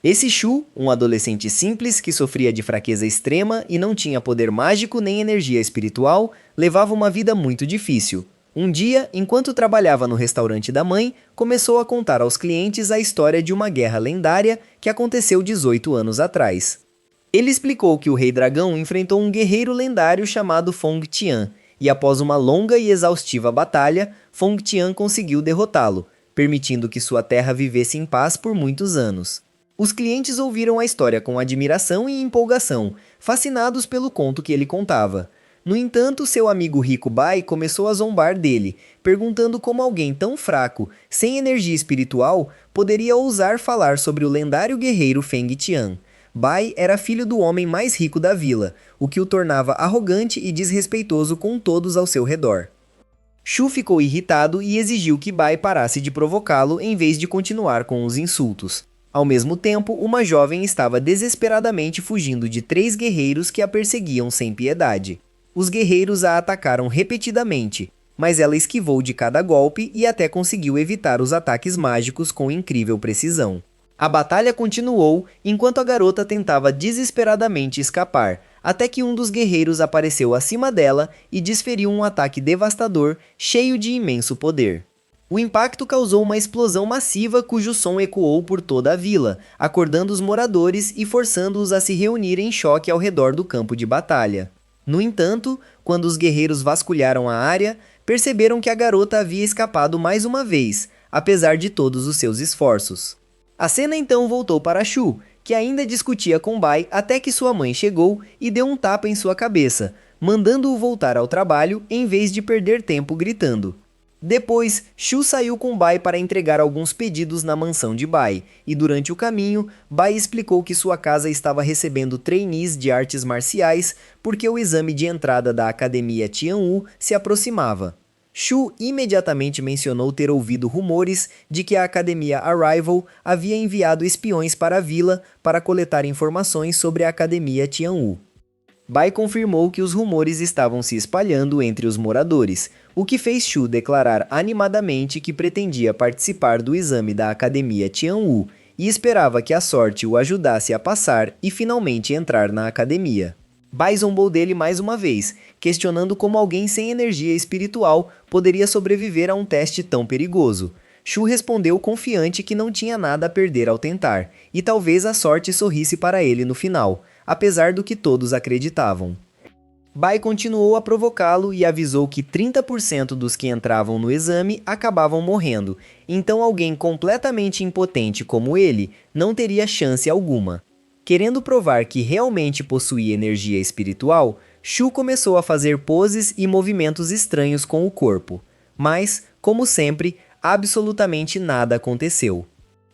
Esse Shu, um adolescente simples que sofria de fraqueza extrema e não tinha poder mágico nem energia espiritual, levava uma vida muito difícil. Um dia, enquanto trabalhava no restaurante da mãe, começou a contar aos clientes a história de uma guerra lendária que aconteceu 18 anos atrás. Ele explicou que o Rei Dragão enfrentou um guerreiro lendário chamado Feng Tian, e após uma longa e exaustiva batalha, Feng Tian conseguiu derrotá-lo, permitindo que sua terra vivesse em paz por muitos anos. Os clientes ouviram a história com admiração e empolgação, fascinados pelo conto que ele contava. No entanto, seu amigo rico Bai começou a zombar dele, perguntando como alguém tão fraco, sem energia espiritual, poderia ousar falar sobre o lendário guerreiro Feng Tian. Bai era filho do homem mais rico da vila, o que o tornava arrogante e desrespeitoso com todos ao seu redor. Shu ficou irritado e exigiu que Bai parasse de provocá-lo em vez de continuar com os insultos. Ao mesmo tempo, uma jovem estava desesperadamente fugindo de 3 guerreiros que a perseguiam sem piedade. Os guerreiros a atacaram repetidamente, mas ela esquivou de cada golpe e até conseguiu evitar os ataques mágicos com incrível precisão. A batalha continuou enquanto a garota tentava desesperadamente escapar, até que um dos guerreiros apareceu acima dela e desferiu um ataque devastador, cheio de imenso poder. O impacto causou uma explosão massiva cujo som ecoou por toda a vila, acordando os moradores e forçando-os a se reunir em choque ao redor do campo de batalha. No entanto, quando os guerreiros vasculharam a área, perceberam que a garota havia escapado mais uma vez, apesar de todos os seus esforços. A cena então voltou para Shu, que ainda discutia com Bai até que sua mãe chegou e deu um tapa em sua cabeça, mandando-o voltar ao trabalho em vez de perder tempo gritando. Depois, Shu saiu com Bai para entregar alguns pedidos na mansão de Bai, e durante o caminho, Bai explicou que sua casa estava recebendo trainees de artes marciais porque o exame de entrada da Academia Tianwu se aproximava. Shu imediatamente mencionou ter ouvido rumores de que a Academia Arrival havia enviado espiões para a vila para coletar informações sobre a Academia Tianwu. Bai confirmou que os rumores estavam se espalhando entre os moradores, o que fez Shu declarar animadamente que pretendia participar do exame da Academia Tianwu e esperava que a sorte o ajudasse a passar e finalmente entrar na academia. Bai zombou dele mais uma vez, questionando como alguém sem energia espiritual poderia sobreviver a um teste tão perigoso. Shu respondeu confiante que não tinha nada a perder ao tentar, e talvez a sorte sorrisse para ele no final, apesar do que todos acreditavam. Bai continuou a provocá-lo e avisou que 30% dos que entravam no exame acabavam morrendo, então alguém completamente impotente como ele não teria chance alguma. Querendo provar que realmente possuía energia espiritual, Shu começou a fazer poses e movimentos estranhos com o corpo. Mas, como sempre, absolutamente nada aconteceu.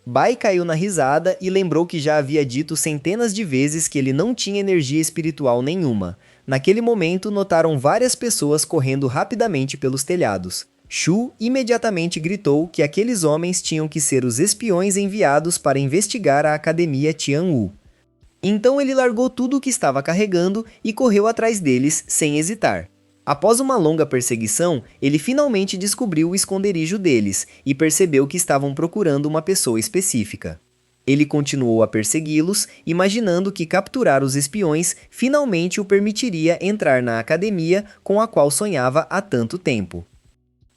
Bai caiu na risada e lembrou que já havia dito centenas de vezes que ele não tinha energia espiritual nenhuma. Naquele momento, notaram várias pessoas correndo rapidamente pelos telhados. Shu imediatamente gritou que aqueles homens tinham que ser os espiões enviados para investigar a Academia Tianwu. Então ele largou tudo o que estava carregando e correu atrás deles sem hesitar. Após uma longa perseguição, ele finalmente descobriu o esconderijo deles e percebeu que estavam procurando uma pessoa específica. Ele continuou a persegui-los, imaginando que capturar os espiões finalmente o permitiria entrar na academia com a qual sonhava há tanto tempo.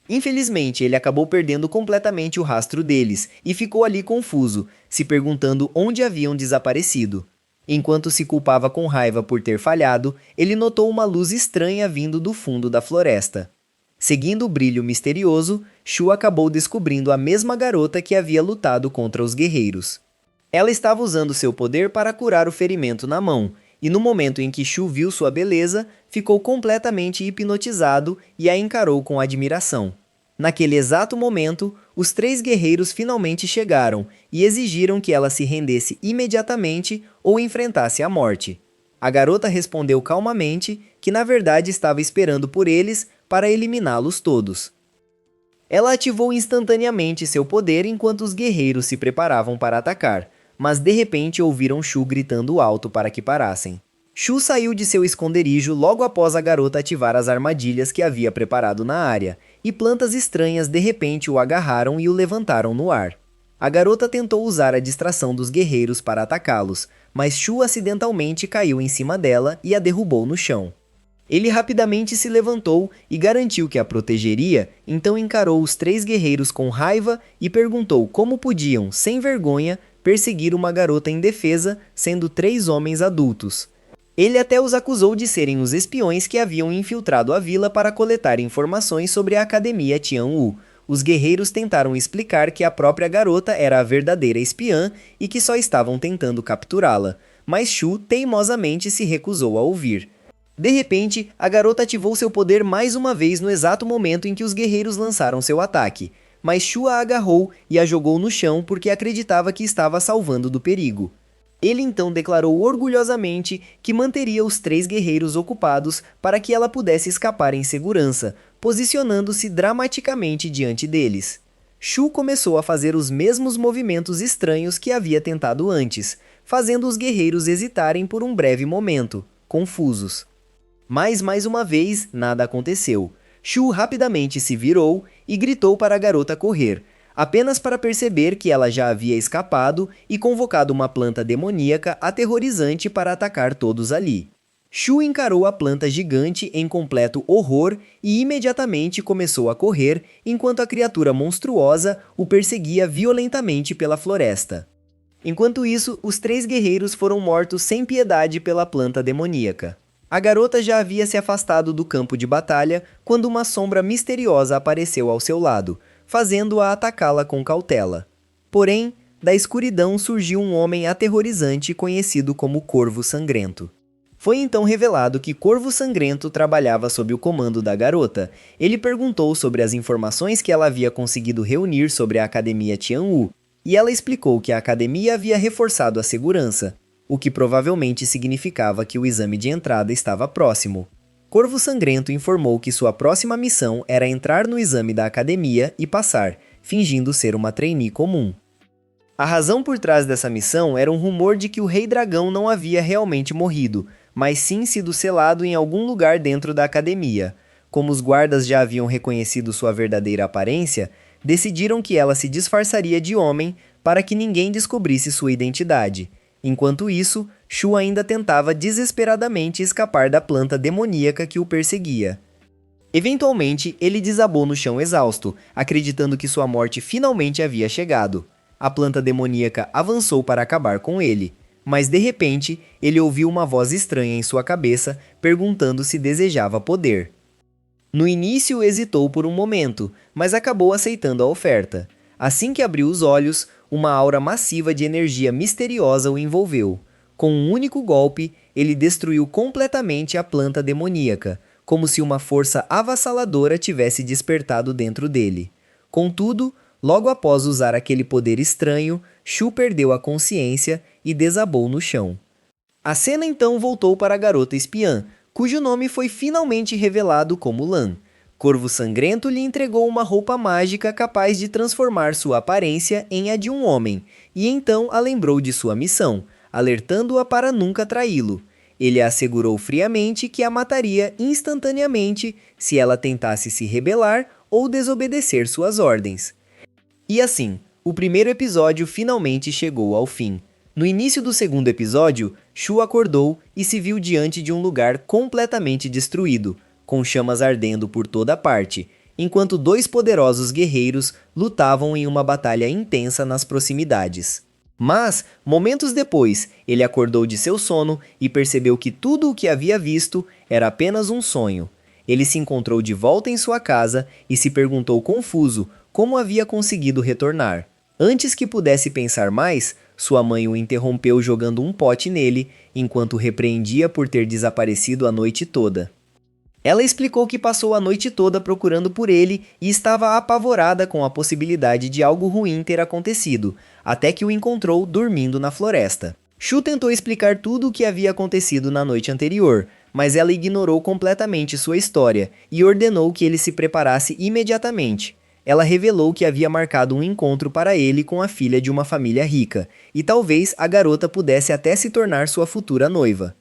Infelizmente, ele acabou perdendo completamente o rastro deles e ficou ali confuso, se perguntando onde haviam desaparecido. Enquanto se culpava com raiva por ter falhado, ele notou uma luz estranha vindo do fundo da floresta. Seguindo o brilho misterioso, Shu acabou descobrindo a mesma garota que havia lutado contra os guerreiros. Ela estava usando seu poder para curar o ferimento na mão, e no momento em que Shu viu sua beleza, ficou completamente hipnotizado e a encarou com admiração. Naquele exato momento, os 3 guerreiros finalmente chegaram e exigiram que ela se rendesse imediatamente ou enfrentasse a morte. A garota respondeu calmamente que na verdade estava esperando por eles para eliminá-los todos. Ela ativou instantaneamente seu poder enquanto os guerreiros se preparavam para atacar, mas de repente ouviram Shu gritando alto para que parassem. Shu saiu de seu esconderijo logo após a garota ativar as armadilhas que havia preparado na área, e plantas estranhas de repente o agarraram e o levantaram no ar. A garota tentou usar a distração dos guerreiros para atacá-los, mas Shu acidentalmente caiu em cima dela e a derrubou no chão. Ele rapidamente se levantou e garantiu que a protegeria, então encarou os 3 guerreiros com raiva e perguntou como podiam, sem vergonha, perseguir uma garota indefesa, sendo 3 homens adultos. Ele até os acusou de serem os espiões que haviam infiltrado a vila para coletar informações sobre a Academia Tianwu. Os guerreiros tentaram explicar que a própria garota era a verdadeira espiã e que só estavam tentando capturá-la, mas Shu teimosamente se recusou a ouvir. De repente, a garota ativou seu poder mais uma vez no exato momento em que os guerreiros lançaram seu ataque, mas Shu a agarrou e a jogou no chão porque acreditava que estava salvando do perigo. Ele então declarou orgulhosamente que manteria os 3 guerreiros ocupados para que ela pudesse escapar em segurança, posicionando-se dramaticamente diante deles. Shu começou a fazer os mesmos movimentos estranhos que havia tentado antes, fazendo os guerreiros hesitarem por um breve momento, confusos. Mas mais uma vez, nada aconteceu. Shu rapidamente se virou e gritou para a garota correr, apenas para perceber que ela já havia escapado e convocado uma planta demoníaca aterrorizante para atacar todos ali. Shu encarou a planta gigante em completo horror e imediatamente começou a correr enquanto a criatura monstruosa o perseguia violentamente pela floresta. Enquanto isso, os 3 guerreiros foram mortos sem piedade pela planta demoníaca. A garota já havia se afastado do campo de batalha quando uma sombra misteriosa apareceu ao seu lado, fazendo-a atacá-la com cautela. Porém, da escuridão surgiu um homem aterrorizante conhecido como Corvo Sangrento. Foi então revelado que Corvo Sangrento trabalhava sob o comando da garota. Ele perguntou sobre as informações que ela havia conseguido reunir sobre a Academia Tianwu, e ela explicou que a academia havia reforçado a segurança, o que provavelmente significava que o exame de entrada estava próximo. Corvo Sangrento informou que sua próxima missão era entrar no exame da academia e passar, fingindo ser uma trainee comum. A razão por trás dessa missão era um rumor de que o Rei Dragão não havia realmente morrido, mas sim sido selado em algum lugar dentro da academia. Como os guardas já haviam reconhecido sua verdadeira aparência, decidiram que ela se disfarçaria de homem para que ninguém descobrisse sua identidade. Enquanto isso, Shu ainda tentava desesperadamente escapar da planta demoníaca que o perseguia. Eventualmente, ele desabou no chão exausto, acreditando que sua morte finalmente havia chegado. A planta demoníaca avançou para acabar com ele, mas de repente, ele ouviu uma voz estranha em sua cabeça, perguntando se desejava poder. No início hesitou por um momento, mas acabou aceitando a oferta. Assim que abriu os olhos, uma aura massiva de energia misteriosa o envolveu. Com um único golpe, ele destruiu completamente a planta demoníaca, como se uma força avassaladora tivesse despertado dentro dele. Contudo, logo após usar aquele poder estranho, Shu perdeu a consciência e desabou no chão. A cena então voltou para a garota espiã, cujo nome foi finalmente revelado como Lan. Corvo Sangrento lhe entregou uma roupa mágica capaz de transformar sua aparência em a de um homem, e então a lembrou de sua missão, alertando-a para nunca traí-lo. Ele a assegurou friamente que a mataria instantaneamente se ela tentasse se rebelar ou desobedecer suas ordens. E assim, o primeiro episódio finalmente chegou ao fim. No início do segundo episódio, Shu acordou e se viu diante de um lugar completamente destruído, com chamas ardendo por toda parte, enquanto 2 poderosos guerreiros lutavam em uma batalha intensa nas proximidades. Mas, momentos depois, ele acordou de seu sono e percebeu que tudo o que havia visto era apenas um sonho. Ele se encontrou de volta em sua casa e se perguntou confuso como havia conseguido retornar. Antes que pudesse pensar mais, sua mãe o interrompeu jogando um pote nele, enquanto o repreendia por ter desaparecido a noite toda. Ela explicou que passou a noite toda procurando por ele e estava apavorada com a possibilidade de algo ruim ter acontecido, até que o encontrou dormindo na floresta. Shu tentou explicar tudo o que havia acontecido na noite anterior, mas ela ignorou completamente sua história e ordenou que ele se preparasse imediatamente. Ela revelou que havia marcado um encontro para ele com a filha de uma família rica, e talvez a garota pudesse até se tornar sua futura noiva.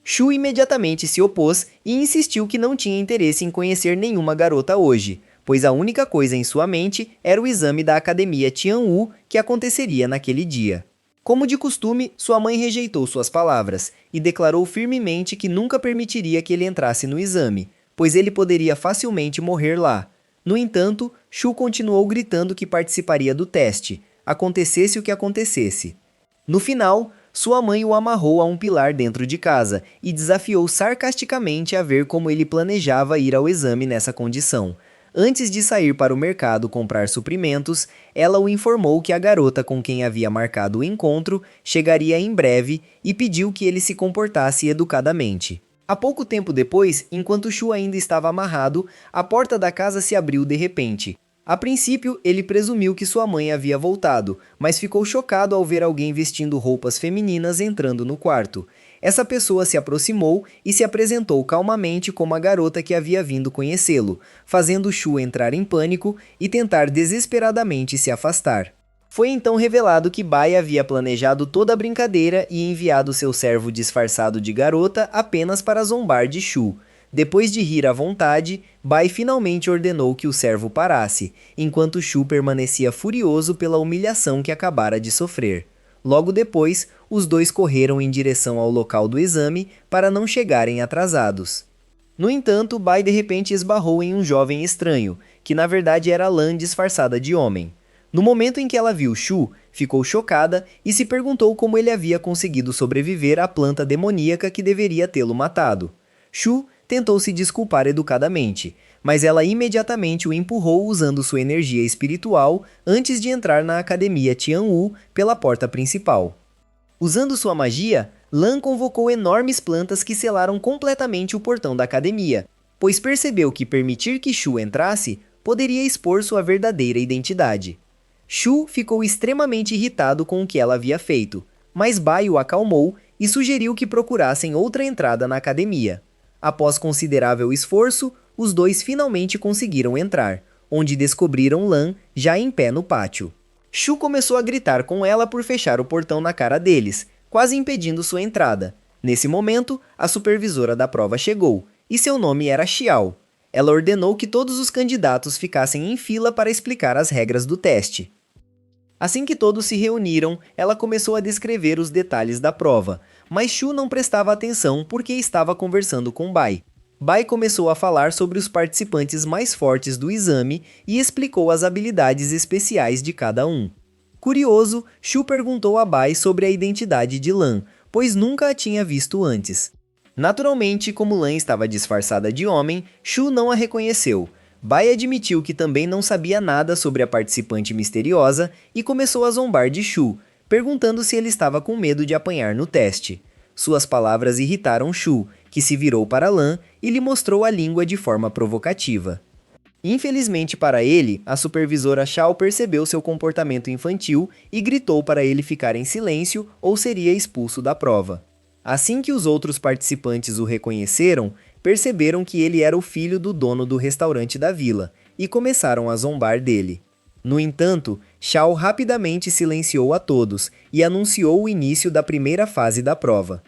Shu imediatamente se opôs e insistiu que não tinha interesse em conhecer nenhuma garota hoje, pois a única coisa em sua mente era o exame da Academia Tianwu que aconteceria naquele dia. Como de costume, sua mãe rejeitou suas palavras e declarou firmemente que nunca permitiria que ele entrasse no exame, pois ele poderia facilmente morrer lá. No entanto, Shu continuou gritando que participaria do teste, acontecesse o que acontecesse. No final, sua mãe o amarrou a um pilar dentro de casa e desafiou sarcasticamente a ver como ele planejava ir ao exame nessa condição. Antes de sair para o mercado comprar suprimentos, ela o informou que a garota com quem havia marcado o encontro chegaria em breve e pediu que ele se comportasse educadamente. Há pouco tempo depois, enquanto Shu ainda estava amarrado, a porta da casa se abriu de repente. A princípio, ele presumiu que sua mãe havia voltado, mas ficou chocado ao ver alguém vestindo roupas femininas entrando no quarto. Essa pessoa se aproximou e se apresentou calmamente como a garota que havia vindo conhecê-lo, fazendo Shu entrar em pânico e tentar desesperadamente se afastar. Foi então revelado que Bai havia planejado toda a brincadeira e enviado seu servo disfarçado de garota apenas para zombar de Shu. Depois de rir à vontade, Bai finalmente ordenou que o servo parasse, enquanto Shu permanecia furioso pela humilhação que acabara de sofrer. Logo depois, os dois correram em direção ao local do exame para não chegarem atrasados. No entanto, Bai de repente esbarrou em um jovem estranho, que na verdade era Lan disfarçada de homem. No momento em que ela viu Shu, ficou chocada e se perguntou como ele havia conseguido sobreviver à planta demoníaca que deveria tê-lo matado. Shu tentou se desculpar educadamente, mas ela imediatamente o empurrou usando sua energia espiritual antes de entrar na Academia Tianwu pela porta principal. Usando sua magia, Lan convocou enormes plantas que selaram completamente o portão da academia, pois percebeu que permitir que Shu entrasse poderia expor sua verdadeira identidade. Shu ficou extremamente irritado com o que ela havia feito, mas Bai o acalmou e sugeriu que procurassem outra entrada na academia. Após considerável esforço, os dois finalmente conseguiram entrar, onde descobriram Lan já em pé no pátio. Shu começou a gritar com ela por fechar o portão na cara deles, quase impedindo sua entrada. Nesse momento, a supervisora da prova chegou, e seu nome era Xiao. Ela ordenou que todos os candidatos ficassem em fila para explicar as regras do teste. Assim que todos se reuniram, ela começou a descrever os detalhes da prova, mas Shu não prestava atenção porque estava conversando com Bai. Bai começou a falar sobre os participantes mais fortes do exame e explicou as habilidades especiais de cada um. Curioso, Shu perguntou a Bai sobre a identidade de Lan, pois nunca a tinha visto antes. Naturalmente, como Lan estava disfarçada de homem, Shu não a reconheceu. Bai admitiu que também não sabia nada sobre a participante misteriosa e começou a zombar de Shu, perguntando se ele estava com medo de apanhar no teste. Suas palavras irritaram Shu, que se virou para Lan e lhe mostrou a língua de forma provocativa. Infelizmente para ele, a supervisora Xiao percebeu seu comportamento infantil e gritou para ele ficar em silêncio ou seria expulso da prova. Assim que os outros participantes o reconheceram, perceberam que ele era o filho do dono do restaurante da vila e começaram a zombar dele. No entanto, Xiao rapidamente silenciou a todos e anunciou o início da primeira fase da prova.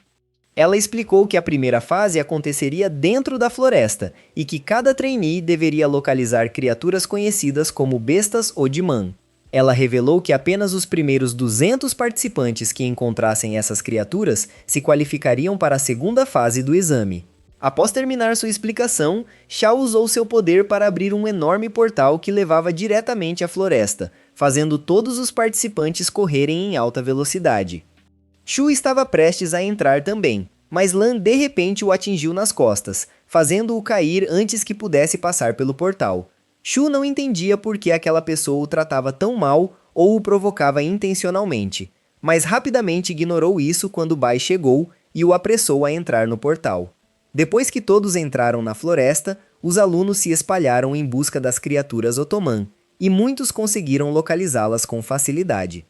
Ela explicou que a primeira fase aconteceria dentro da floresta e que cada trainee deveria localizar criaturas conhecidas como bestas ou demon. Ela revelou que apenas os primeiros 200 participantes que encontrassem essas criaturas se qualificariam para a segunda fase do exame. Após terminar sua explicação, Xiao usou seu poder para abrir um enorme portal que levava diretamente à floresta, fazendo todos os participantes correrem em alta velocidade. Shu estava prestes a entrar também, mas Lan de repente o atingiu nas costas, fazendo-o cair antes que pudesse passar pelo portal. Shu não entendia por que aquela pessoa o tratava tão mal ou o provocava intencionalmente, mas rapidamente ignorou isso quando Bai chegou e o apressou a entrar no portal. Depois que todos entraram na floresta, os alunos se espalharam em busca das criaturas Otomã, e muitos conseguiram localizá-las com facilidade.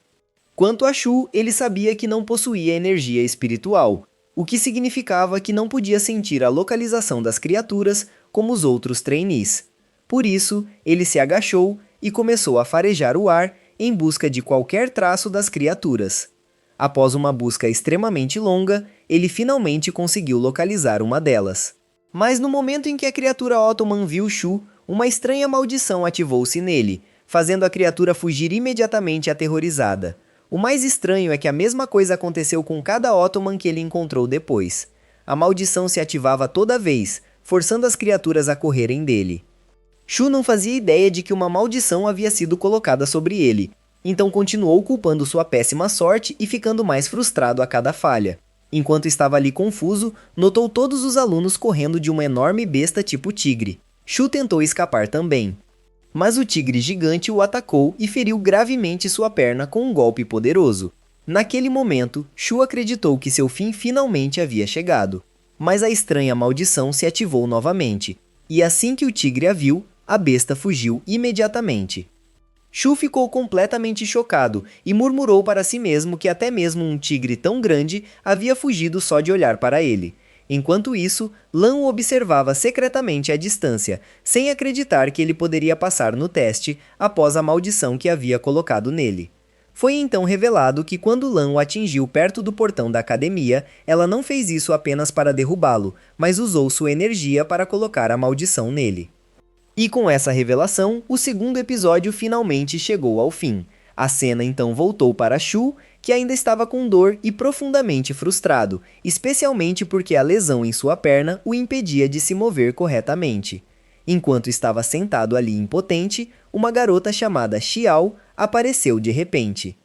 Quanto a Shu, ele sabia que não possuía energia espiritual, o que significava que não podia sentir a localização das criaturas como os outros trainees. Por isso, ele se agachou e começou a farejar o ar em busca de qualquer traço das criaturas. Após uma busca extremamente longa, ele finalmente conseguiu localizar uma delas. Mas no momento em que a criatura Ottoman viu Shu, uma estranha maldição ativou-se nele, fazendo a criatura fugir imediatamente aterrorizada. O mais estranho é que a mesma coisa aconteceu com cada Ottoman que ele encontrou depois. A maldição se ativava toda vez, forçando as criaturas a correrem dele. Shu não fazia ideia de que uma maldição havia sido colocada sobre ele, então continuou culpando sua péssima sorte e ficando mais frustrado a cada falha. Enquanto estava ali confuso, notou todos os alunos correndo de uma enorme besta tipo tigre. Shu tentou escapar também. Mas o tigre gigante o atacou e feriu gravemente sua perna com um golpe poderoso. Naquele momento, Shu acreditou que seu fim finalmente havia chegado. Mas a estranha maldição se ativou novamente, e assim que o tigre a viu, a besta fugiu imediatamente. Shu ficou completamente chocado e murmurou para si mesmo que até mesmo um tigre tão grande havia fugido só de olhar para ele. Enquanto isso, Lan o observava secretamente à distância, sem acreditar que ele poderia passar no teste após a maldição que havia colocado nele. Foi então revelado que quando Lan o atingiu perto do portão da academia, ela não fez isso apenas para derrubá-lo, mas usou sua energia para colocar a maldição nele. E com essa revelação, o segundo episódio finalmente chegou ao fim. A cena então voltou para Shu, que ainda estava com dor e profundamente frustrado, especialmente porque a lesão em sua perna o impedia de se mover corretamente. Enquanto estava sentado ali impotente, uma garota chamada Xiao apareceu de repente.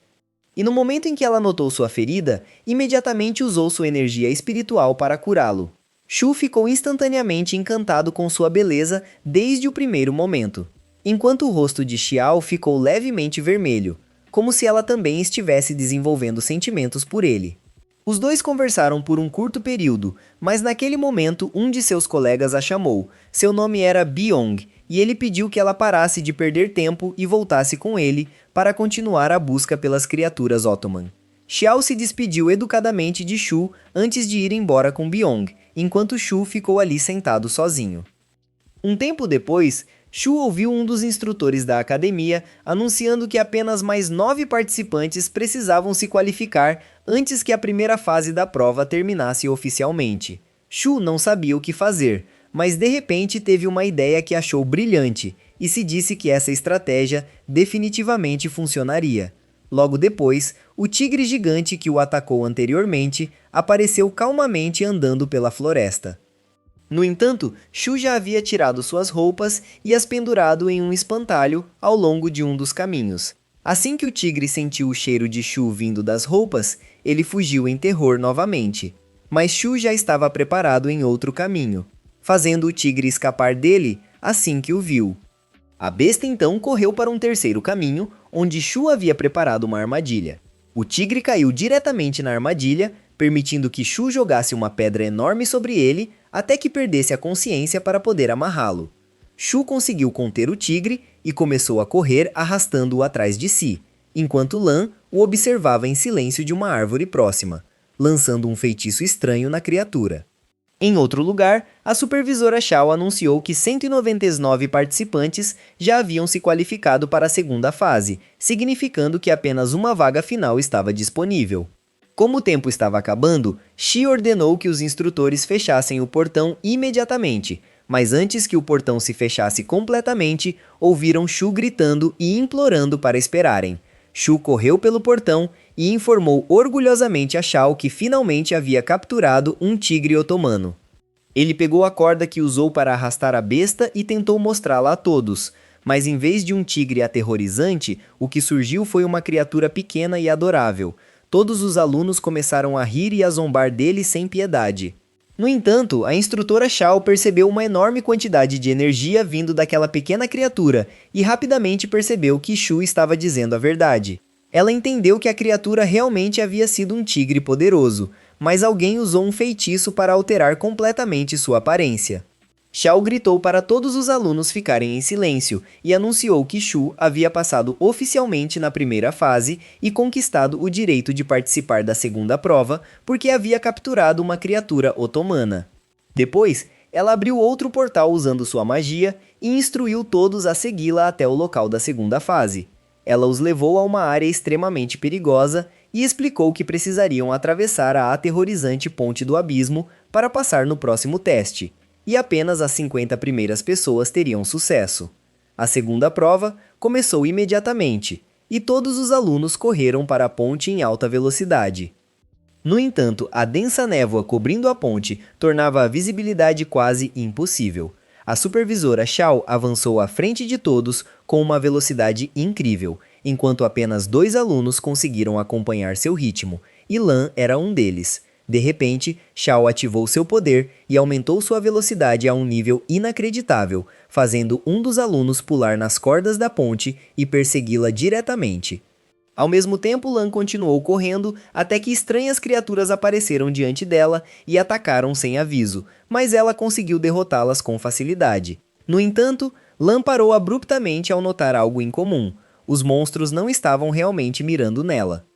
E no momento em que ela notou sua ferida, imediatamente usou sua energia espiritual para curá-lo. Shu ficou instantaneamente encantado com sua beleza desde o primeiro momento, enquanto o rosto de Xiao ficou levemente vermelho, como se ela também estivesse desenvolvendo sentimentos por ele. Os dois conversaram por um curto período, mas naquele momento um de seus colegas a chamou. Seu nome era Byong, e ele pediu que ela parasse de perder tempo e voltasse com ele para continuar a busca pelas criaturas Ottoman. Xiao se despediu educadamente de Shu antes de ir embora com Byong, enquanto Shu ficou ali sentado sozinho. Um tempo depois, Shu ouviu um dos instrutores da academia anunciando que apenas mais 9 participantes precisavam se qualificar antes que a primeira fase da prova terminasse oficialmente. Shu não sabia o que fazer, mas de repente teve uma ideia que achou brilhante e se disse que essa estratégia definitivamente funcionaria. Logo depois, o tigre gigante que o atacou anteriormente apareceu calmamente andando pela floresta. No entanto, Shu já havia tirado suas roupas e as pendurado em um espantalho ao longo de um dos caminhos. Assim que o tigre sentiu o cheiro de Shu vindo das roupas, ele fugiu em terror novamente. Mas Shu já estava preparado em outro caminho, fazendo o tigre escapar dele assim que o viu. A besta então correu para um terceiro caminho, onde Shu havia preparado uma armadilha. O tigre caiu diretamente na armadilha, permitindo que Shu jogasse uma pedra enorme sobre ele até que perdesse a consciência para poder amarrá-lo. Shu conseguiu conter o tigre e começou a correr arrastando-o atrás de si, enquanto Lan o observava em silêncio de uma árvore próxima, lançando um feitiço estranho na criatura. Em outro lugar, a supervisora Xiao anunciou que 199 participantes já haviam se qualificado para a segunda fase, significando que apenas uma vaga final estava disponível. Como o tempo estava acabando, Shi ordenou que os instrutores fechassem o portão imediatamente, mas antes que o portão se fechasse completamente, ouviram Shu gritando e implorando para esperarem. Shu correu pelo portão e informou orgulhosamente a Xiao que finalmente havia capturado um tigre otomano. Ele pegou a corda que usou para arrastar a besta e tentou mostrá-la a todos, mas em vez de um tigre aterrorizante, o que surgiu foi uma criatura pequena e adorável. Todos os alunos começaram a rir e a zombar dele sem piedade. No entanto, a instrutora Xiao percebeu uma enorme quantidade de energia vindo daquela pequena criatura e rapidamente percebeu que Shu estava dizendo a verdade. Ela entendeu que a criatura realmente havia sido um tigre poderoso, mas alguém usou um feitiço para alterar completamente sua aparência. Xiao gritou para todos os alunos ficarem em silêncio e anunciou que Shu havia passado oficialmente na primeira fase e conquistado o direito de participar da segunda prova porque havia capturado uma criatura otomana. Depois, ela abriu outro portal usando sua magia e instruiu todos a segui-la até o local da segunda fase. Ela os levou a uma área extremamente perigosa e explicou que precisariam atravessar a aterrorizante Ponte do Abismo para passar no próximo teste. e apenas as 50 primeiras pessoas teriam sucesso. A segunda prova começou imediatamente, e todos os alunos correram para a ponte em alta velocidade. No entanto, a densa névoa cobrindo a ponte tornava a visibilidade quase impossível. A supervisora Xiao avançou à frente de todos com uma velocidade incrível, enquanto apenas 2 alunos conseguiram acompanhar seu ritmo, e Lan era um deles. De repente, Xiao ativou seu poder e aumentou sua velocidade a um nível inacreditável, fazendo um dos alunos pular nas cordas da ponte e persegui-la diretamente. Ao mesmo tempo, Lan continuou correndo até que estranhas criaturas apareceram diante dela e atacaram sem aviso, mas ela conseguiu derrotá-las com facilidade. No entanto, Lan parou abruptamente ao notar algo incomum. Os monstros não estavam realmente mirando nela.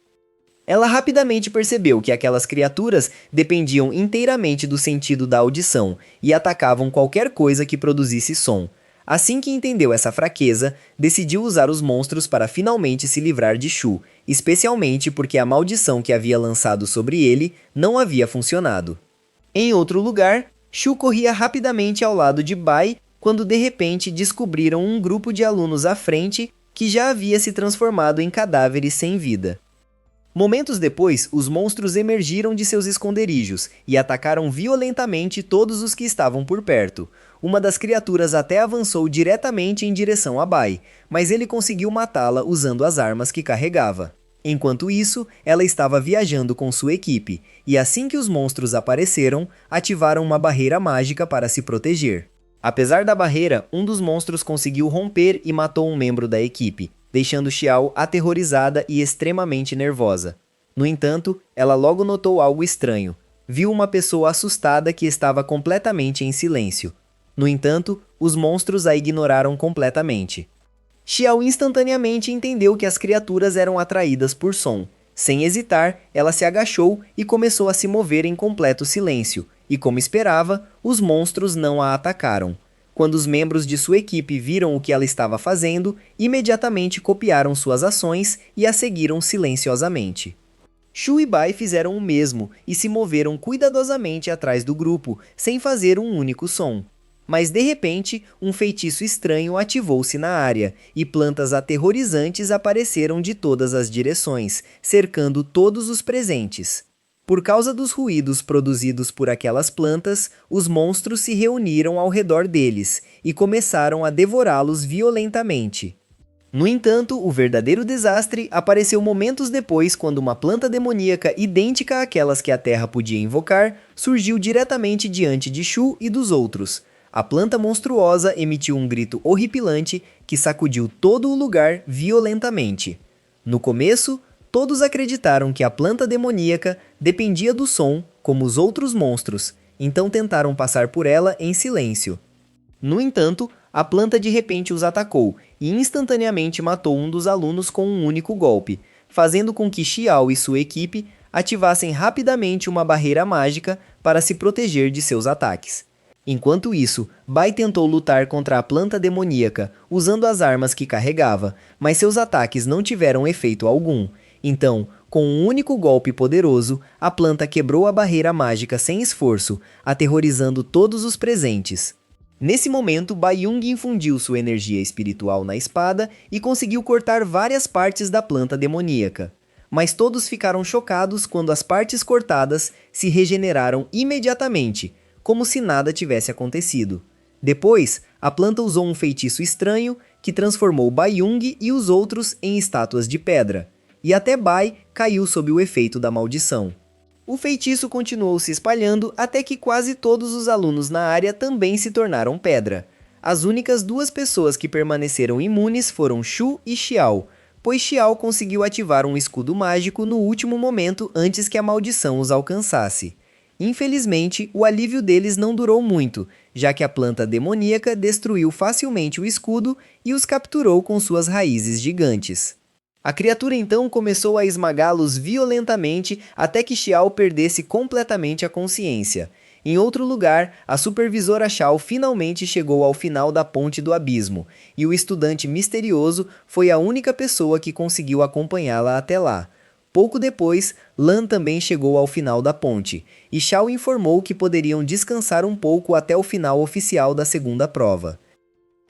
Ela rapidamente percebeu que aquelas criaturas dependiam inteiramente do sentido da audição e atacavam qualquer coisa que produzisse som. Assim que entendeu essa fraqueza, decidiu usar os monstros para finalmente se livrar de Shu, especialmente porque a maldição que havia lançado sobre ele não havia funcionado. Em outro lugar, Shu corria rapidamente ao lado de Bai quando de repente descobriram um grupo de alunos à frente que já havia se transformado em cadáveres sem vida. Momentos depois, os monstros emergiram de seus esconderijos e atacaram violentamente todos os que estavam por perto. Uma das criaturas até avançou diretamente em direção a Bai, mas ele conseguiu matá-la usando as armas que carregava. Enquanto isso, ela estava viajando com sua equipe, e assim que os monstros apareceram, ativaram uma barreira mágica para se proteger. Apesar da barreira, um dos monstros conseguiu romper e matou um membro da equipe, deixando Xiao aterrorizada e extremamente nervosa. No entanto, ela logo notou algo estranho. Viu uma pessoa assustada que estava completamente em silêncio. No entanto, os monstros a ignoraram completamente. Xiao instantaneamente entendeu que as criaturas eram atraídas por som. Sem hesitar, ela se agachou e começou a se mover em completo silêncio, e como esperava, os monstros não a atacaram. Quando os membros de sua equipe viram o que ela estava fazendo, imediatamente copiaram suas ações e a seguiram silenciosamente. Shu e Bai fizeram o mesmo e se moveram cuidadosamente atrás do grupo, sem fazer um único som. Mas de repente, um feitiço estranho ativou-se na área, e plantas aterrorizantes apareceram de todas as direções, cercando todos os presentes. Por causa dos ruídos produzidos por aquelas plantas, os monstros se reuniram ao redor deles e começaram a devorá-los violentamente. No entanto, o verdadeiro desastre apareceu momentos depois quando uma planta demoníaca idêntica àquelas que a Terra podia invocar surgiu diretamente diante de Shu e dos outros. A planta monstruosa emitiu um grito horripilante que sacudiu todo o lugar violentamente. No começo, todos acreditaram que a planta demoníaca dependia do som, como os outros monstros, então tentaram passar por ela em silêncio. No entanto, a planta de repente os atacou e instantaneamente matou um dos alunos com um único golpe, fazendo com que Xiao e sua equipe ativassem rapidamente uma barreira mágica para se proteger de seus ataques. Enquanto isso, Bai tentou lutar contra a planta demoníaca, usando as armas que carregava, mas seus ataques não tiveram efeito algum. Então, com um único golpe poderoso, a planta quebrou a barreira mágica sem esforço, aterrorizando todos os presentes. Nesse momento, Bai-Yong infundiu sua energia espiritual na espada e conseguiu cortar várias partes da planta demoníaca. Mas todos ficaram chocados quando as partes cortadas se regeneraram imediatamente, como se nada tivesse acontecido. Depois, a planta usou um feitiço estranho que transformou Bai-Yong e os outros em estátuas de pedra, e até Bai caiu sob o efeito da maldição. O feitiço continuou se espalhando até que quase todos os alunos na área também se tornaram pedra. As únicas 2 pessoas que permaneceram imunes foram Shu e Xiao, pois Xiao conseguiu ativar um escudo mágico no último momento antes que a maldição os alcançasse. Infelizmente, o alívio deles não durou muito, já que a planta demoníaca destruiu facilmente o escudo e os capturou com suas raízes gigantes. A criatura então começou a esmagá-los violentamente até que Xiao perdesse completamente a consciência. Em outro lugar, a supervisora Xiao finalmente chegou ao final da ponte do abismo, e o estudante misterioso foi a única pessoa que conseguiu acompanhá-la até lá. Pouco depois, Lan também chegou ao final da ponte, e Shao informou que poderiam descansar um pouco até o final oficial da segunda prova.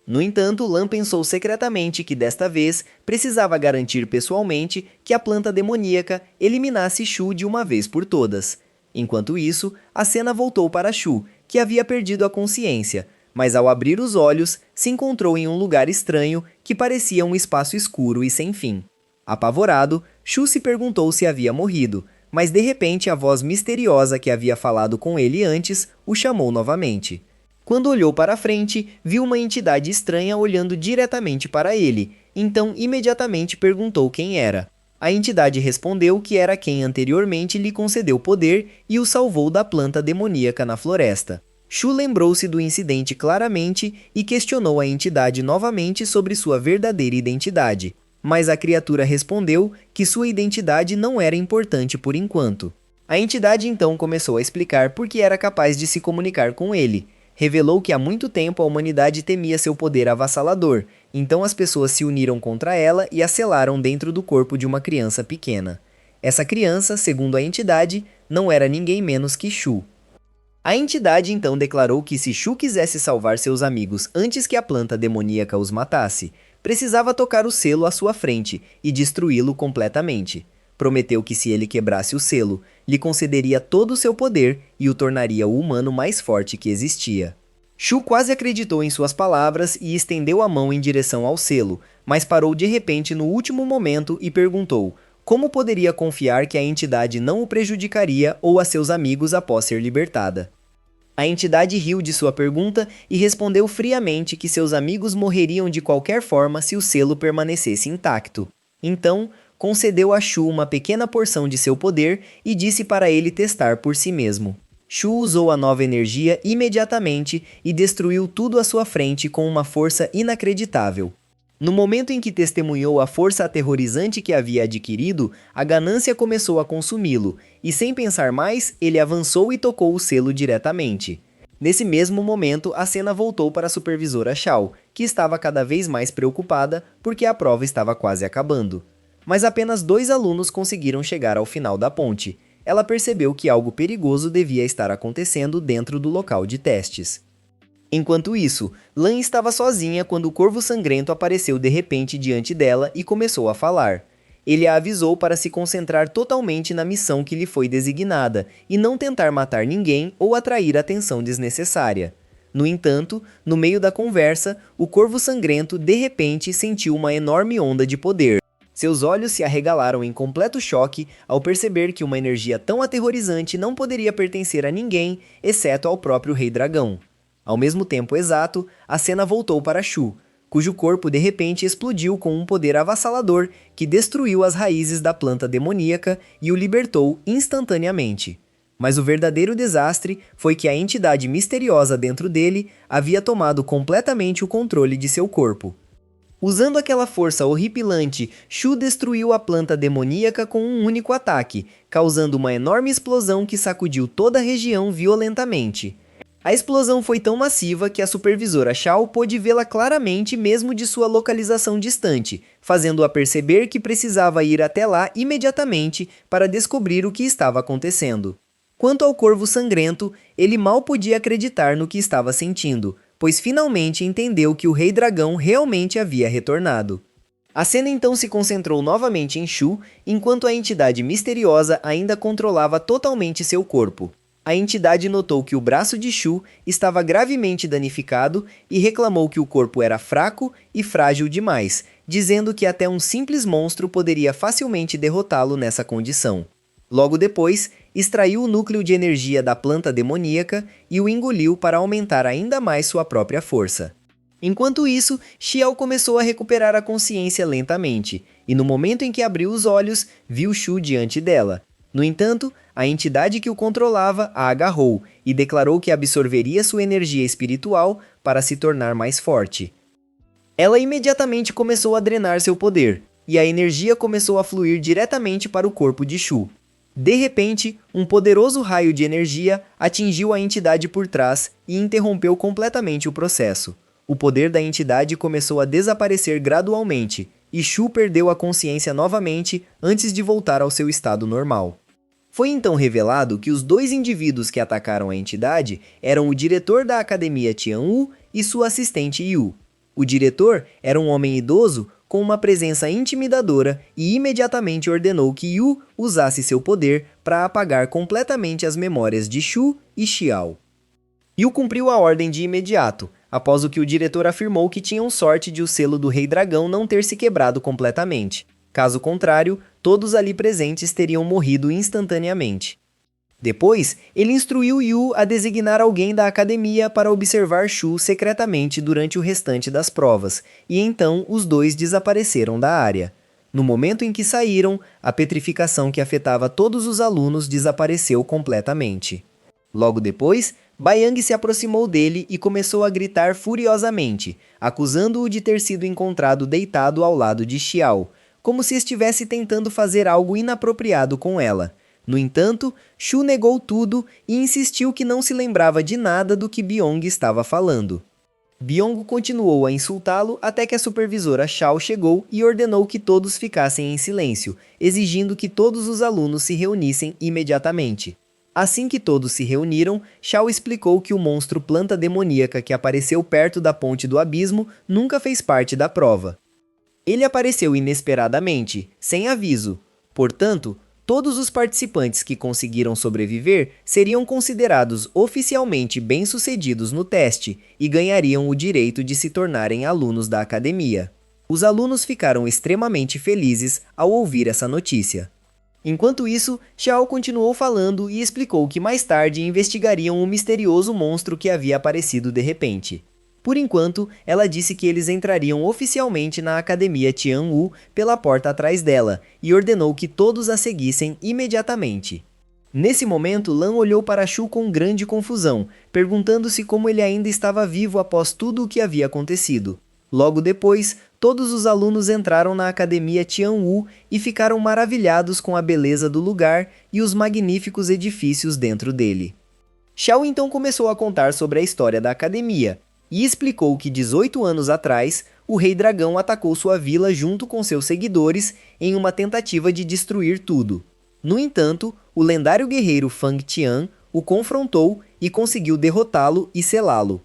No entanto, Lan pensou secretamente que desta vez precisava garantir pessoalmente que a planta demoníaca eliminasse Shu de uma vez por todas. Enquanto isso, a cena voltou para Shu, que havia perdido a consciência, mas ao abrir os olhos, se encontrou em um lugar estranho que parecia um espaço escuro e sem fim. Apavorado, Shu se perguntou se havia morrido, mas de repente a voz misteriosa que havia falado com ele antes o chamou novamente. Quando olhou para frente, viu uma entidade estranha olhando diretamente para ele, então imediatamente perguntou quem era. A entidade respondeu que era quem anteriormente lhe concedeu poder e o salvou da planta demoníaca na floresta. Shu lembrou-se do incidente claramente e questionou a entidade novamente sobre sua verdadeira identidade, mas a criatura respondeu que sua identidade não era importante por enquanto. A entidade então começou a explicar por que era capaz de se comunicar com ele. Revelou que há muito tempo a humanidade temia seu poder avassalador, então as pessoas se uniram contra ela e a selaram dentro do corpo de uma criança pequena. Essa criança, segundo a entidade, não era ninguém menos que Shu. A entidade então declarou que se Shu quisesse salvar seus amigos antes que a planta demoníaca os matasse, precisava tocar o selo à sua frente e destruí-lo completamente. Prometeu que se ele quebrasse o selo, lhe concederia todo o seu poder e o tornaria o humano mais forte que existia. Shu quase acreditou em suas palavras e estendeu a mão em direção ao selo, mas parou de repente no último momento e perguntou como poderia confiar que a entidade não o prejudicaria ou a seus amigos após ser libertada. A entidade riu de sua pergunta e respondeu friamente que seus amigos morreriam de qualquer forma se o selo permanecesse intacto. Então, concedeu a Shu uma pequena porção de seu poder e disse para ele testar por si mesmo. Shu usou a nova energia imediatamente e destruiu tudo à sua frente com uma força inacreditável. No momento em que testemunhou a força aterrorizante que havia adquirido, a ganância começou a consumi-lo, e sem pensar mais, ele avançou e tocou o selo diretamente. Nesse mesmo momento, a cena voltou para a supervisora Shao, que estava cada vez mais preocupada porque a prova estava quase acabando. Mas apenas 2 alunos conseguiram chegar ao final da ponte. Ela percebeu que algo perigoso devia estar acontecendo dentro do local de testes. Enquanto isso, Lan estava sozinha quando o Corvo Sangrento apareceu de repente diante dela e começou a falar. Ele a avisou para se concentrar totalmente na missão que lhe foi designada e não tentar matar ninguém ou atrair atenção desnecessária. No entanto, no meio da conversa, o Corvo Sangrento de repente sentiu uma enorme onda de poder. Seus olhos se arregalaram em completo choque ao perceber que uma energia tão aterrorizante não poderia pertencer a ninguém, exceto ao próprio Rei Dragão. Ao mesmo tempo exato, a cena voltou para Shu, cujo corpo de repente explodiu com um poder avassalador que destruiu as raízes da planta demoníaca e o libertou instantaneamente. Mas o verdadeiro desastre foi que a entidade misteriosa dentro dele havia tomado completamente o controle de seu corpo. Usando aquela força horripilante, Shu destruiu a planta demoníaca com um único ataque, causando uma enorme explosão que sacudiu toda a região violentamente. A explosão foi tão massiva que a supervisora Shao pôde vê-la claramente mesmo de sua localização distante, fazendo-a perceber que precisava ir até lá imediatamente para descobrir o que estava acontecendo. Quanto ao Corvo Sangrento, ele mal podia acreditar no que estava sentindo, pois finalmente entendeu que o Rei Dragão realmente havia retornado. A cena então se concentrou novamente em Shu, enquanto a entidade misteriosa ainda controlava totalmente seu corpo. A entidade notou que o braço de Shu estava gravemente danificado e reclamou que o corpo era fraco e frágil demais, dizendo que até um simples monstro poderia facilmente derrotá-lo nessa condição. Logo depois, extraiu o núcleo de energia da planta demoníaca e o engoliu para aumentar ainda mais sua própria força. Enquanto isso, Xiao começou a recuperar a consciência lentamente, e no momento em que abriu os olhos, viu Shu diante dela. No entanto, a entidade que o controlava a agarrou e declarou que absorveria sua energia espiritual para se tornar mais forte. Ela imediatamente começou a drenar seu poder, e a energia começou a fluir diretamente para o corpo de Shu. De repente, um poderoso raio de energia atingiu a entidade por trás e interrompeu completamente o processo. O poder da entidade começou a desaparecer gradualmente, e Shu perdeu a consciência novamente antes de voltar ao seu estado normal. Foi então revelado que os dois indivíduos que atacaram a entidade eram o diretor da Academia Tianwu e sua assistente Yu. O diretor era um homem idoso com uma presença intimidadora e imediatamente ordenou que Yu usasse seu poder para apagar completamente as memórias de Shu e Xiao. Yu cumpriu a ordem de imediato, após o que o diretor afirmou que tinham sorte de o selo do Rei Dragão não ter se quebrado completamente. Caso contrário, todos ali presentes teriam morrido instantaneamente. Depois, ele instruiu Yu a designar alguém da academia para observar Shu secretamente durante o restante das provas, e então os dois desapareceram da área. No momento em que saíram, a petrificação que afetava todos os alunos desapareceu completamente. Logo depois, Baiyang se aproximou dele e começou a gritar furiosamente, acusando-o de ter sido encontrado deitado ao lado de Xiao, como se estivesse tentando fazer algo inapropriado com ela. No entanto, Shu negou tudo e insistiu que não se lembrava de nada do que Byong estava falando. Byong continuou a insultá-lo até que a supervisora Xiao chegou e ordenou que todos ficassem em silêncio, exigindo que todos os alunos se reunissem imediatamente. Assim que todos se reuniram, Xiao explicou que o monstro planta demoníaca que apareceu perto da ponte do abismo nunca fez parte da prova. Ele apareceu inesperadamente, sem aviso. Portanto, todos os participantes que conseguiram sobreviver seriam considerados oficialmente bem-sucedidos no teste e ganhariam o direito de se tornarem alunos da academia. Os alunos ficaram extremamente felizes ao ouvir essa notícia. Enquanto isso, Xiao continuou falando e explicou que mais tarde investigariam o misterioso monstro que havia aparecido de repente. Por enquanto, ela disse que eles entrariam oficialmente na Academia Tianwu pela porta atrás dela e ordenou que todos a seguissem imediatamente. Nesse momento, Lan olhou para Shu com grande confusão, perguntando-se como ele ainda estava vivo após tudo o que havia acontecido. Logo depois, todos os alunos entraram na Academia Tianwu e ficaram maravilhados com a beleza do lugar e os magníficos edifícios dentro dele. Xiao então começou a contar sobre a história da academia, e explicou que 18 anos atrás, o Rei Dragão atacou sua vila junto com seus seguidores em uma tentativa de destruir tudo. No entanto, o lendário guerreiro Fang Tian o confrontou e conseguiu derrotá-lo e selá-lo.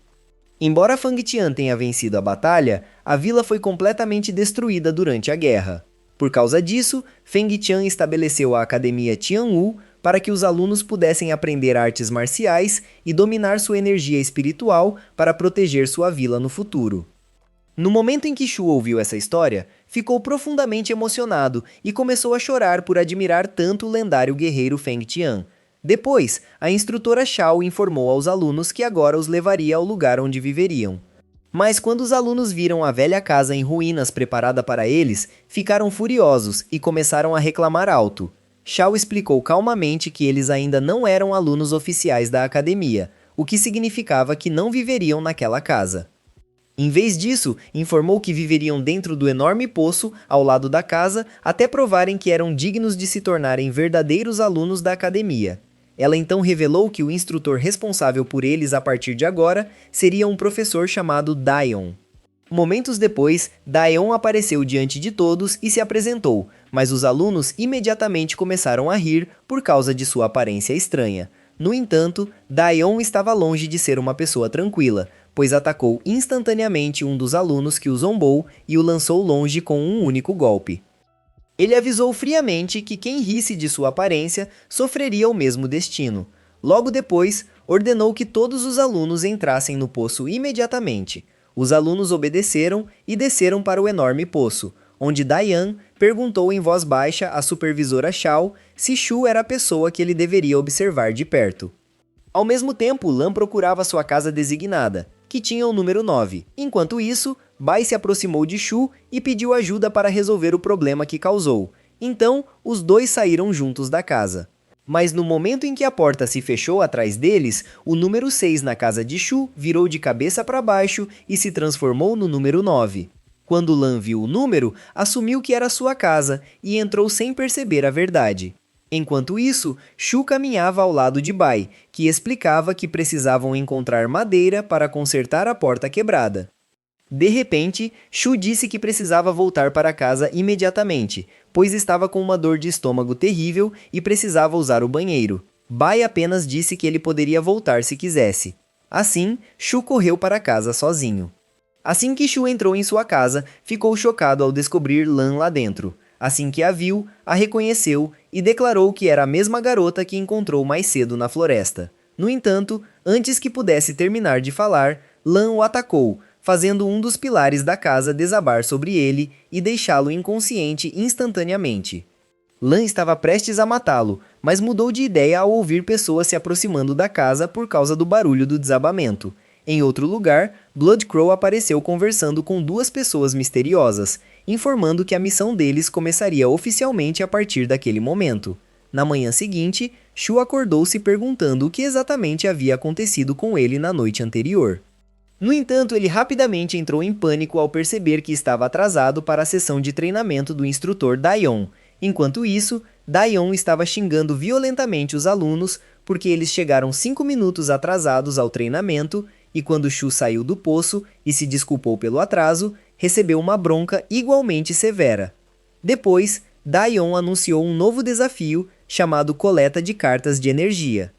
Embora Fang Tian tenha vencido a batalha, a vila foi completamente destruída durante a guerra. Por causa disso, Feng Tian estabeleceu a Academia Tianwu para que os alunos pudessem aprender artes marciais e dominar sua energia espiritual para proteger sua vila no futuro. No momento em que Shu ouviu essa história, ficou profundamente emocionado e começou a chorar por admirar tanto o lendário guerreiro Feng Tian. Depois, a instrutora Xiao informou aos alunos que agora os levaria ao lugar onde viveriam. Mas quando os alunos viram a velha casa em ruínas preparada para eles, ficaram furiosos e começaram a reclamar alto. Xiao explicou calmamente que eles ainda não eram alunos oficiais da academia, o que significava que não viveriam naquela casa. Em vez disso, informou que viveriam dentro do enorme poço ao lado da casa até provarem que eram dignos de se tornarem verdadeiros alunos da academia. Ela então revelou que o instrutor responsável por eles a partir de agora seria um professor chamado Daion. Momentos depois, Daion apareceu diante de todos e se apresentou, mas os alunos imediatamente começaram a rir por causa de sua aparência estranha. No entanto, Daion estava longe de ser uma pessoa tranquila, pois atacou instantaneamente um dos alunos que o zombou e o lançou longe com um único golpe. Ele avisou friamente que quem risse de sua aparência sofreria o mesmo destino. Logo depois, ordenou que todos os alunos entrassem no poço imediatamente. Os alunos obedeceram e desceram para o enorme poço, onde Dayan perguntou em voz baixa à supervisora Xiao se Shu era a pessoa que ele deveria observar de perto. Ao mesmo tempo, Lan procurava sua casa designada, que tinha o número 9. Enquanto isso, Bai se aproximou de Shu e pediu ajuda para resolver o problema que causou. Então, os dois saíram juntos da casa. Mas no momento em que a porta se fechou atrás deles, o número 6 na casa de Shu virou de cabeça para baixo e se transformou no número 9. Quando Lan viu o número, assumiu que era sua casa e entrou sem perceber a verdade. Enquanto isso, Shu caminhava ao lado de Bai, que explicava que precisavam encontrar madeira para consertar a porta quebrada. De repente, Shu disse que precisava voltar para casa imediatamente, pois estava com uma dor de estômago terrível e precisava usar o banheiro. Bai apenas disse que ele poderia voltar se quisesse. Assim, Shu correu para casa sozinho. Assim que Shu entrou em sua casa, ficou chocado ao descobrir Lan lá dentro. Assim que a viu, a reconheceu e declarou que era a mesma garota que encontrou mais cedo na floresta. No entanto, antes que pudesse terminar de falar, Lan o atacou, fazendo um dos pilares da casa desabar sobre ele e deixá-lo inconsciente instantaneamente. Lan estava prestes a matá-lo, mas mudou de ideia ao ouvir pessoas se aproximando da casa por causa do barulho do desabamento. Em outro lugar, Bloodcrow apareceu conversando com duas pessoas misteriosas, informando que a missão deles começaria oficialmente a partir daquele momento. Na manhã seguinte, Shu acordou se perguntando o que exatamente havia acontecido com ele na noite anterior. No entanto, ele rapidamente entrou em pânico ao perceber que estava atrasado para a sessão de treinamento do instrutor Daion. Enquanto isso, Daion estava xingando violentamente os alunos porque eles chegaram 5 minutos atrasados ao treinamento e quando Shu saiu do poço e se desculpou pelo atraso, recebeu uma bronca igualmente severa. Depois, Daion anunciou um novo desafio chamado Coleta de Cartas de Energia.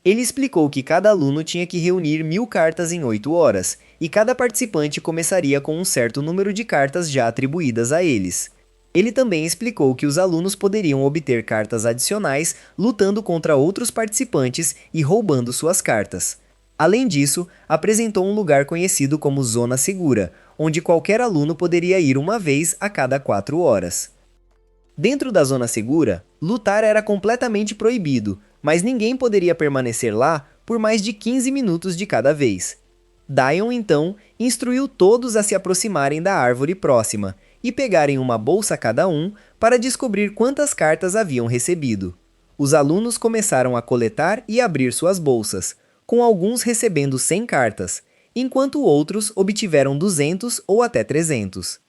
Ele explicou que cada aluno tinha que reunir 1000 cartas em 8 horas, e cada participante começaria com um certo número de cartas já atribuídas a eles. Ele também explicou que os alunos poderiam obter cartas adicionais lutando contra outros participantes e roubando suas cartas. Além disso, apresentou um lugar conhecido como Zona Segura, onde qualquer aluno poderia ir uma vez a cada 4 horas. Dentro da Zona Segura, lutar era completamente proibido, mas ninguém poderia permanecer lá por mais de 15 minutos de cada vez. Daion, então, instruiu todos a se aproximarem da árvore próxima e pegarem uma bolsa cada um para descobrir quantas cartas haviam recebido. Os alunos começaram a coletar e abrir suas bolsas, com alguns recebendo 100 cartas, enquanto outros obtiveram 200 ou até 300.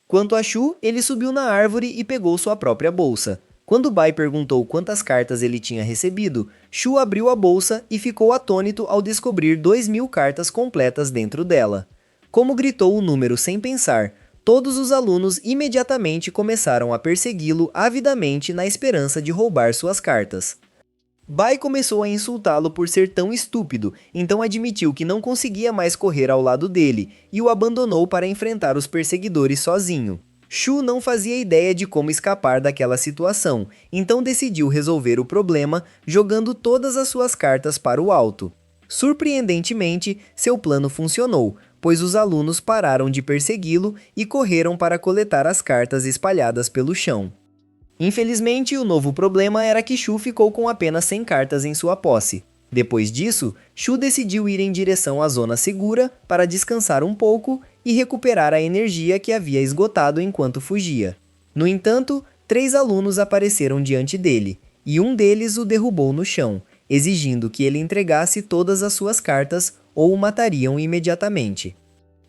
Quanto a Shu, ele subiu na árvore e pegou sua própria bolsa. Quando Bai perguntou quantas cartas ele tinha recebido, Shu abriu a bolsa e ficou atônito ao descobrir 2000 cartas completas dentro dela. Como gritou o número sem pensar, todos os alunos imediatamente começaram a persegui-lo avidamente na esperança de roubar suas cartas. Bai começou a insultá-lo por ser tão estúpido, então admitiu que não conseguia mais correr ao lado dele e o abandonou para enfrentar os perseguidores sozinho. Shu não fazia ideia de como escapar daquela situação, então decidiu resolver o problema jogando todas as suas cartas para o alto. Surpreendentemente, seu plano funcionou, pois os alunos pararam de persegui-lo e correram para coletar as cartas espalhadas pelo chão. Infelizmente, o novo problema era que Shu ficou com apenas 100 cartas em sua posse. Depois disso, Shu decidiu ir em direção à Zona Segura para descansar um pouco e recuperar a energia que havia esgotado enquanto fugia. No entanto, 3 alunos apareceram diante dele, e um deles o derrubou no chão, exigindo que ele entregasse todas as suas cartas ou o matariam imediatamente.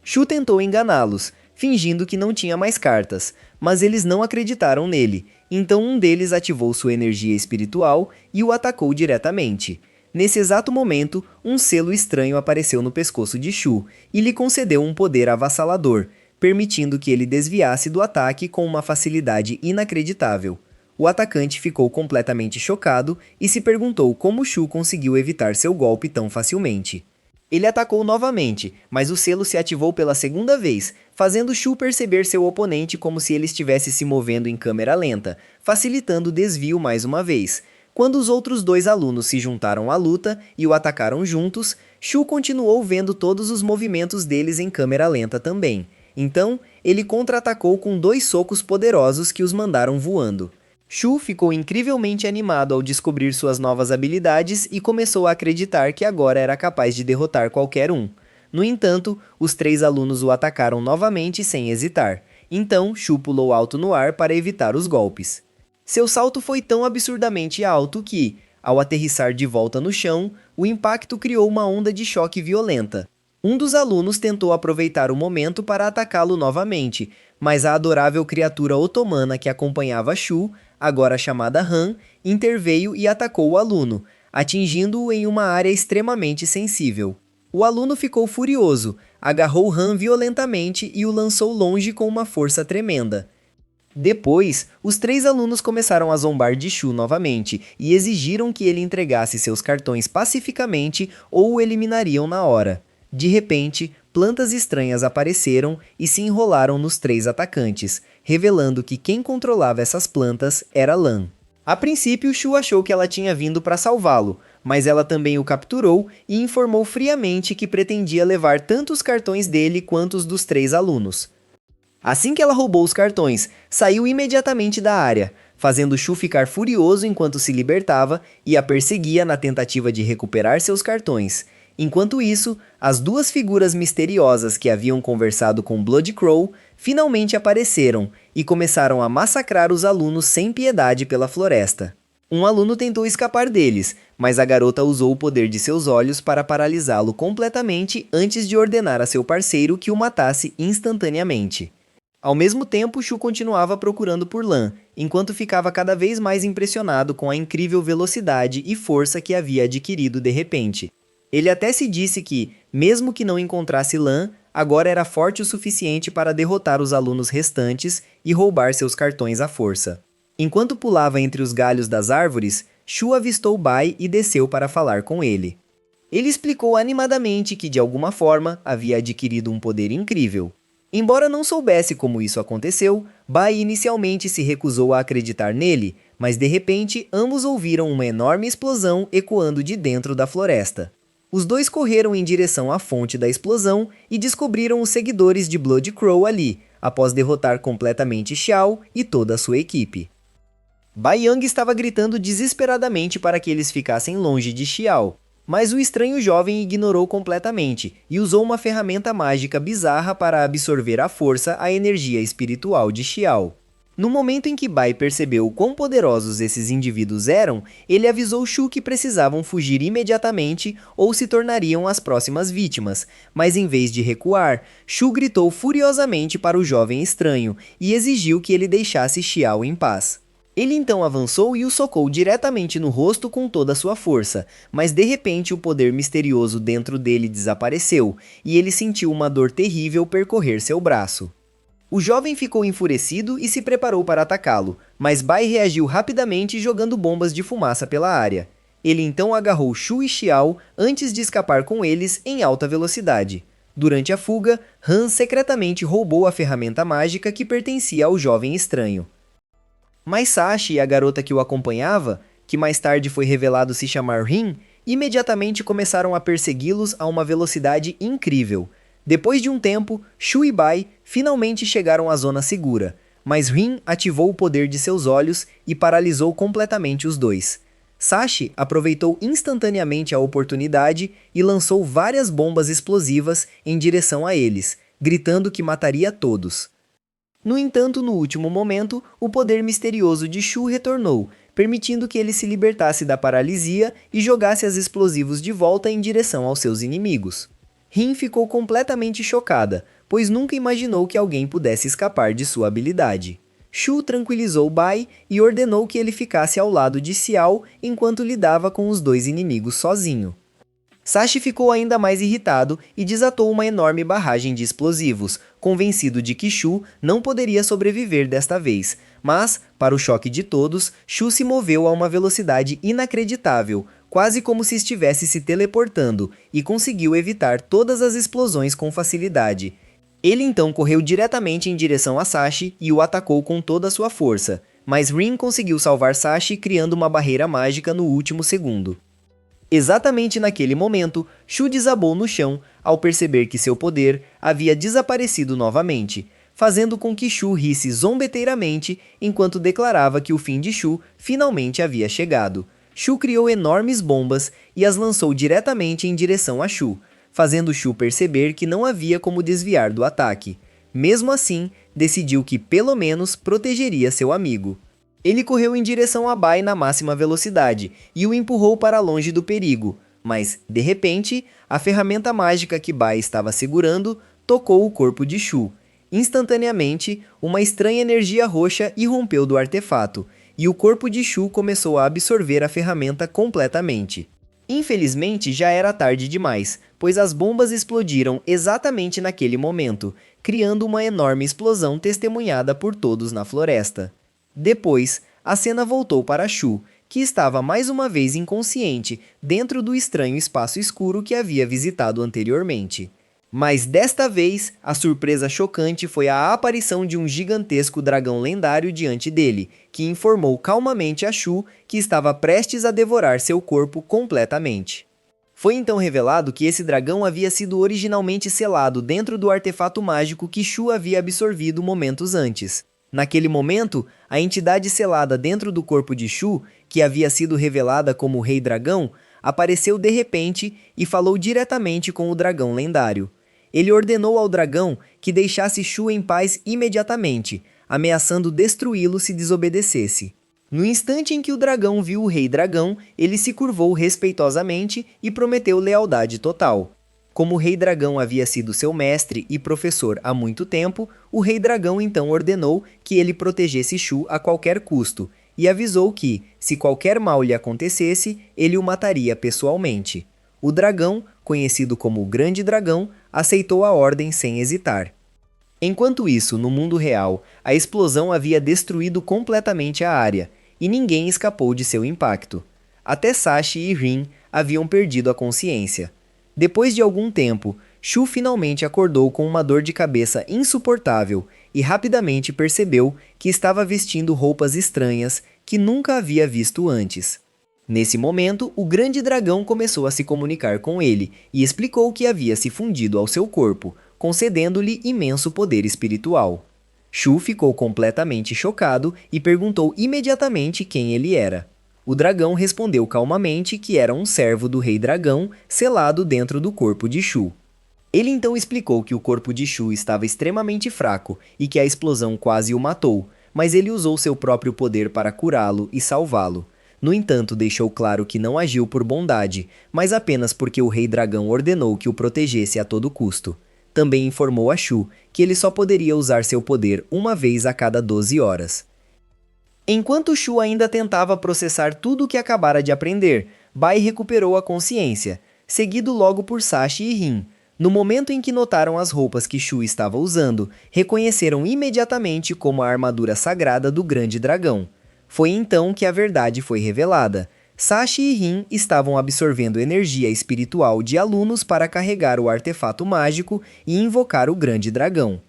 Shu tentou enganá-los, fingindo que não tinha mais cartas, mas eles não acreditaram nele, então um deles ativou sua energia espiritual e o atacou diretamente. Nesse exato momento, um selo estranho apareceu no pescoço de Shu e lhe concedeu um poder avassalador, permitindo que ele desviasse do ataque com uma facilidade inacreditável. O atacante ficou completamente chocado e se perguntou como Shu conseguiu evitar seu golpe tão facilmente. Ele atacou novamente, mas o selo se ativou pela segunda vez, fazendo Shu perceber seu oponente como se ele estivesse se movendo em câmera lenta, facilitando o desvio mais uma vez. Quando os outros 2 alunos se juntaram à luta e o atacaram juntos, Shu continuou vendo todos os movimentos deles em câmera lenta também. Então, ele contra-atacou com 2 socos poderosos que os mandaram voando. Shu ficou incrivelmente animado ao descobrir suas novas habilidades e começou a acreditar que agora era capaz de derrotar qualquer um. No entanto, os 3 alunos o atacaram novamente sem hesitar. Então, Shu pulou alto no ar para evitar os golpes. Seu salto foi tão absurdamente alto que, ao aterrissar de volta no chão, o impacto criou uma onda de choque violenta. Um dos alunos tentou aproveitar o momento para atacá-lo novamente, mas a adorável criatura otomana que acompanhava Shu, agora chamada Han, interveio e atacou o aluno, atingindo-o em uma área extremamente sensível. O aluno ficou furioso, agarrou Han violentamente e o lançou longe com uma força tremenda. Depois, os 3 alunos começaram a zombar de Shu novamente e exigiram que ele entregasse seus cartões pacificamente ou o eliminariam na hora. De repente, plantas estranhas apareceram e se enrolaram nos 3 atacantes, revelando que quem controlava essas plantas era Lan. A princípio, Shu achou que ela tinha vindo para salvá-lo, mas ela também o capturou e informou friamente que pretendia levar tanto os cartões dele quanto os dos 3 alunos. Assim que ela roubou os cartões, saiu imediatamente da área, fazendo Shu ficar furioso enquanto se libertava e a perseguia na tentativa de recuperar seus cartões. Enquanto isso, as 2 figuras misteriosas que haviam conversado com Blood Crow finalmente apareceram e começaram a massacrar os alunos sem piedade pela floresta. Um aluno tentou escapar deles, mas a garota usou o poder de seus olhos para paralisá-lo completamente antes de ordenar a seu parceiro que o matasse instantaneamente. Ao mesmo tempo, Shu continuava procurando por Lan, enquanto ficava cada vez mais impressionado com a incrível velocidade e força que havia adquirido de repente. Ele até se disse que, mesmo que não encontrasse Lan, agora era forte o suficiente para derrotar os alunos restantes e roubar seus cartões à força. Enquanto pulava entre os galhos das árvores, Shu avistou Bai e desceu para falar com ele. Ele explicou animadamente que, de alguma forma, havia adquirido um poder incrível. Embora não soubesse como isso aconteceu, Bai inicialmente se recusou a acreditar nele, mas de repente ambos ouviram uma enorme explosão ecoando de dentro da floresta. Os dois correram em direção à fonte da explosão e descobriram os seguidores de Blood Crow ali, após derrotar completamente Xiao e toda a sua equipe. Bai Yang estava gritando desesperadamente para que eles ficassem longe de Xiao, mas o estranho jovem ignorou completamente e usou uma ferramenta mágica bizarra para absorver à força a energia espiritual de Xiao. No momento em que Bai percebeu quão poderosos esses indivíduos eram, ele avisou Shu que precisavam fugir imediatamente ou se tornariam as próximas vítimas, mas em vez de recuar, Shu gritou furiosamente para o jovem estranho e exigiu que ele deixasse Xiao em paz. Ele então avançou e o socou diretamente no rosto com toda a sua força, mas de repente o poder misterioso dentro dele desapareceu e ele sentiu uma dor terrível percorrer seu braço. O jovem ficou enfurecido e se preparou para atacá-lo, mas Bai reagiu rapidamente jogando bombas de fumaça pela área. Ele então agarrou Shu e Xiao antes de escapar com eles em alta velocidade. Durante a fuga, Han secretamente roubou a ferramenta mágica que pertencia ao jovem estranho. Mas Sashi e a garota que o acompanhava, que mais tarde foi revelado se chamar Rin, imediatamente começaram a persegui-los a uma velocidade incrível. Depois de um tempo, Shu e Bai finalmente chegaram à zona segura, mas Rin ativou o poder de seus olhos e paralisou completamente os dois. Sashi aproveitou instantaneamente a oportunidade e lançou várias bombas explosivas em direção a eles, gritando que mataria todos. No entanto, no último momento, o poder misterioso de Shu retornou, permitindo que ele se libertasse da paralisia e jogasse as explosivos de volta em direção aos seus inimigos. Rin ficou completamente chocada, pois nunca imaginou que alguém pudesse escapar de sua habilidade. Shu tranquilizou Bai e ordenou que ele ficasse ao lado de Xiao enquanto lidava com os dois inimigos sozinho. Sashi ficou ainda mais irritado e desatou uma enorme barragem de explosivos, convencido de que Shu não poderia sobreviver desta vez, mas, para o choque de todos, Shu se moveu a uma velocidade inacreditável, quase como se estivesse se teleportando, e conseguiu evitar todas as explosões com facilidade. Ele então correu diretamente em direção a Sashi e o atacou com toda a sua força, mas Rin conseguiu salvar Sashi criando uma barreira mágica no último segundo. Exatamente naquele momento, Shu desabou no chão ao perceber que seu poder havia desaparecido novamente, fazendo com que Shu risse zombeteiramente enquanto declarava que o fim de Shu finalmente havia chegado. Shu criou enormes bombas e as lançou diretamente em direção a Shu, fazendo Shu perceber que não havia como desviar do ataque. Mesmo assim, decidiu que pelo menos protegeria seu amigo. Ele correu em direção a Bai na máxima velocidade e o empurrou para longe do perigo, mas, de repente, a ferramenta mágica que Bai estava segurando tocou o corpo de Shu. Instantaneamente, uma estranha energia roxa irrompeu do artefato, e o corpo de Shu começou a absorver a ferramenta completamente. Infelizmente, já era tarde demais, pois as bombas explodiram exatamente naquele momento, criando uma enorme explosão testemunhada por todos na floresta. Depois, a cena voltou para Shu, que estava mais uma vez inconsciente dentro do estranho espaço escuro que havia visitado anteriormente. Mas desta vez, a surpresa chocante foi a aparição de um gigantesco dragão lendário diante dele, que informou calmamente a Shu que estava prestes a devorar seu corpo completamente. Foi então revelado que esse dragão havia sido originalmente selado dentro do artefato mágico que Shu havia absorvido momentos antes. Naquele momento, a entidade selada dentro do corpo de Shu, que havia sido revelada como o Rei Dragão, apareceu de repente e falou diretamente com o dragão lendário. Ele ordenou ao dragão que deixasse Shu em paz imediatamente, ameaçando destruí-lo se desobedecesse. No instante em que o dragão viu o Rei Dragão, ele se curvou respeitosamente e prometeu lealdade total. Como o Rei Dragão havia sido seu mestre e professor há muito tempo, o Rei Dragão então ordenou que ele protegesse Shu a qualquer custo e avisou que, se qualquer mal lhe acontecesse, ele o mataria pessoalmente. O dragão, conhecido como o Grande Dragão, aceitou a ordem sem hesitar. Enquanto isso, no mundo real, a explosão havia destruído completamente a área, e ninguém escapou de seu impacto. Até Sashi e Rin haviam perdido a consciência. Depois de algum tempo, Shu finalmente acordou com uma dor de cabeça insuportável e rapidamente percebeu que estava vestindo roupas estranhas que nunca havia visto antes. Nesse momento, o Grande Dragão começou a se comunicar com ele e explicou que havia se fundido ao seu corpo, concedendo-lhe imenso poder espiritual. Shu ficou completamente chocado e perguntou imediatamente quem ele era. O dragão respondeu calmamente que era um servo do Rei Dragão selado dentro do corpo de Shu. Ele então explicou que o corpo de Shu estava extremamente fraco e que a explosão quase o matou, mas ele usou seu próprio poder para curá-lo e salvá-lo. No entanto, deixou claro que não agiu por bondade, mas apenas porque o Rei Dragão ordenou que o protegesse a todo custo. Também informou a Shu que ele só poderia usar seu poder uma vez a cada 12 horas. Enquanto Shu ainda tentava processar tudo o que acabara de aprender, Bai recuperou a consciência, seguido logo por Sashi e Rin. No momento em que notaram as roupas que Shu estava usando, reconheceram imediatamente como a armadura sagrada do Grande Dragão. Foi então que a verdade foi revelada. Sashi e Rin estavam absorvendo energia espiritual de alunos para carregar o artefato mágico e invocar o Grande Dragão.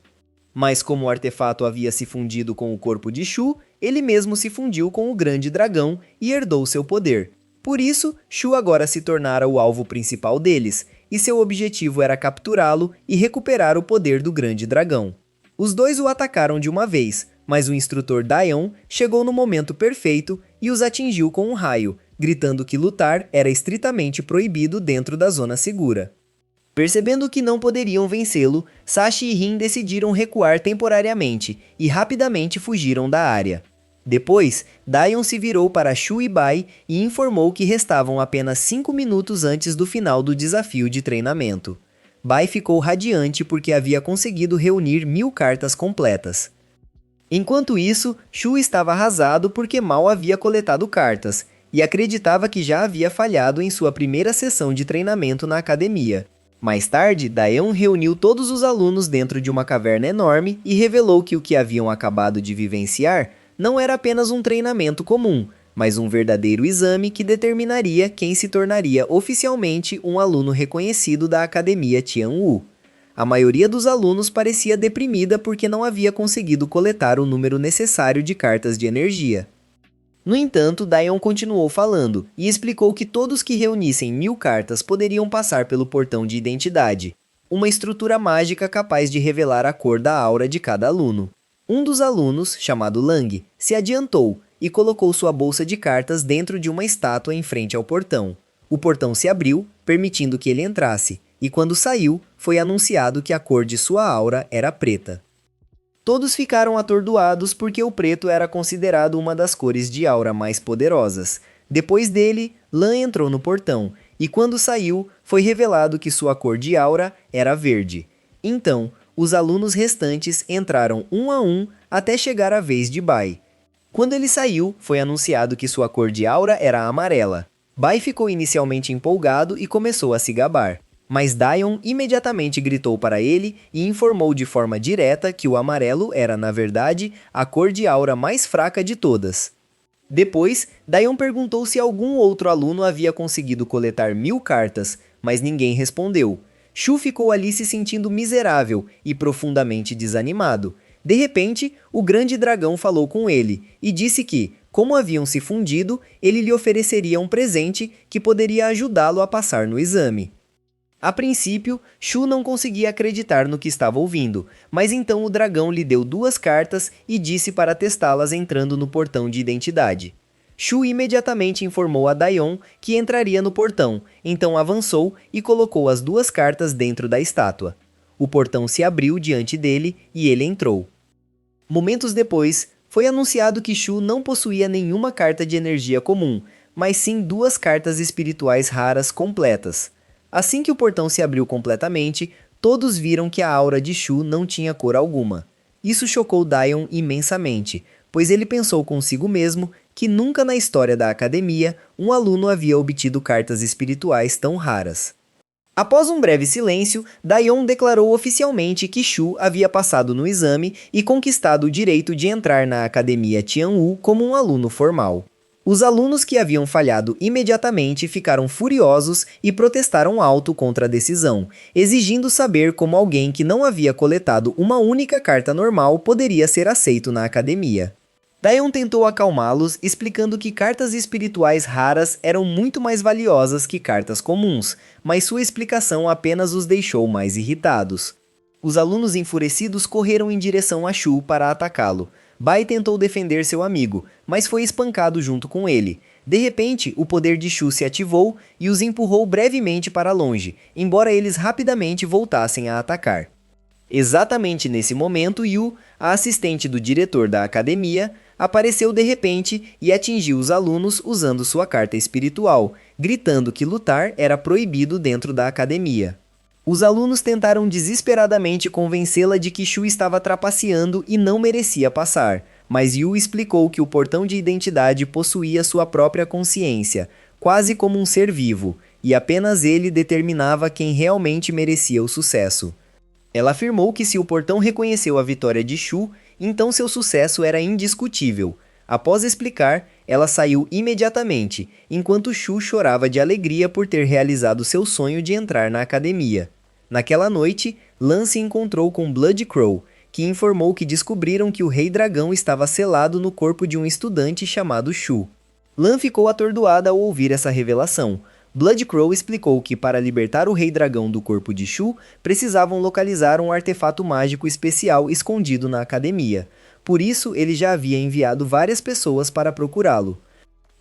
Mas como o artefato havia se fundido com o corpo de Shu, ele mesmo se fundiu com o Grande Dragão e herdou seu poder. Por isso, Shu agora se tornara o alvo principal deles, e seu objetivo era capturá-lo e recuperar o poder do Grande Dragão. Os dois o atacaram de uma vez, mas o instrutor Daion chegou no momento perfeito e os atingiu com um raio, gritando que lutar era estritamente proibido dentro da zona segura. Percebendo que não poderiam vencê-lo, Sashi e Rin decidiram recuar temporariamente e rapidamente fugiram da área. Depois, Daion se virou para Shu e Bai e informou que restavam apenas 5 minutos antes do final do desafio de treinamento. Bai ficou radiante porque havia conseguido reunir 1000 cartas completas. Enquanto isso, Shu estava arrasado porque mal havia coletado cartas e acreditava que já havia falhado em sua primeira sessão de treinamento na academia. Mais tarde, Daeon reuniu todos os alunos dentro de uma caverna enorme e revelou que o que haviam acabado de vivenciar não era apenas um treinamento comum, mas um verdadeiro exame que determinaria quem se tornaria oficialmente um aluno reconhecido da Academia Tianwu. A maioria dos alunos parecia deprimida porque não havia conseguido coletar o número necessário de cartas de energia. No entanto, Daion continuou falando e explicou que todos que reunissem 1000 cartas poderiam passar pelo portão de identidade, uma estrutura mágica capaz de revelar a cor da aura de cada aluno. Um dos alunos, chamado Lang, se adiantou e colocou sua bolsa de cartas dentro de uma estátua em frente ao portão. O portão se abriu, permitindo que ele entrasse, e quando saiu, foi anunciado que a cor de sua aura era preta. Todos ficaram atordoados porque o preto era considerado uma das cores de aura mais poderosas. Depois dele, Lan entrou no portão, e quando saiu, foi revelado que sua cor de aura era verde. Então, os alunos restantes entraram um a um até chegar a vez de Bai. Quando ele saiu, foi anunciado que sua cor de aura era amarela. Bai ficou inicialmente empolgado e começou a se gabar. Mas Daion imediatamente gritou para ele e informou de forma direta que o amarelo era, na verdade, a cor de aura mais fraca de todas. Depois, Daion perguntou se algum outro aluno havia conseguido coletar 1000 cartas, mas ninguém respondeu. Shu ficou ali se sentindo miserável e profundamente desanimado. De repente, o grande dragão falou com ele e disse que, como haviam se fundido, ele lhe ofereceria um presente que poderia ajudá-lo a passar no exame. A princípio, Shu não conseguia acreditar no que estava ouvindo, mas então o dragão lhe deu 2 cartas e disse para testá-las entrando no portão de identidade. Shu imediatamente informou a Daion que entraria no portão, então avançou e colocou as 2 cartas dentro da estátua. O portão se abriu diante dele e ele entrou. Momentos depois, foi anunciado que Shu não possuía nenhuma carta de energia comum, mas sim 2 cartas espirituais raras completas. Assim que o portão se abriu completamente, todos viram que a aura de Shu não tinha cor alguma. Isso chocou Daion imensamente, pois ele pensou consigo mesmo que nunca na história da academia um aluno havia obtido cartas espirituais tão raras. Após um breve silêncio, Daion declarou oficialmente que Shu havia passado no exame e conquistado o direito de entrar na Academia Tianwu como um aluno formal. Os alunos que haviam falhado imediatamente ficaram furiosos e protestaram alto contra a decisão, exigindo saber como alguém que não havia coletado uma única carta normal poderia ser aceito na academia. Daion tentou acalmá-los, explicando que cartas espirituais raras eram muito mais valiosas que cartas comuns, mas sua explicação apenas os deixou mais irritados. Os alunos enfurecidos correram em direção a Shu para atacá-lo. Bai tentou defender seu amigo, mas foi espancado junto com ele. De repente, o poder de Shu se ativou e os empurrou brevemente para longe, embora eles rapidamente voltassem a atacar. Exatamente nesse momento, Yu, a assistente do diretor da academia, apareceu de repente e atingiu os alunos usando sua carta espiritual, gritando que lutar era proibido dentro da academia. Os alunos tentaram desesperadamente convencê-la de que Shu estava trapaceando e não merecia passar, mas Yu explicou que o portão de identidade possuía sua própria consciência, quase como um ser vivo, e apenas ele determinava quem realmente merecia o sucesso. Ela afirmou que se o portão reconheceu a vitória de Shu, então seu sucesso era indiscutível. Após explicar, ela saiu imediatamente, enquanto Shu chorava de alegria por ter realizado seu sonho de entrar na academia. Naquela noite, Lan se encontrou com Blood Crow, que informou que descobriram que o Rei Dragão estava selado no corpo de um estudante chamado Shu. Lan ficou atordoada ao ouvir essa revelação. Blood Crow explicou que para libertar o Rei Dragão do corpo de Shu, precisavam localizar um artefato mágico especial escondido na academia. Por isso, ele já havia enviado várias pessoas para procurá-lo.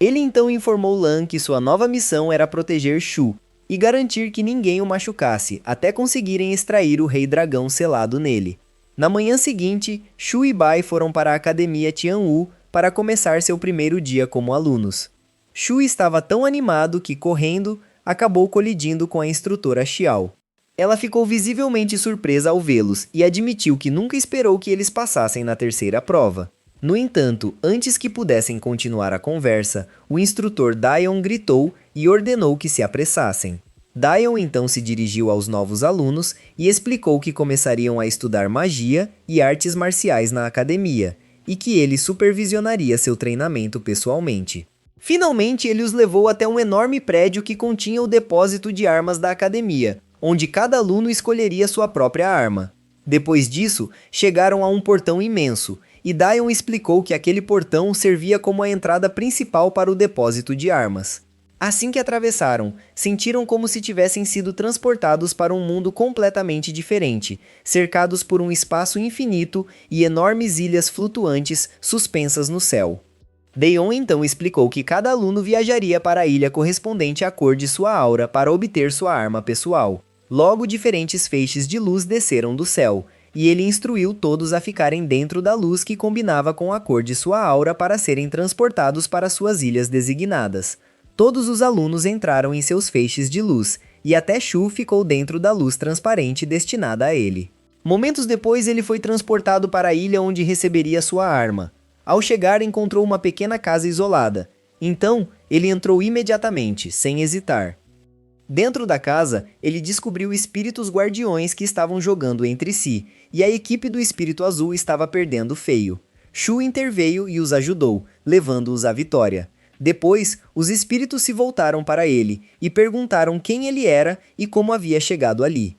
Ele então informou Lan que sua nova missão era proteger Shu e garantir que ninguém o machucasse, até conseguirem extrair o Rei Dragão selado nele. Na manhã seguinte, Shu e Bai foram para a Academia Tianwu para começar seu primeiro dia como alunos. Shu estava tão animado que, correndo, acabou colidindo com a instrutora Xiao. Ela ficou visivelmente surpresa ao vê-los e admitiu que nunca esperou que eles passassem na terceira prova. No entanto, antes que pudessem continuar a conversa, o instrutor Daion gritou e ordenou que se apressassem. Daion então se dirigiu aos novos alunos e explicou que começariam a estudar magia e artes marciais na academia, e que ele supervisionaria seu treinamento pessoalmente. Finalmente, ele os levou até um enorme prédio que continha o depósito de armas da academia, onde cada aluno escolheria sua própria arma. Depois disso, chegaram a um portão imenso, e Daion explicou que aquele portão servia como a entrada principal para o depósito de armas. Assim que atravessaram, sentiram como se tivessem sido transportados para um mundo completamente diferente, cercados por um espaço infinito e enormes ilhas flutuantes suspensas no céu. Daion então explicou que cada aluno viajaria para a ilha correspondente à cor de sua aura para obter sua arma pessoal. Logo, diferentes feixes de luz desceram do céu, e ele instruiu todos a ficarem dentro da luz que combinava com a cor de sua aura para serem transportados para suas ilhas designadas. Todos os alunos entraram em seus feixes de luz, e até Shu ficou dentro da luz transparente destinada a ele. Momentos depois, ele foi transportado para a ilha onde receberia sua arma. Ao chegar, encontrou uma pequena casa isolada. Então, Ele entrou imediatamente, sem hesitar. Dentro da casa, ele descobriu espíritos guardiões que estavam jogando entre si, e a equipe do Espírito Azul estava perdendo feio. Shu interveio e os ajudou, levando-os à vitória. Depois, os espíritos se voltaram para ele e perguntaram quem ele era e como havia chegado ali.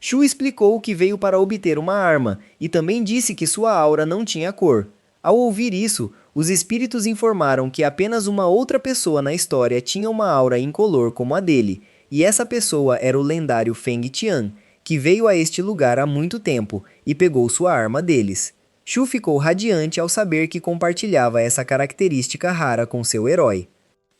Shu explicou que veio para obter uma arma e também disse que sua aura não tinha cor. Ao ouvir isso, os espíritos informaram que apenas uma outra pessoa na história tinha uma aura incolor como a dele, e essa pessoa era o lendário Feng Tian, que veio a este lugar há muito tempo e pegou sua arma deles. Shu ficou radiante ao saber que compartilhava essa característica rara com seu herói.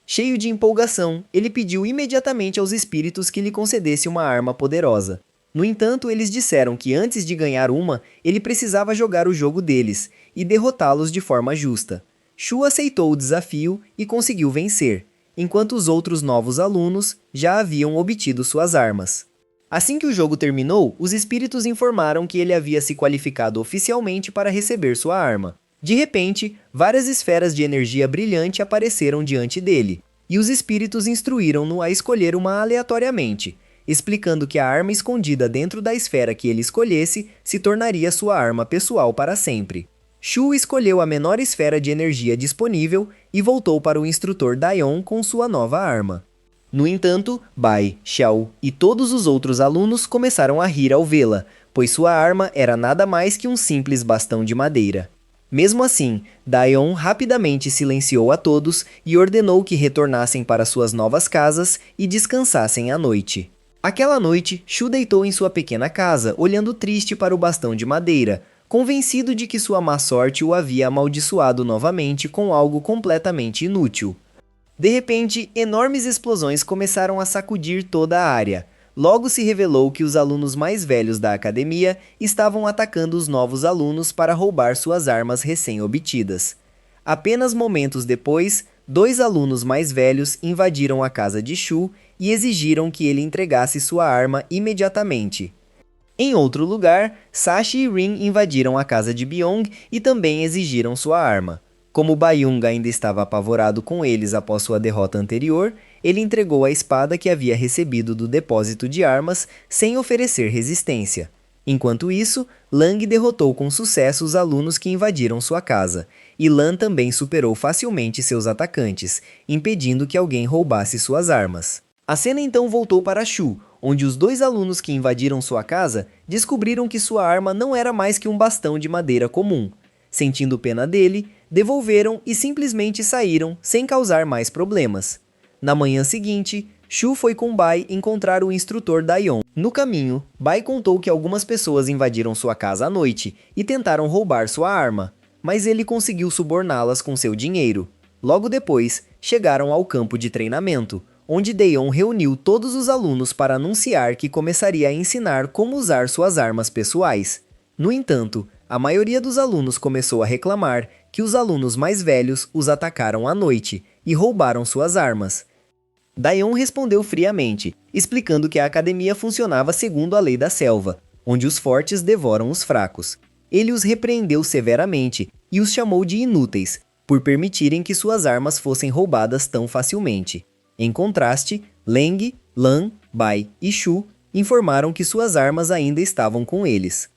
Cheio de empolgação, ele pediu imediatamente aos espíritos que lhe concedesse uma arma poderosa. No entanto, eles disseram que antes de ganhar uma, ele precisava jogar o jogo deles e derrotá-los de forma justa. Shu aceitou o desafio e conseguiu vencer, enquanto os outros novos alunos já haviam obtido suas armas. Assim que o jogo terminou, os espíritos informaram que ele havia se qualificado oficialmente para receber sua arma. De repente, várias esferas de energia brilhante apareceram diante dele, e os espíritos instruíram-no a escolher uma aleatoriamente, explicando que a arma escondida dentro da esfera que ele escolhesse se tornaria sua arma pessoal para sempre. Shu escolheu a menor esfera de energia disponível e voltou para o instrutor Daion com sua nova arma. No entanto, Bai, Xiao e todos os outros alunos começaram a rir ao vê-la, pois sua arma era nada mais que um simples bastão de madeira. Mesmo assim, Daion rapidamente silenciou a todos e ordenou que retornassem para suas novas casas e descansassem à noite. Aquela noite, Shu deitou em sua pequena casa, olhando triste para o bastão de madeira, convencido de que sua má sorte o havia amaldiçoado novamente com algo completamente inútil. De repente, enormes explosões começaram a sacudir toda a área. Logo se revelou que os alunos mais velhos da academia estavam atacando os novos alunos para roubar suas armas recém-obtidas. Apenas momentos depois, 2 alunos mais velhos invadiram a casa de Shu e exigiram que ele entregasse sua arma imediatamente. Em outro lugar, Sashi e Rin invadiram a casa de Byung e também exigiram sua arma. Como Byung ainda estava apavorado com eles após sua derrota anterior, ele entregou a espada que havia recebido do depósito de armas sem oferecer resistência. Enquanto isso, Lang derrotou com sucesso os alunos que invadiram sua casa, e Lan também superou facilmente seus atacantes, impedindo que alguém roubasse suas armas. A cena então voltou para Shu, onde os 2 alunos que invadiram sua casa descobriram que sua arma não era mais que um bastão de madeira comum. Sentindo pena dele, devolveram e simplesmente saíram sem causar mais problemas. Na manhã seguinte, Shu foi com Bai encontrar o instrutor Daion. No caminho, Bai contou que algumas pessoas invadiram sua casa à noite e tentaram roubar sua arma, mas ele conseguiu suborná-las com seu dinheiro. Logo depois, chegaram ao campo de treinamento, onde Daion reuniu todos os alunos para anunciar que começaria a ensinar como usar suas armas pessoais. No entanto, a maioria dos alunos começou a reclamar que os alunos mais velhos os atacaram à noite e roubaram suas armas. Daion respondeu friamente, explicando que a academia funcionava segundo a lei da selva, onde os fortes devoram os fracos. Ele os repreendeu severamente e os chamou de inúteis, por permitirem que suas armas fossem roubadas tão facilmente. Em contraste, Leng, Lan, Bai e Shu informaram que suas armas ainda estavam com eles.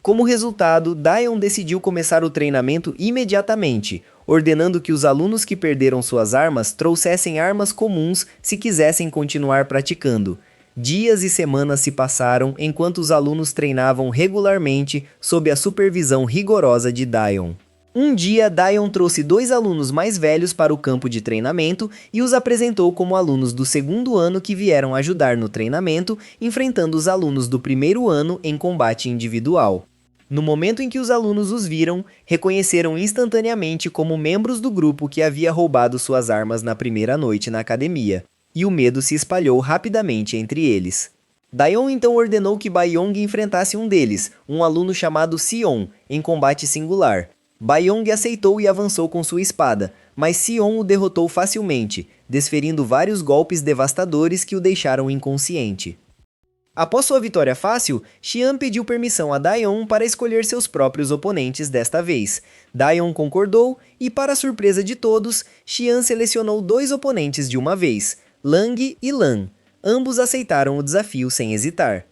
Como resultado, Daion decidiu começar o treinamento imediatamente, ordenando que os alunos que perderam suas armas trouxessem armas comuns se quisessem continuar praticando. Dias e semanas se passaram enquanto os alunos treinavam regularmente sob a supervisão rigorosa de Daion. Um dia, Daion trouxe 2 alunos mais velhos para o campo de treinamento e os apresentou como alunos do 2º ano que vieram ajudar no treinamento, enfrentando os alunos do 1º ano em combate individual. No momento em que os alunos os viram, reconheceram instantaneamente como membros do grupo que havia roubado suas armas na primeira noite na academia, e o medo se espalhou rapidamente entre eles. Daion então ordenou que Baiyong enfrentasse um deles, um aluno chamado Sion, em combate singular. Baiyong aceitou e avançou com sua espada, mas Sion o derrotou facilmente, desferindo vários golpes devastadores que o deixaram inconsciente. Após sua vitória fácil, Xian pediu permissão a Daion para escolher seus próprios oponentes desta vez. Daion concordou e, para surpresa de todos, Xian selecionou 2 oponentes de uma vez, Lang e Lan. Ambos aceitaram o desafio sem hesitar.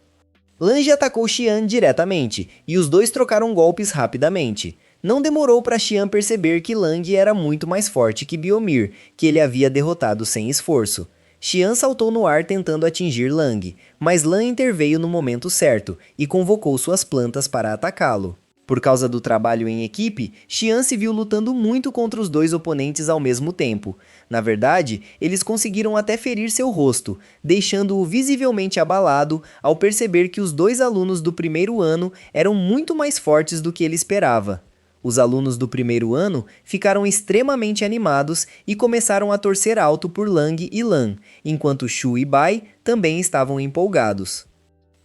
Lang atacou Xian diretamente, e os dois trocaram golpes rapidamente. Não demorou para Xian perceber que Lang era muito mais forte que Biomir, que ele havia derrotado sem esforço. Xian saltou no ar tentando atingir Lang, mas Lan interveio no momento certo e convocou suas plantas para atacá-lo. Por causa do trabalho em equipe, Xian se viu lutando muito contra os 2 oponentes ao mesmo tempo. Na verdade, eles conseguiram até ferir seu rosto, deixando-o visivelmente abalado ao perceber que os 2 alunos do primeiro ano eram muito mais fortes do que ele esperava. Os alunos do primeiro ano ficaram extremamente animados e começaram a torcer alto por Lang e Lan, enquanto Shu e Bai também estavam empolgados.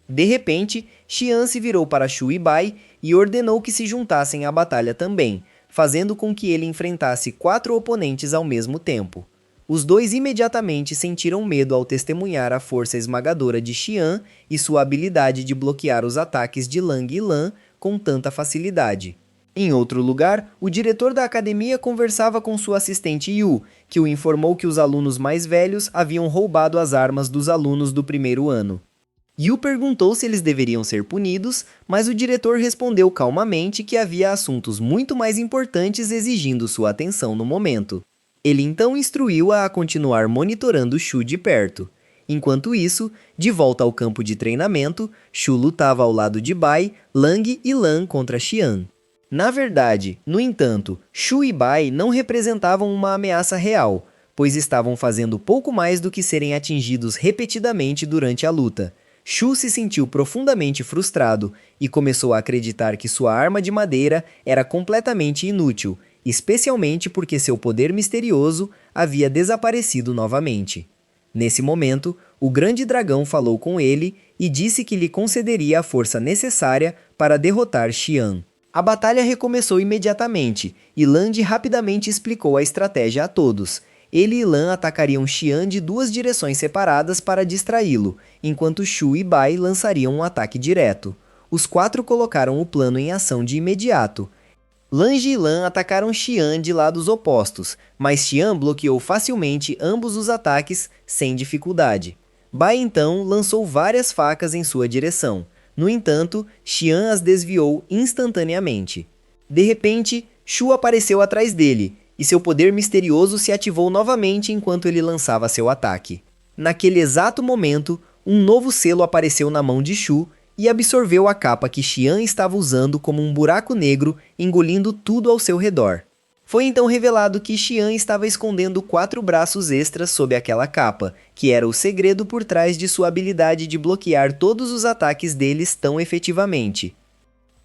De repente, Xian se virou para Shu e Bai e ordenou que se juntassem à batalha também, fazendo com que ele enfrentasse 4 oponentes ao mesmo tempo. Os 2 imediatamente sentiram medo ao testemunhar a força esmagadora de Xian e sua habilidade de bloquear os ataques de Lang e Lan com tanta facilidade. Em outro lugar, o diretor da academia conversava com sua assistente Yu, que o informou que os alunos mais velhos haviam roubado as armas dos alunos do primeiro ano. Yu perguntou se eles deveriam ser punidos, mas o diretor respondeu calmamente que havia assuntos muito mais importantes exigindo sua atenção no momento. Ele então instruiu-a a continuar monitorando Shu de perto. Enquanto isso, de volta ao campo de treinamento, Shu lutava ao lado de Bai, Lang e Lan contra Xian. Na verdade, no entanto, Shu e Bai não representavam uma ameaça real, pois estavam fazendo pouco mais do que serem atingidos repetidamente durante a luta. Shu se sentiu profundamente frustrado e começou a acreditar que sua arma de madeira era completamente inútil, especialmente porque seu poder misterioso havia desaparecido novamente. Nesse momento, o grande dragão falou com ele e disse que lhe concederia a força necessária para derrotar Xian. A batalha recomeçou imediatamente, e Lan rapidamente explicou a estratégia a todos. Ele e Lan atacariam Xian de 2 direções separadas para distraí-lo, enquanto Shu e Bai lançariam um ataque direto. Os 4 colocaram o plano em ação de imediato. Lang e Lan atacaram Xian de lados opostos, mas Xian bloqueou facilmente ambos os ataques sem dificuldade. Bai então lançou várias facas em sua direção. No entanto, Xian as desviou instantaneamente. De repente, Shu apareceu atrás dele, e seu poder misterioso se ativou novamente enquanto ele lançava seu ataque. Naquele exato momento, um novo selo apareceu na mão de Shu e absorveu a capa que Xian estava usando como um buraco negro, engolindo tudo ao seu redor. Foi então revelado que Xian estava escondendo 4 braços extras sob aquela capa, que era o segredo por trás de sua habilidade de bloquear todos os ataques deles tão efetivamente.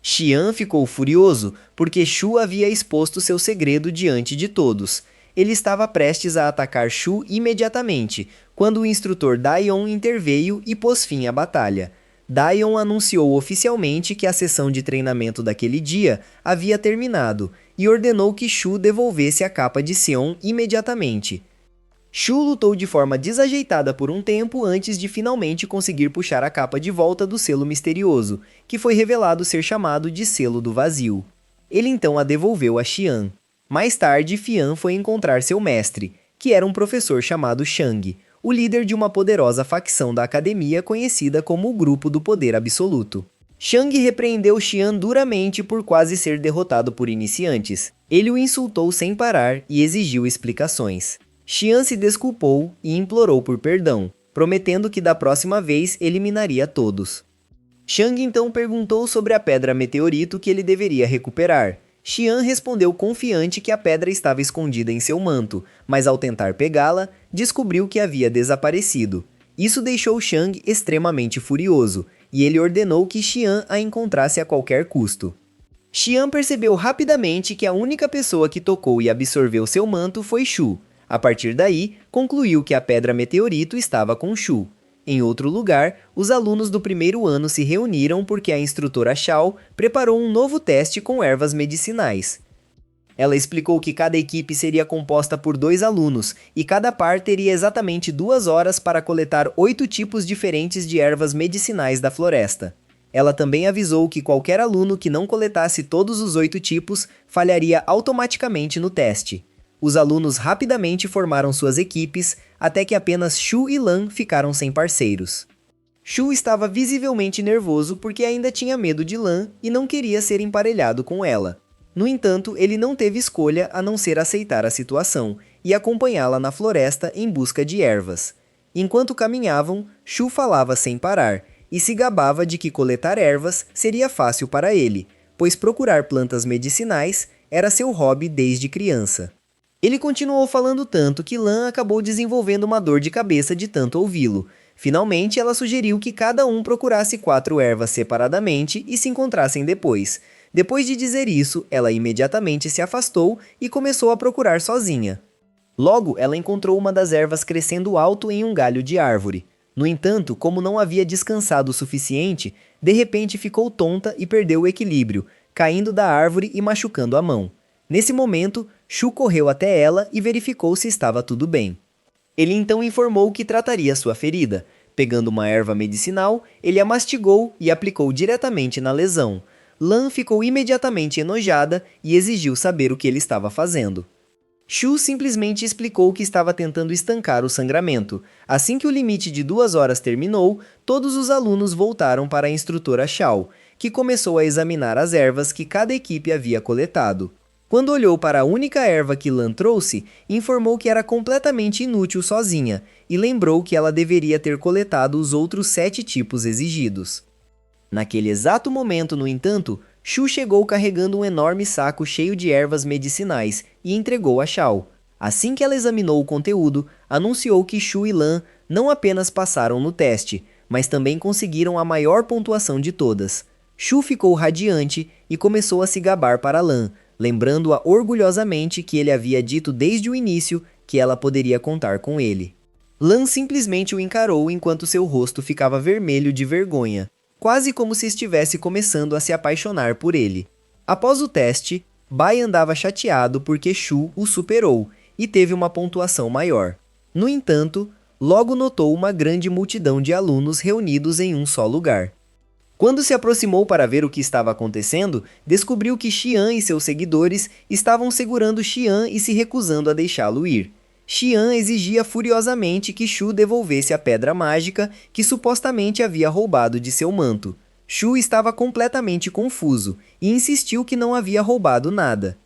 Xian ficou furioso porque Shu havia exposto seu segredo diante de todos. Ele estava prestes a atacar Shu imediatamente, quando o instrutor Daion interveio e pôs fim à batalha. Daion anunciou oficialmente que a sessão de treinamento daquele dia havia terminado e ordenou que Shu devolvesse a capa de Seon imediatamente. Shu lutou de forma desajeitada por um tempo antes de finalmente conseguir puxar a capa de volta do selo misterioso, que foi revelado ser chamado de Selo do Vazio. Ele então a devolveu a Xian. Mais tarde, Fian foi encontrar seu mestre, que era um professor chamado Shang, o líder de uma poderosa facção da academia conhecida como o Grupo do Poder Absoluto. Shang repreendeu Xian duramente por quase ser derrotado por iniciantes. Ele o insultou sem parar e exigiu explicações. Xian se desculpou e implorou por perdão, prometendo que da próxima vez eliminaria todos. Shang então perguntou sobre a pedra meteorito que ele deveria recuperar. Xian respondeu confiante que a pedra estava escondida em seu manto, mas ao tentar pegá-la, descobriu que havia desaparecido. Isso deixou Shang extremamente furioso, e ele ordenou que Xian a encontrasse a qualquer custo. Xian percebeu rapidamente que a única pessoa que tocou e absorveu seu manto foi Shu. A partir daí, concluiu que a pedra meteorito estava com Shu. Em outro lugar, os alunos do primeiro ano se reuniram porque a instrutora Xiao preparou um novo teste com ervas medicinais. Ela explicou que cada equipe seria composta por 2 alunos e cada par teria exatamente 2 horas para coletar 8 tipos diferentes de ervas medicinais da floresta. Ela também avisou que qualquer aluno que não coletasse todos os 8 tipos falharia automaticamente no teste. Os alunos rapidamente formaram suas equipes, até que apenas Shu e Lan ficaram sem parceiros. Shu estava visivelmente nervoso porque ainda tinha medo de Lan e não queria ser emparelhado com ela. No entanto, ele não teve escolha a não ser aceitar a situação e acompanhá-la na floresta em busca de ervas. Enquanto caminhavam, Shu falava sem parar e se gabava de que coletar ervas seria fácil para ele, pois procurar plantas medicinais era seu hobby desde criança. Ele continuou falando tanto que Lan acabou desenvolvendo uma dor de cabeça de tanto ouvi-lo. Finalmente, ela sugeriu que cada um procurasse 4 ervas separadamente e se encontrassem depois. Depois de dizer isso, ela imediatamente se afastou e começou a procurar sozinha. Logo, ela encontrou uma das ervas crescendo alto em um galho de árvore. No entanto, como não havia descansado o suficiente, de repente ficou tonta e perdeu o equilíbrio, caindo da árvore e machucando a mão. Nesse momento, Shu correu até ela e verificou se estava tudo bem. Ele então informou que trataria sua ferida. Pegando uma erva medicinal, ele a mastigou e aplicou diretamente na lesão. Lan ficou imediatamente enojada e exigiu saber o que ele estava fazendo. Shu simplesmente explicou que estava tentando estancar o sangramento. Assim que o limite de 2 horas terminou, todos os alunos voltaram para a instrutora Xiao, que começou a examinar as ervas que cada equipe havia coletado. Quando olhou para a única erva que Lan trouxe, informou que era completamente inútil sozinha e lembrou que ela deveria ter coletado os outros 7 tipos exigidos. Naquele exato momento, no entanto, Shu chegou carregando um enorme saco cheio de ervas medicinais e entregou a Xiao. Assim que ela examinou o conteúdo, anunciou que Shu e Lan não apenas passaram no teste, mas também conseguiram a maior pontuação de todas. Shu ficou radiante e começou a se gabar para Lan, lembrando-a orgulhosamente que ele havia dito desde o início que ela poderia contar com ele. Lan simplesmente o encarou enquanto seu rosto ficava vermelho de vergonha, quase como se estivesse começando a se apaixonar por ele. Após o teste, Bai andava chateado porque Shu o superou e teve uma pontuação maior. No entanto, logo notou uma grande multidão de alunos reunidos em um só lugar. Quando se aproximou para ver o que estava acontecendo, descobriu que Xian e seus seguidores estavam segurando Xian e se recusando a deixá-lo ir. Xian exigia furiosamente que Shu devolvesse a pedra mágica que supostamente havia roubado de seu manto. Shu estava completamente confuso e insistiu que não havia roubado nada.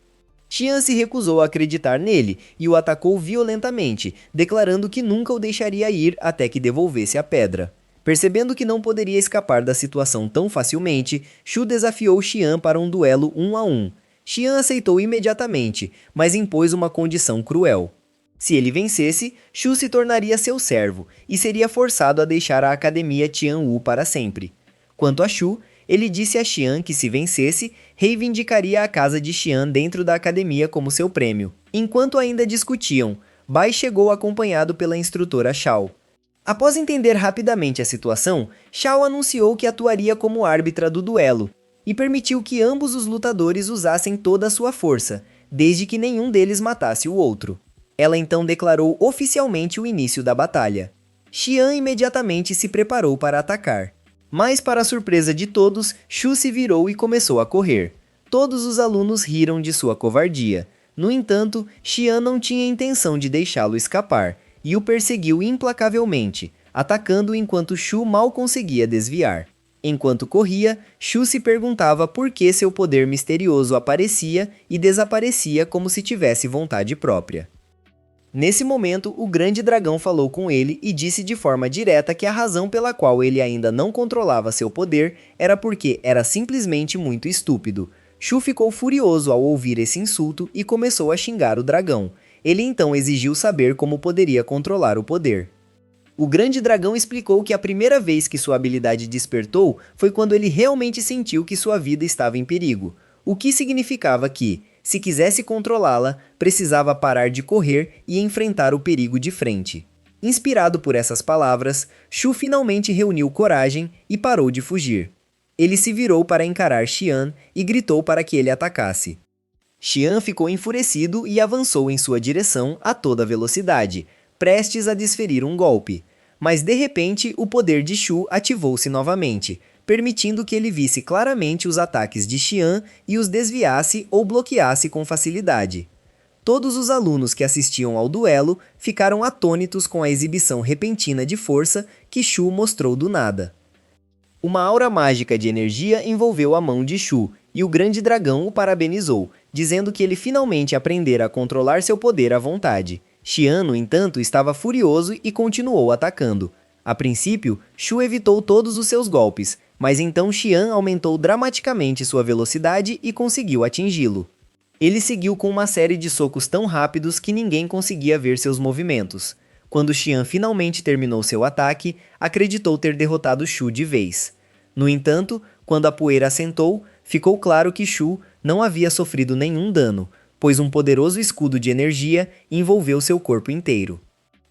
Xian se recusou a acreditar nele e o atacou violentamente, declarando que nunca o deixaria ir até que devolvesse a pedra. Percebendo que não poderia escapar da situação tão facilmente, Shu desafiou Xian para um duelo 1 a 1. Xian aceitou imediatamente, mas impôs uma condição cruel. Se ele vencesse, Shu se tornaria seu servo e seria forçado a deixar a Academia Tianwu para sempre. Quanto a Shu, ele disse a Xian que se vencesse, reivindicaria a casa de Xian dentro da academia como seu prêmio. Enquanto ainda discutiam, Bai chegou acompanhado pela instrutora Xiao. Após entender rapidamente a situação, Xiao anunciou que atuaria como árbitra do duelo e permitiu que ambos os lutadores usassem toda a sua força, desde que nenhum deles matasse o outro. Ela então declarou oficialmente o início da batalha. Xian imediatamente se preparou para atacar. Mas, para a surpresa de todos, Shu se virou e começou a correr. Todos os alunos riram de sua covardia. No entanto, Xian não tinha intenção de deixá-lo escapar e o perseguiu implacavelmente, atacando enquanto Shu mal conseguia desviar. Enquanto corria, Shu se perguntava por que seu poder misterioso aparecia e desaparecia como se tivesse vontade própria. Nesse momento, o grande dragão falou com ele e disse de forma direta que a razão pela qual ele ainda não controlava seu poder era porque era simplesmente muito estúpido. Shu ficou furioso ao ouvir esse insulto e começou a xingar o dragão. Ele então exigiu saber como poderia controlar o poder. O grande dragão explicou que a primeira vez que sua habilidade despertou foi quando ele realmente sentiu que sua vida estava em perigo, o que significava que, se quisesse controlá-la, precisava parar de correr e enfrentar o perigo de frente. Inspirado por essas palavras, Shu finalmente reuniu coragem e parou de fugir. Ele se virou para encarar Xian e gritou para que ele atacasse. Xian ficou enfurecido e avançou em sua direção a toda velocidade, prestes a desferir um golpe. Mas de repente, o poder de Shu ativou-se novamente, permitindo que ele visse claramente os ataques de Xian e os desviasse ou bloqueasse com facilidade. Todos os alunos que assistiam ao duelo ficaram atônitos com a exibição repentina de força que Shu mostrou do nada. Uma aura mágica de energia envolveu a mão de Shu, e o grande dragão o parabenizou, dizendo que ele finalmente aprendera a controlar seu poder à vontade. Xian, no entanto, estava furioso e continuou atacando. A princípio, Shu evitou todos os seus golpes, mas então Xian aumentou dramaticamente sua velocidade e conseguiu atingi-lo. Ele seguiu com uma série de socos tão rápidos que ninguém conseguia ver seus movimentos. Quando Xian finalmente terminou seu ataque, acreditou ter derrotado Shu de vez. No entanto, quando a poeira assentou, ficou claro que Shu não havia sofrido nenhum dano, pois um poderoso escudo de energia envolveu seu corpo inteiro.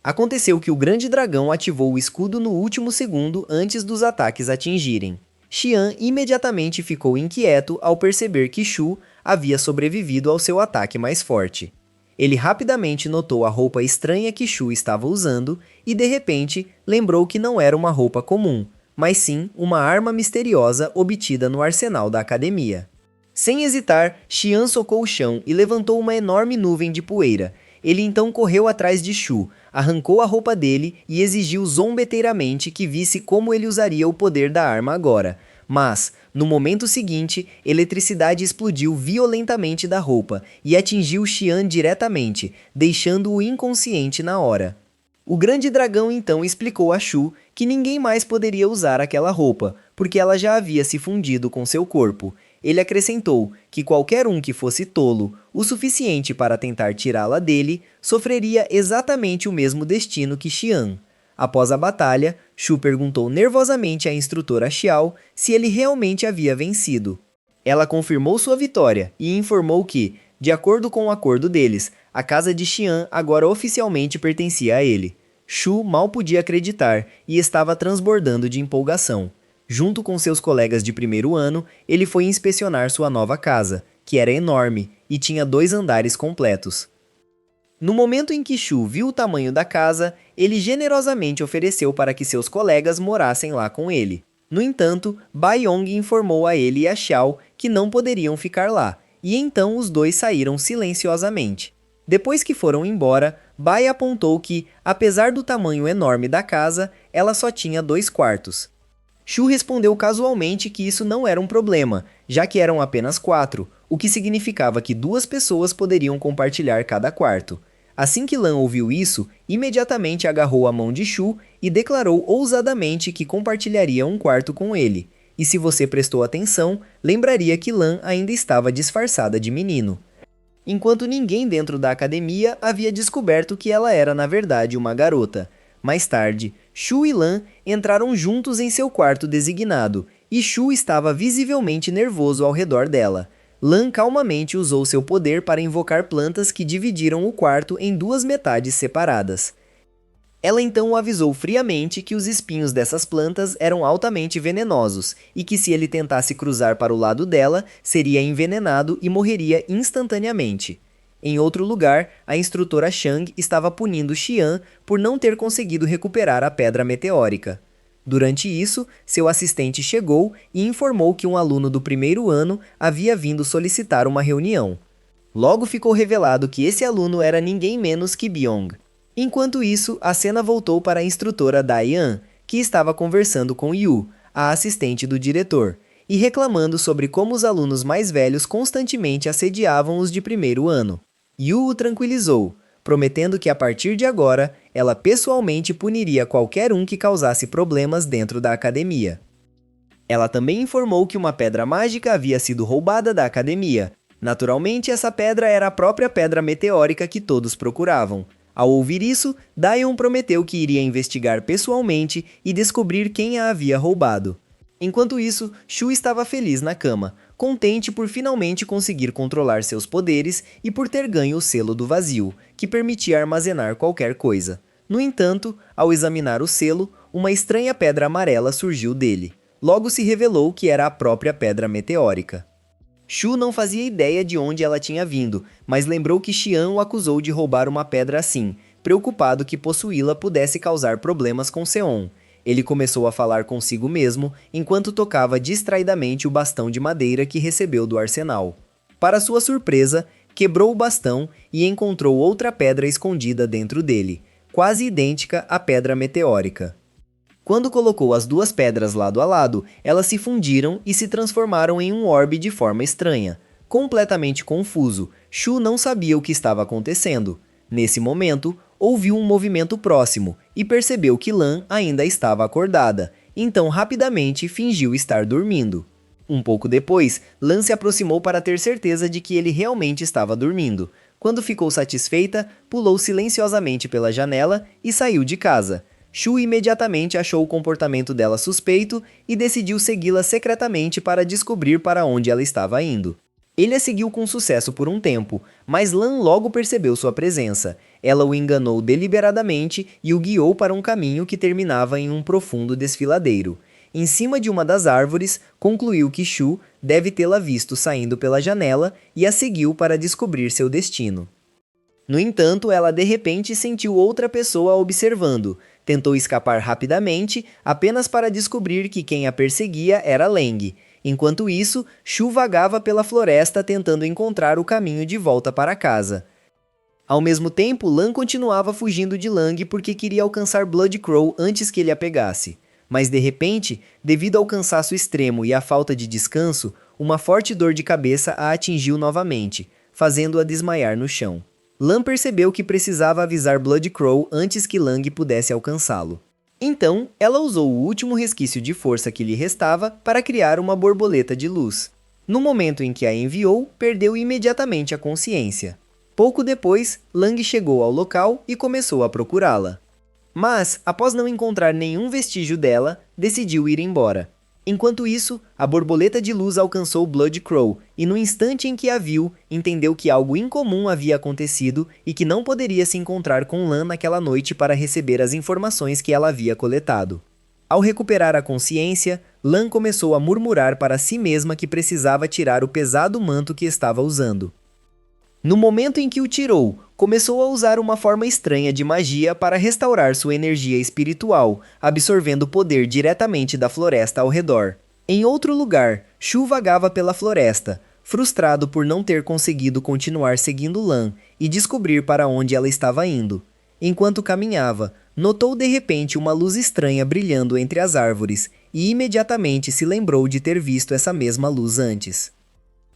Aconteceu que o grande dragão ativou o escudo no último segundo antes dos ataques atingirem. Xian imediatamente ficou inquieto ao perceber que Shu havia sobrevivido ao seu ataque mais forte. Ele rapidamente notou a roupa estranha que Shu estava usando e, de repente, lembrou que não era uma roupa comum, mas sim uma arma misteriosa obtida no arsenal da academia. Sem hesitar, Xian socou o chão e levantou uma enorme nuvem de poeira. Ele então correu atrás de Shu, arrancou a roupa dele e exigiu zombeteiramente que visse como ele usaria o poder da arma agora. Mas, no momento seguinte, eletricidade explodiu violentamente da roupa e atingiu Xian diretamente, deixando-o inconsciente na hora. O grande dragão então explicou a Shu que ninguém mais poderia usar aquela roupa, porque ela já havia se fundido com seu corpo. Ele acrescentou que qualquer um que fosse tolo o suficiente para tentar tirá-la dele sofreria exatamente o mesmo destino que Xian. Após a batalha, Shu perguntou nervosamente à instrutora Xiao se ele realmente havia vencido. Ela confirmou sua vitória e informou que, de acordo com o acordo deles, a casa de Xian agora oficialmente pertencia a ele. Shu mal podia acreditar e estava transbordando de empolgação. Junto com seus colegas de primeiro ano, ele foi inspecionar sua nova casa, que era enorme e tinha 2 andares completos. No momento em que Shu viu o tamanho da casa, ele generosamente ofereceu para que seus colegas morassem lá com ele. No entanto, Bai Yong informou a ele e a Xiao que não poderiam ficar lá, e então os dois saíram silenciosamente. Depois que foram embora, Bai apontou que, apesar do tamanho enorme da casa, ela só tinha 2 quartos. Shu respondeu casualmente que isso não era um problema, já que eram apenas 4, o que significava que 2 pessoas poderiam compartilhar cada quarto. Assim que Lan ouviu isso, imediatamente agarrou a mão de Shu e declarou ousadamente que compartilharia um quarto com ele. E se você prestou atenção, lembraria que Lan ainda estava disfarçada de menino. Enquanto ninguém dentro da academia havia descoberto que ela era na verdade uma garota. Mais tarde, Shu e Lan entraram juntos em seu quarto designado, e Shu estava visivelmente nervoso ao redor dela. Lan calmamente usou seu poder para invocar plantas que dividiram o quarto em 2 metades separadas. Ela então o avisou friamente que os espinhos dessas plantas eram altamente venenosos e que se ele tentasse cruzar para o lado dela, seria envenenado e morreria instantaneamente. Em outro lugar, a instrutora Shang estava punindo Xian por não ter conseguido recuperar a pedra meteórica. Durante isso, seu assistente chegou e informou que um aluno do primeiro ano havia vindo solicitar uma reunião. Logo ficou revelado que esse aluno era ninguém menos que Byong. Enquanto isso, a cena voltou para a instrutora Daian, que estava conversando com Yu, a assistente do diretor, e reclamando sobre como os alunos mais velhos constantemente assediavam os de primeiro ano. Yu o tranquilizou, prometendo que a partir de agora, ela pessoalmente puniria qualquer um que causasse problemas dentro da academia. Ela também informou que uma pedra mágica havia sido roubada da academia. Naturalmente, essa pedra era a própria pedra meteórica que todos procuravam. Ao ouvir isso, Daion prometeu que iria investigar pessoalmente e descobrir quem a havia roubado. Enquanto isso, Shu estava feliz na cama, contente por finalmente conseguir controlar seus poderes e por ter ganho o selo do vazio, que permitia armazenar qualquer coisa. No entanto, ao examinar o selo, uma estranha pedra amarela surgiu dele. Logo se revelou que era a própria pedra meteórica. Shu não fazia ideia de onde ela tinha vindo, mas lembrou que Xian o acusou de roubar uma pedra assim, preocupado que possuí-la pudesse causar problemas com Seon. Ele começou a falar consigo mesmo, enquanto tocava distraidamente o bastão de madeira que recebeu do arsenal. Para sua surpresa, quebrou o bastão e encontrou outra pedra escondida dentro dele, quase idêntica à pedra meteórica. Quando colocou as duas pedras lado a lado, elas se fundiram e se transformaram em um orbe de forma estranha. Completamente confuso, Shu não sabia o que estava acontecendo. Nesse momento, ouviu um movimento próximo e percebeu que Lan ainda estava acordada, então rapidamente fingiu estar dormindo. Um pouco depois, Lan se aproximou para ter certeza de que ele realmente estava dormindo. Quando ficou satisfeita, pulou silenciosamente pela janela e saiu de casa. Shu imediatamente achou o comportamento dela suspeito e decidiu segui-la secretamente para descobrir para onde ela estava indo. Ele a seguiu com sucesso por um tempo, mas Lan logo percebeu sua presença. Ela o enganou deliberadamente e o guiou para um caminho que terminava em um profundo desfiladeiro. Em cima de uma das árvores, concluiu que Shu deve tê-la visto saindo pela janela e a seguiu para descobrir seu destino. No entanto, ela de repente sentiu outra pessoa a observando. Tentou escapar rapidamente, apenas para descobrir que quem a perseguia era Leng. Enquanto isso, Shu vagava pela floresta tentando encontrar o caminho de volta para casa. Ao mesmo tempo, Lan continuava fugindo de Lang porque queria alcançar Blood Crow antes que ele a pegasse. Mas de repente, devido ao cansaço extremo e à falta de descanso, uma forte dor de cabeça a atingiu novamente, fazendo-a desmaiar no chão. Lan percebeu que precisava avisar Blood Crow antes que Lang pudesse alcançá-lo. Então, ela usou o último resquício de força que lhe restava para criar uma borboleta de luz. No momento em que a enviou, perdeu imediatamente a consciência. Pouco depois, Lang chegou ao local e começou a procurá-la. Mas, após não encontrar nenhum vestígio dela, decidiu ir embora. Enquanto isso, a borboleta de luz alcançou Blood Crow e no instante em que a viu, entendeu que algo incomum havia acontecido e que não poderia se encontrar com Lan naquela noite para receber as informações que ela havia coletado. Ao recuperar a consciência, Lan começou a murmurar para si mesma que precisava tirar o pesado manto que estava usando. No momento em que o tirou, começou a usar uma forma estranha de magia para restaurar sua energia espiritual, absorvendo poder diretamente da floresta ao redor. Em outro lugar, Shu vagava pela floresta, frustrado por não ter conseguido continuar seguindo Lan e descobrir para onde ela estava indo. Enquanto caminhava, notou de repente uma luz estranha brilhando entre as árvores e imediatamente se lembrou de ter visto essa mesma luz antes.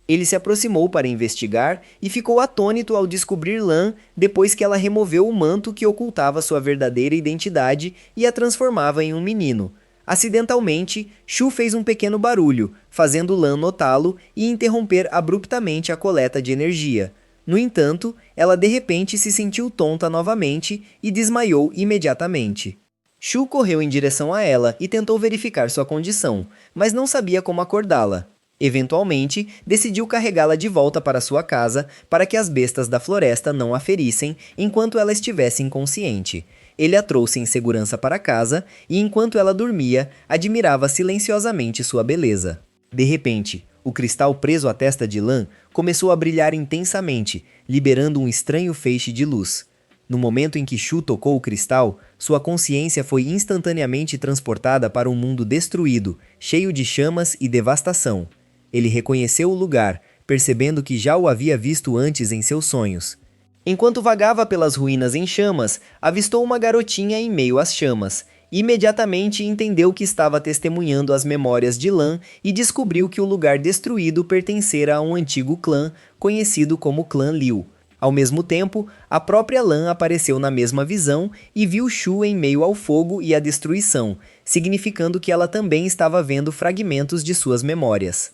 Ele se aproximou para investigar e ficou atônito ao descobrir Lan depois que ela removeu o manto que ocultava sua verdadeira identidade e a transformava em um menino. Acidentalmente, Shu fez um pequeno barulho, fazendo Lan notá-lo e interromper abruptamente a coleta de energia. No entanto, ela de repente se sentiu tonta novamente e desmaiou imediatamente. Shu correu em direção a ela e tentou verificar sua condição, mas não sabia como acordá-la. Eventualmente, decidiu carregá-la de volta para sua casa para que as bestas da floresta não a ferissem enquanto ela estivesse inconsciente. Ele a trouxe em segurança para casa e, enquanto ela dormia, admirava silenciosamente sua beleza. De repente, o cristal preso à testa de Lan começou a brilhar intensamente, liberando um estranho feixe de luz. No momento em que Shu tocou o cristal, sua consciência foi instantaneamente transportada para um mundo destruído, cheio de chamas e devastação. Ele reconheceu o lugar, percebendo que já o havia visto antes em seus sonhos. Enquanto vagava pelas ruínas em chamas, avistou uma garotinha em meio às chamas. Imediatamente entendeu que estava testemunhando as memórias de Lan e descobriu que o lugar destruído pertencera a um antigo clã, conhecido como Clã Liu. Ao mesmo tempo, a própria Lan apareceu na mesma visão e viu Shu em meio ao fogo e à destruição, significando que ela também estava vendo fragmentos de suas memórias.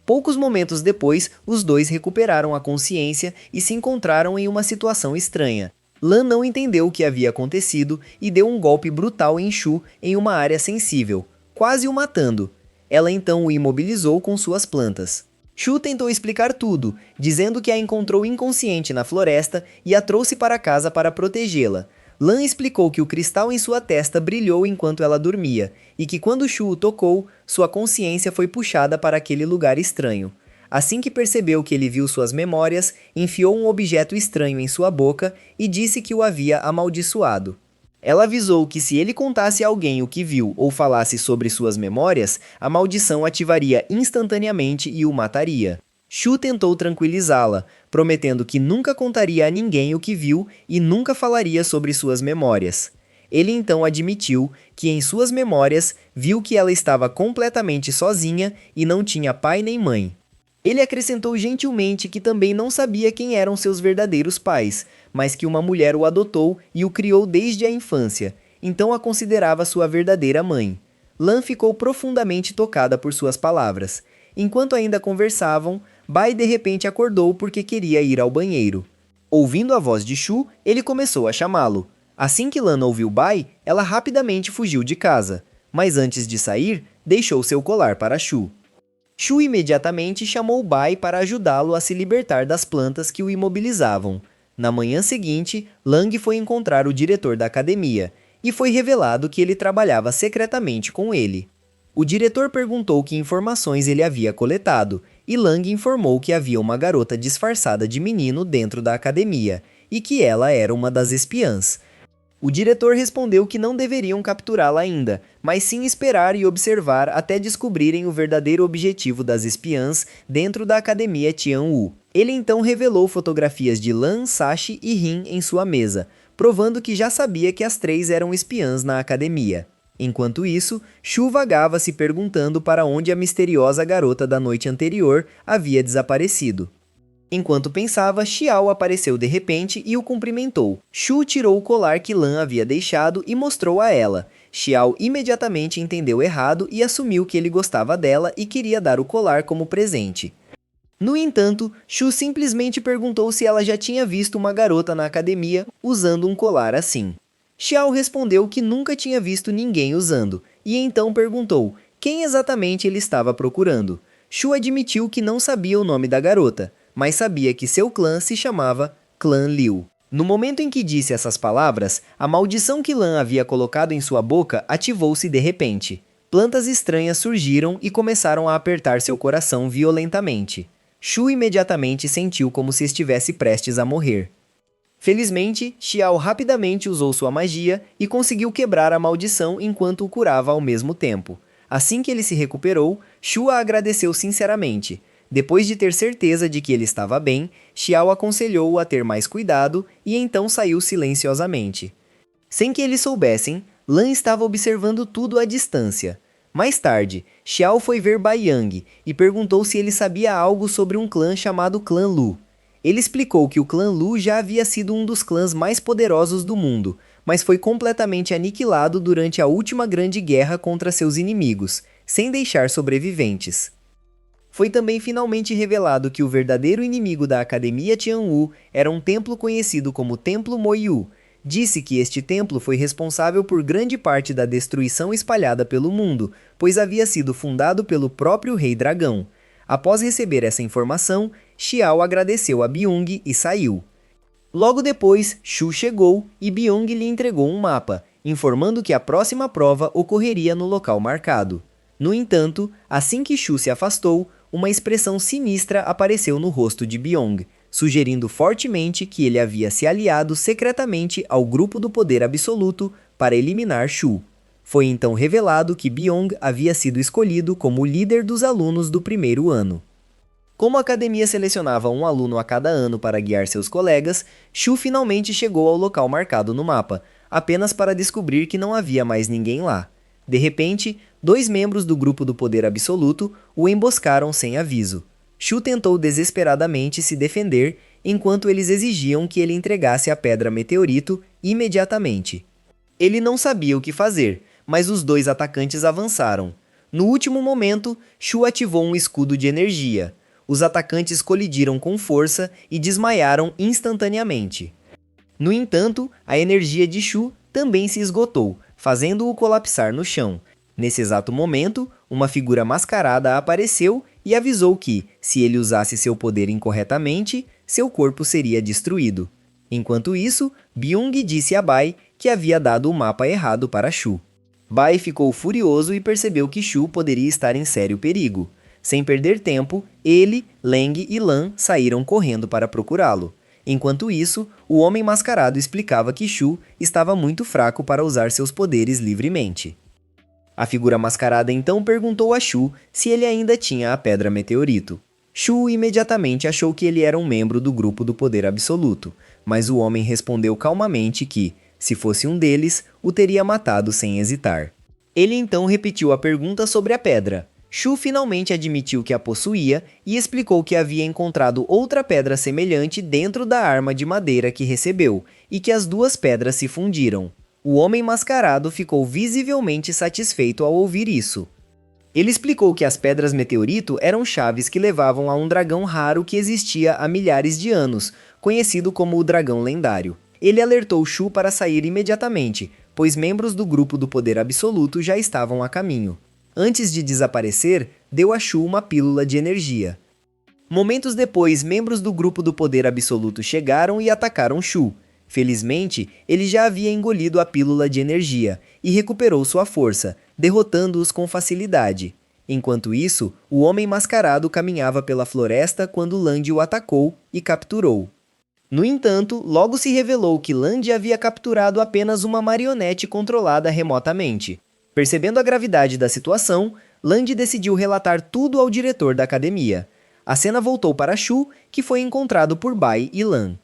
Poucos momentos depois, os dois recuperaram a consciência e se encontraram em uma situação estranha. Lan não entendeu o que havia acontecido e deu um golpe brutal em Shu em uma área sensível, quase o matando. Ela então o imobilizou com suas plantas. Shu tentou explicar tudo, dizendo que a encontrou inconsciente na floresta e a trouxe para casa para protegê-la. Lan explicou que o cristal em sua testa brilhou enquanto ela dormia, e que quando Shu o tocou, sua consciência foi puxada para aquele lugar estranho. Assim que percebeu que ele viu suas memórias, enfiou um objeto estranho em sua boca e disse que o havia amaldiçoado. Ela avisou que se ele contasse a alguém o que viu ou falasse sobre suas memórias, a maldição ativaria instantaneamente e o mataria. Shu tentou tranquilizá-la, prometendo que nunca contaria a ninguém o que viu e nunca falaria sobre suas memórias. Ele então admitiu que em suas memórias viu que ela estava completamente sozinha e não tinha pai nem mãe. Ele acrescentou gentilmente que também não sabia quem eram seus verdadeiros pais, mas que uma mulher o adotou e o criou desde a infância, então a considerava sua verdadeira mãe. Lan ficou profundamente tocada por suas palavras. Enquanto ainda conversavam, Bai de repente acordou porque queria ir ao banheiro. Ouvindo a voz de Shu, ele começou a chamá-lo. Assim que Lan ouviu Bai, ela rapidamente fugiu de casa, mas antes de sair, deixou seu colar para Shu. Shu imediatamente chamou Bai para ajudá-lo a se libertar das plantas que o imobilizavam. Na manhã seguinte, Lang foi encontrar o diretor da academia, e foi revelado que ele trabalhava secretamente com ele. O diretor perguntou que informações ele havia coletado, e Lang informou que havia uma garota disfarçada de menino dentro da academia, e que ela era uma das espiãs. O diretor respondeu que não deveriam capturá-la ainda, mas sim esperar e observar até descobrirem o verdadeiro objetivo das espiãs dentro da academia Tianwu. Ele então revelou fotografias de Lan, Sashi e Rin em sua mesa, provando que já sabia que as três eram espiãs na academia. Enquanto isso, Shu vagava se perguntando para onde a misteriosa garota da noite anterior havia desaparecido. Enquanto pensava, Xiao apareceu de repente e o cumprimentou. Shu tirou o colar que Lan havia deixado e mostrou a ela. Xiao imediatamente entendeu errado e assumiu que ele gostava dela e queria dar o colar como presente. No entanto, Shu simplesmente perguntou se ela já tinha visto uma garota na academia usando um colar assim. Xiao respondeu que nunca tinha visto ninguém usando, e então perguntou quem exatamente ele estava procurando. Shu admitiu que não sabia o nome da garota, mas sabia que seu clã se chamava Clã Liu. No momento em que disse essas palavras, a maldição que Lan havia colocado em sua boca ativou-se de repente. Plantas estranhas surgiram e começaram a apertar seu coração violentamente. Shu imediatamente sentiu como se estivesse prestes a morrer. Felizmente, Xiao rapidamente usou sua magia e conseguiu quebrar a maldição enquanto o curava ao mesmo tempo. Assim que ele se recuperou, Shu a agradeceu sinceramente. Depois de ter certeza de que ele estava bem, Xiao aconselhou-o a ter mais cuidado e então saiu silenciosamente. Sem que eles soubessem, Lan estava observando tudo à distância. Mais tarde, Xiao foi ver Bai Yang e perguntou se ele sabia algo sobre um clã chamado Clã Lu. Ele explicou que o Clã Lu já havia sido um dos clãs mais poderosos do mundo, mas foi completamente aniquilado durante a última grande guerra contra seus inimigos, sem deixar sobreviventes. Foi também finalmente revelado que o verdadeiro inimigo da Academia Tianwu era um templo conhecido como Templo Moyu. Disse que este templo foi responsável por grande parte da destruição espalhada pelo mundo, pois havia sido fundado pelo próprio Rei Dragão. Após receber essa informação, Xiao agradeceu a Byung e saiu. Logo depois, Shu chegou e Byung lhe entregou um mapa, informando que a próxima prova ocorreria no local marcado. No entanto, assim que Shu se afastou, uma expressão sinistra apareceu no rosto de Byung, sugerindo fortemente que ele havia se aliado secretamente ao grupo do poder absoluto para eliminar Shu. Foi então revelado que Byung havia sido escolhido como o líder dos alunos do primeiro ano. Como a academia selecionava um aluno a cada ano para guiar seus colegas, Shu finalmente chegou ao local marcado no mapa, apenas para descobrir que não havia mais ninguém lá. De repente, 2 membros do grupo do poder absoluto o emboscaram sem aviso. Shu tentou desesperadamente se defender, enquanto eles exigiam que ele entregasse a pedra meteorito imediatamente. Ele não sabia o que fazer, mas os 2 atacantes avançaram. No último momento, Shu ativou um escudo de energia. Os atacantes colidiram com força e desmaiaram instantaneamente. No entanto, a energia de Shu também se esgotou, fazendo-o colapsar no chão. Nesse exato momento, uma figura mascarada apareceu e avisou que, se ele usasse seu poder incorretamente, seu corpo seria destruído. Enquanto isso, Byung disse a Bai que havia dado o mapa errado para Shu. Bai ficou furioso e percebeu que Shu poderia estar em sério perigo. Sem perder tempo, ele, Leng e Lan saíram correndo para procurá-lo. Enquanto isso, o Homem Mascarado explicava que Shu estava muito fraco para usar seus poderes livremente. A figura mascarada então perguntou a Shu se ele ainda tinha a Pedra Meteorito. Shu imediatamente achou que ele era um membro do grupo do Poder Absoluto, mas o homem respondeu calmamente que, se fosse um deles, o teria matado sem hesitar. Ele então repetiu a pergunta sobre a pedra. Shu finalmente admitiu que a possuía e explicou que havia encontrado outra pedra semelhante dentro da arma de madeira que recebeu, e que as duas pedras se fundiram. O Homem Mascarado ficou visivelmente satisfeito ao ouvir isso. Ele explicou que as pedras meteorito eram chaves que levavam a um dragão raro que existia há milhares de anos, conhecido como o Dragão Lendário. Ele alertou Shu para sair imediatamente, pois membros do grupo do Poder Absoluto já estavam a caminho. Antes de desaparecer, deu a Shu uma pílula de energia. Momentos depois, membros do grupo do Poder Absoluto chegaram e atacaram Shu. Felizmente, ele já havia engolido a pílula de energia e recuperou sua força, derrotando-os com facilidade. Enquanto isso, o Homem Mascarado caminhava pela floresta quando Land o atacou e capturou. No entanto, logo se revelou que Land havia capturado apenas uma marionete controlada remotamente. Percebendo a gravidade da situação, Land decidiu relatar tudo ao diretor da academia. A cena voltou para Shu, que foi encontrado por Bai e Lan.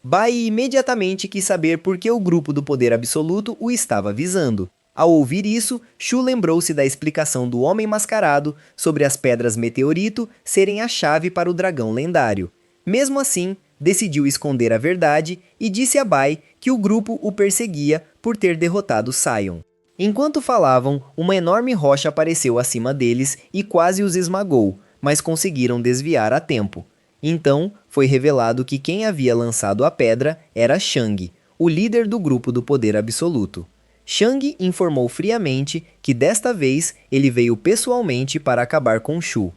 Bai imediatamente quis saber por que o grupo do Poder Absoluto o estava visando. Ao ouvir isso, Shu lembrou-se da explicação do Homem Mascarado sobre as pedras meteorito serem a chave para o dragão lendário. Mesmo assim, decidiu esconder a verdade e disse a Bai que o grupo o perseguia por ter derrotado Sion. Enquanto falavam, uma enorme rocha apareceu acima deles e quase os esmagou, mas conseguiram desviar a tempo. Então, foi revelado que quem havia lançado a pedra era Shang, o líder do grupo do Poder Absoluto. Shang informou friamente que desta vez ele veio pessoalmente para acabar com Shu.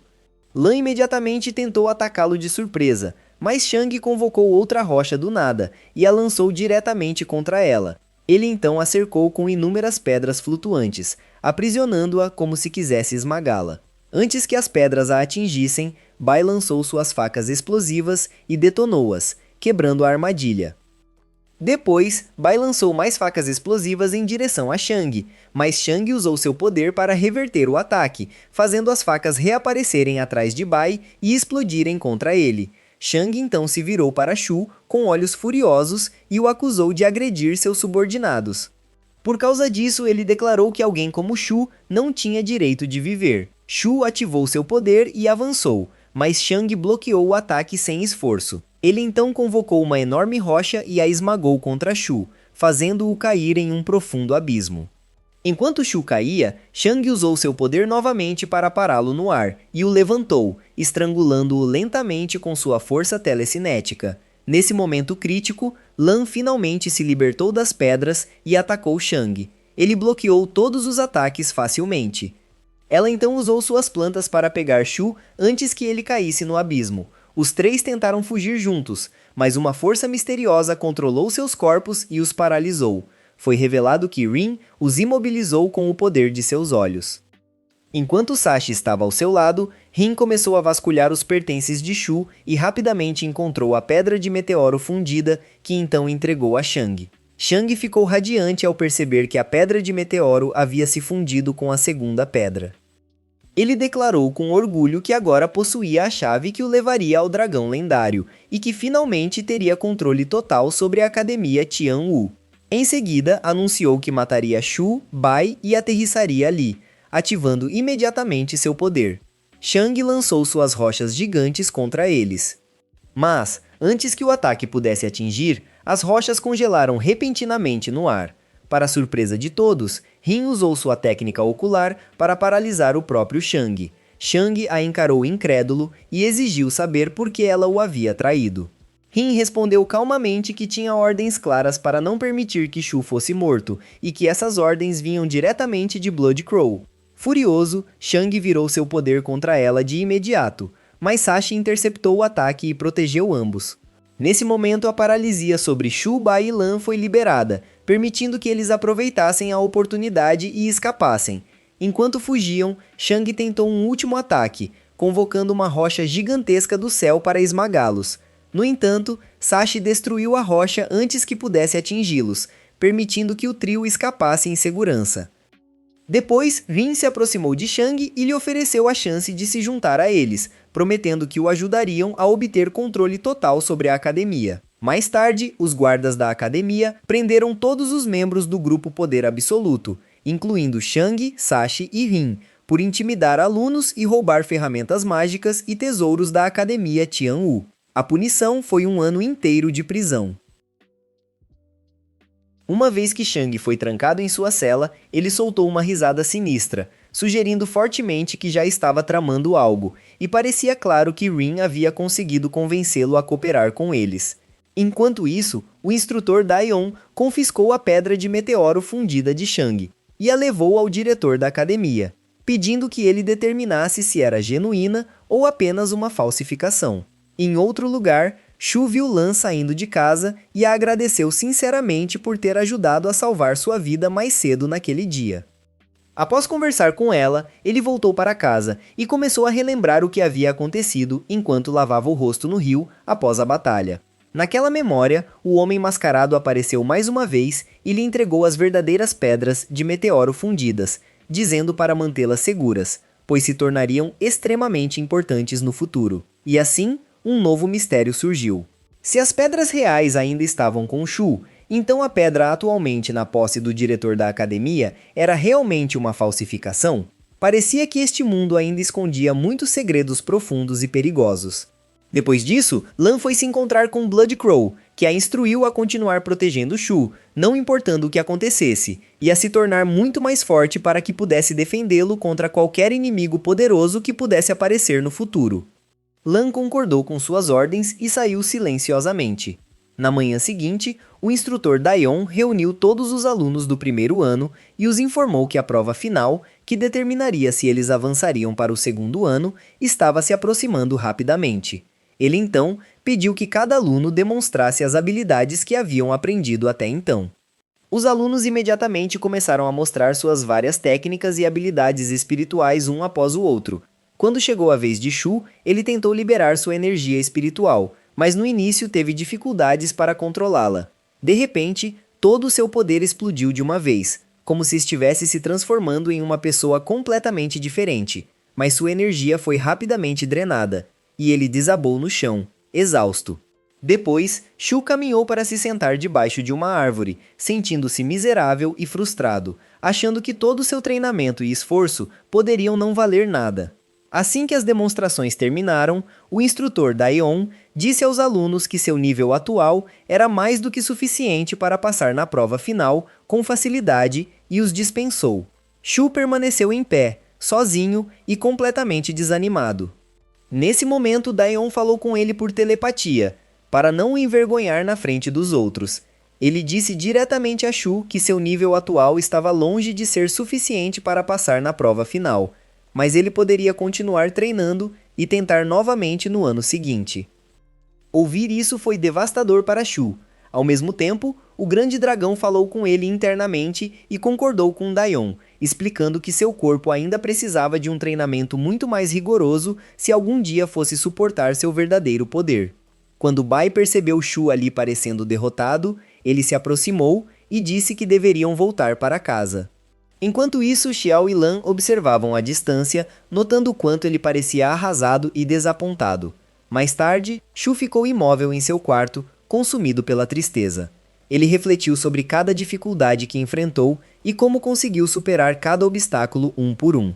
Lan imediatamente tentou atacá-lo de surpresa, mas Shang convocou outra rocha do nada e a lançou diretamente contra ela. Ele então a cercou com inúmeras pedras flutuantes, aprisionando-a como se quisesse esmagá-la. Antes que as pedras a atingissem, Bai lançou suas facas explosivas e detonou-as, quebrando a armadilha. Depois, Bai lançou mais facas explosivas em direção a Shang, mas Shang usou seu poder para reverter o ataque, fazendo as facas reaparecerem atrás de Bai e explodirem contra ele. Shang então se virou para Shu com olhos furiosos e o acusou de agredir seus subordinados. Por causa disso, ele declarou que alguém como Shu não tinha direito de viver. Shu ativou seu poder e avançou, mas Shang bloqueou o ataque sem esforço. Ele então convocou uma enorme rocha e a esmagou contra Shu, fazendo-o cair em um profundo abismo. Enquanto Shu caía, Shang usou seu poder novamente para pará-lo no ar e o levantou, estrangulando-o lentamente com sua força telecinética. Nesse momento crítico, Lan finalmente se libertou das pedras e atacou Shang. Ele bloqueou todos os ataques facilmente. Ela então usou suas plantas para pegar Shu antes que ele caísse no abismo. Os três tentaram fugir juntos, mas uma força misteriosa controlou seus corpos e os paralisou. Foi revelado que Rin os imobilizou com o poder de seus olhos. Enquanto Sashi estava ao seu lado, Rin começou a vasculhar os pertences de Shu e rapidamente encontrou a pedra de meteoro fundida, que então entregou a Shang. Shang ficou radiante ao perceber que a pedra de meteoro havia se fundido com a segunda pedra. Ele declarou com orgulho que agora possuía a chave que o levaria ao dragão lendário e que finalmente teria controle total sobre a academia Tianwu. Em seguida, anunciou que mataria Shu, Bai e aterrissaria ali, ativando imediatamente seu poder. Shang lançou suas rochas gigantes contra eles. Mas, antes que o ataque pudesse atingir, as rochas congelaram repentinamente no ar. Para surpresa de todos, Rin usou sua técnica ocular para paralisar o próprio Shang. Shang a encarou incrédulo e exigiu saber por que ela o havia traído. Rin respondeu calmamente que tinha ordens claras para não permitir que Shu fosse morto e que essas ordens vinham diretamente de Blood Crow. Furioso, Shang virou seu poder contra ela de imediato, mas Sashi interceptou o ataque e protegeu ambos. Nesse momento, a paralisia sobre Shu, Bai e Lan foi liberada, permitindo que eles aproveitassem a oportunidade e escapassem. Enquanto fugiam, Shang tentou um último ataque, convocando uma rocha gigantesca do céu para esmagá-los. No entanto, Sashi destruiu a rocha antes que pudesse atingi-los, permitindo que o trio escapasse em segurança. Depois, Rin se aproximou de Shang e lhe ofereceu a chance de se juntar a eles, prometendo que o ajudariam a obter controle total sobre a academia. Mais tarde, os guardas da academia prenderam todos os membros do grupo Poder Absoluto, incluindo Shang, Sashi e Rin, por intimidar alunos e roubar ferramentas mágicas e tesouros da academia Tianwu. A punição foi um ano inteiro de prisão. Uma vez que Shang foi trancado em sua cela, ele soltou uma risada sinistra, sugerindo fortemente que já estava tramando algo, e parecia claro que Rin havia conseguido convencê-lo a cooperar com eles. Enquanto isso, o instrutor Daion confiscou a pedra de meteoro fundida de Shang e a levou ao diretor da academia, pedindo que ele determinasse se era genuína ou apenas uma falsificação. Em outro lugar, Shu viu Lan saindo de casa e a agradeceu sinceramente por ter ajudado a salvar sua vida mais cedo naquele dia. Após conversar com ela, ele voltou para casa e começou a relembrar o que havia acontecido enquanto lavava o rosto no rio após a batalha. Naquela memória, o homem mascarado apareceu mais uma vez e lhe entregou as verdadeiras pedras de meteoro fundidas, dizendo para mantê-las seguras, pois se tornariam extremamente importantes no futuro. E assim, um novo mistério surgiu. Se as pedras reais ainda estavam com Shu, então a pedra atualmente na posse do diretor da academia era realmente uma falsificação? Parecia que este mundo ainda escondia muitos segredos profundos e perigosos. Depois disso, Lan foi se encontrar com Blood Crow, que a instruiu a continuar protegendo Shu, não importando o que acontecesse, e a se tornar muito mais forte para que pudesse defendê-lo contra qualquer inimigo poderoso que pudesse aparecer no futuro. Lan concordou com suas ordens e saiu silenciosamente. Na manhã seguinte, o instrutor Daion reuniu todos os alunos do primeiro ano e os informou que a prova final, que determinaria se eles avançariam para o segundo ano, estava se aproximando rapidamente. Ele então pediu que cada aluno demonstrasse as habilidades que haviam aprendido até então. Os alunos imediatamente começaram a mostrar suas várias técnicas e habilidades espirituais um após o outro. Quando chegou a vez de Shu, ele tentou liberar sua energia espiritual, mas no início teve dificuldades para controlá-la. De repente, todo o seu poder explodiu de uma vez, como se estivesse se transformando em uma pessoa completamente diferente, mas sua energia foi rapidamente drenada, e ele desabou no chão, exausto. Depois, Shu caminhou para se sentar debaixo de uma árvore, sentindo-se miserável e frustrado, achando que todo o seu treinamento e esforço poderiam não valer nada. Assim que as demonstrações terminaram, o instrutor Daion disse aos alunos que seu nível atual era mais do que suficiente para passar na prova final com facilidade e os dispensou. Shu permaneceu em pé, sozinho e completamente desanimado. Nesse momento, Daion falou com ele por telepatia, para não o envergonhar na frente dos outros. Ele disse diretamente a Shu que seu nível atual estava longe de ser suficiente para passar na prova final, mas ele poderia continuar treinando e tentar novamente no ano seguinte. Ouvir isso foi devastador para Shu. Ao mesmo tempo, o grande dragão falou com ele internamente e concordou com Daion, explicando que seu corpo ainda precisava de um treinamento muito mais rigoroso se algum dia fosse suportar seu verdadeiro poder. Quando Bai percebeu Shu ali parecendo derrotado, ele se aproximou e disse que deveriam voltar para casa. Enquanto isso, Xiao e Lan observavam à distância, notando o quanto ele parecia arrasado e desapontado. Mais tarde, Shu ficou imóvel em seu quarto, consumido pela tristeza. Ele refletiu sobre cada dificuldade que enfrentou e como conseguiu superar cada obstáculo um por um.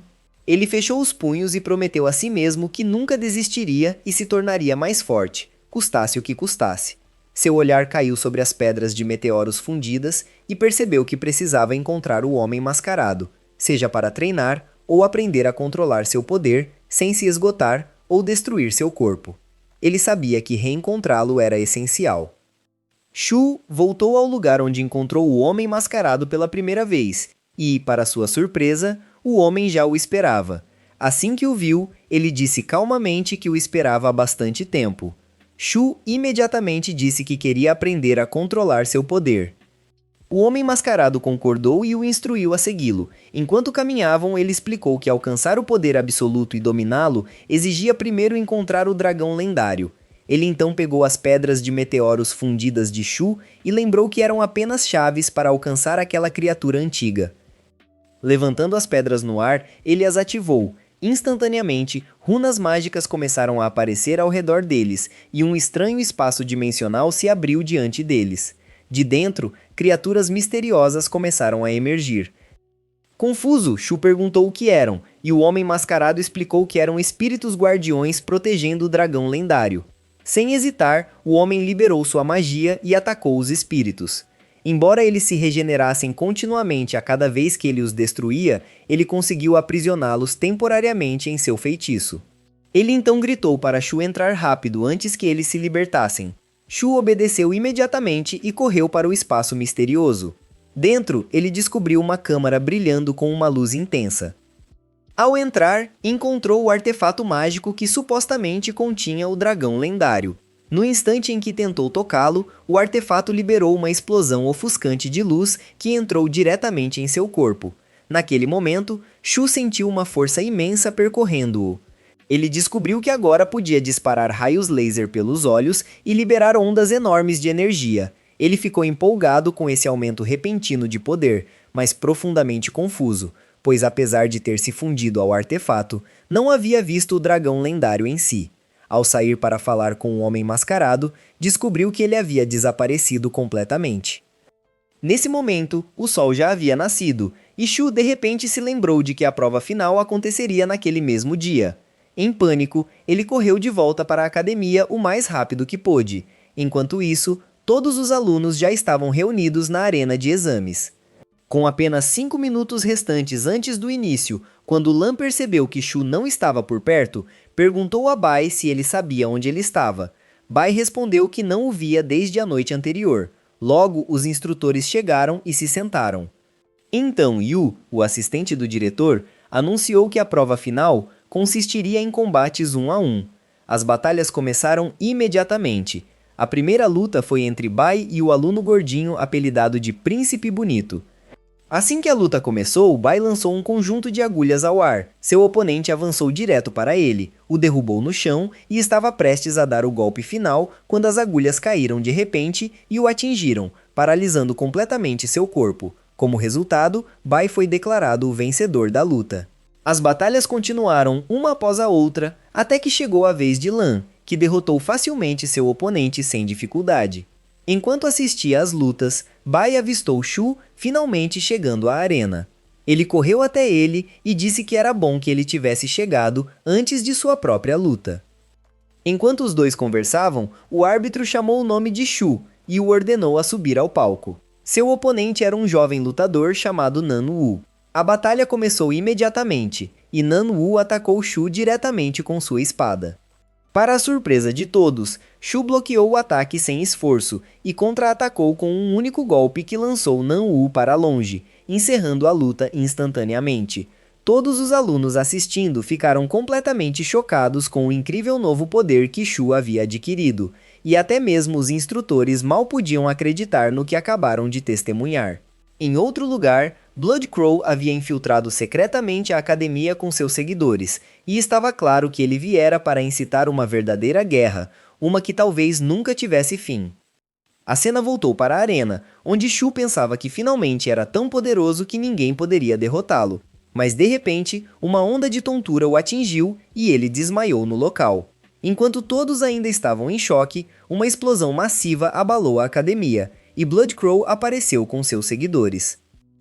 Ele fechou os punhos e prometeu a si mesmo que nunca desistiria e se tornaria mais forte, custasse o que custasse. Seu olhar caiu sobre as pedras de meteoros fundidas e percebeu que precisava encontrar o homem mascarado, seja para treinar ou aprender a controlar seu poder sem se esgotar ou destruir seu corpo. Ele sabia que reencontrá-lo era essencial. Shu voltou ao lugar onde encontrou o homem mascarado pela primeira vez e, para sua surpresa, o homem já o esperava. Assim que o viu, ele disse calmamente que o esperava há bastante tempo. Shu imediatamente disse que queria aprender a controlar seu poder. O homem mascarado concordou e o instruiu a segui-lo. Enquanto caminhavam, ele explicou que alcançar o poder absoluto e dominá-lo exigia primeiro encontrar o dragão lendário. Ele então pegou as pedras de meteoros fundidas de Shu e lembrou que eram apenas chaves para alcançar aquela criatura antiga. Levantando as pedras no ar, ele as ativou. Instantaneamente, runas mágicas começaram a aparecer ao redor deles, e um estranho espaço dimensional se abriu diante deles. De dentro, criaturas misteriosas começaram a emergir. Confuso, Shu perguntou o que eram, e o homem mascarado explicou que eram espíritos guardiões protegendo o dragão lendário. Sem hesitar, o homem liberou sua magia e atacou os espíritos. Embora eles se regenerassem continuamente a cada vez que ele os destruía, ele conseguiu aprisioná-los temporariamente em seu feitiço. Ele então gritou para Shu entrar rápido antes que eles se libertassem. Shu obedeceu imediatamente e correu para o espaço misterioso. Dentro, ele descobriu uma câmara brilhando com uma luz intensa. Ao entrar, encontrou o artefato mágico que supostamente continha o dragão lendário. No instante em que tentou tocá-lo, o artefato liberou uma explosão ofuscante de luz que entrou diretamente em seu corpo. Naquele momento, Shu sentiu uma força imensa percorrendo-o. Ele descobriu que agora podia disparar raios laser pelos olhos e liberar ondas enormes de energia. Ele ficou empolgado com esse aumento repentino de poder, mas profundamente confuso, pois apesar de ter se fundido ao artefato, não havia visto o dragão lendário em si. Ao sair para falar com o homem mascarado, descobriu que ele havia desaparecido completamente. Nesse momento, o sol já havia nascido, e Shu de repente se lembrou de que a prova final aconteceria naquele mesmo dia. Em pânico, ele correu de volta para a academia o mais rápido que pôde. Enquanto isso, todos os alunos já estavam reunidos na arena de exames. Com apenas 5 minutos restantes antes do início, quando Lan percebeu que Shu não estava por perto, perguntou a Bai se ele sabia onde ele estava. Bai respondeu que não o via desde a noite anterior. Logo, os instrutores chegaram e se sentaram. Então Yu, o assistente do diretor, anunciou que a prova final consistiria em combates 1 a 1. As batalhas começaram imediatamente. A primeira luta foi entre Bai e o aluno gordinho apelidado de Príncipe Bonito. Assim que a luta começou, Bai lançou um conjunto de agulhas ao ar. Seu oponente avançou direto para ele, o derrubou no chão e estava prestes a dar o golpe final quando as agulhas caíram de repente e o atingiram, paralisando completamente seu corpo. Como resultado, Bai foi declarado o vencedor da luta. As batalhas continuaram uma após a outra, até que chegou a vez de Lan, que derrotou facilmente seu oponente sem dificuldade. Enquanto assistia às lutas, Bai avistou Shu finalmente chegando à arena. Ele correu até ele e disse que era bom que ele tivesse chegado antes de sua própria luta. Enquanto os dois conversavam, o árbitro chamou o nome de Shu e o ordenou a subir ao palco. Seu oponente era um jovem lutador chamado Nan-Wu. A batalha começou imediatamente, e Nan-Wu atacou Shu diretamente com sua espada. Para a surpresa de todos, Shu bloqueou o ataque sem esforço e contra-atacou com um único golpe que lançou Nan-Wu para longe, encerrando a luta instantaneamente. Todos os alunos assistindo ficaram completamente chocados com o incrível novo poder que Shu havia adquirido, e até mesmo os instrutores mal podiam acreditar no que acabaram de testemunhar. Em outro lugar, Blood Crow havia infiltrado secretamente a academia com seus seguidores, e estava claro que ele viera para incitar uma verdadeira guerra, uma que talvez nunca tivesse fim. A cena voltou para a arena, onde Shu pensava que finalmente era tão poderoso que ninguém poderia derrotá-lo. Mas de repente, uma onda de tontura o atingiu e ele desmaiou no local. Enquanto todos ainda estavam em choque, uma explosão massiva abalou a academia, e Blood Crow apareceu com seus seguidores.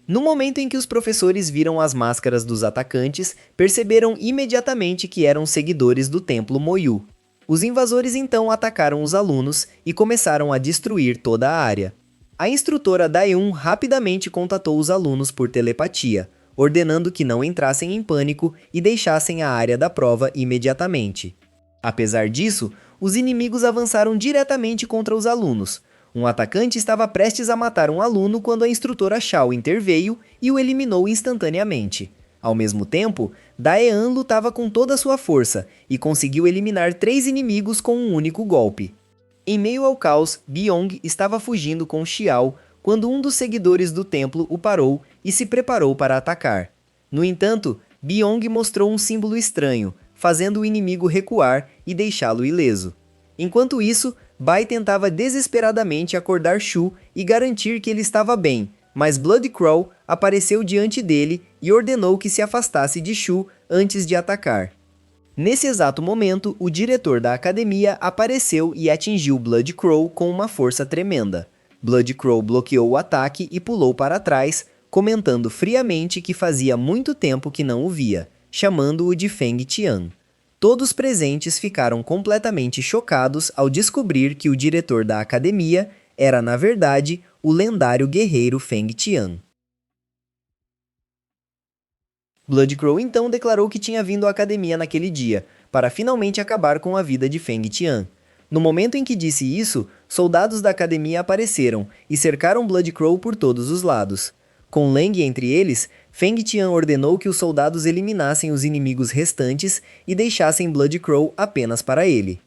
No momento em que os professores viram as máscaras dos atacantes, perceberam imediatamente que eram seguidores do Templo Moyu. Os invasores então atacaram os alunos e começaram a destruir toda a área. A instrutora Dayun rapidamente contatou os alunos por telepatia, ordenando que não entrassem em pânico e deixassem a área da prova imediatamente. Apesar disso, os inimigos avançaram diretamente contra os alunos. Um atacante estava prestes a matar um aluno quando a instrutora Shao interveio e o eliminou instantaneamente. Ao mesmo tempo, Daean lutava com toda a sua força e conseguiu eliminar 3 inimigos com um único golpe. Em meio ao caos, Byong estava fugindo com Xiao quando um dos seguidores do templo o parou e se preparou para atacar. No entanto, Byong mostrou um símbolo estranho, fazendo o inimigo recuar e deixá-lo ileso. Enquanto isso, Bai tentava desesperadamente acordar Shu e garantir que ele estava bem, mas Blood Crow apareceu diante dele e ordenou que se afastasse de Shu antes de atacar. Nesse exato momento, o diretor da academia apareceu e atingiu Blood Crow com uma força tremenda. Blood Crow bloqueou o ataque e pulou para trás, comentando friamente que fazia muito tempo que não o via, chamando-o de Feng Tian. Todos presentes ficaram completamente chocados ao descobrir que o diretor da academia era, na verdade, o lendário guerreiro Feng Tian. Blood Crow então declarou que tinha vindo à academia naquele dia, para finalmente acabar com a vida de Feng Tian. No momento em que disse isso, soldados da academia apareceram e cercaram Blood Crow por todos os lados. Com Lang entre eles, Feng Tian ordenou que os soldados eliminassem os inimigos restantes e deixassem Blood Crow apenas para ele.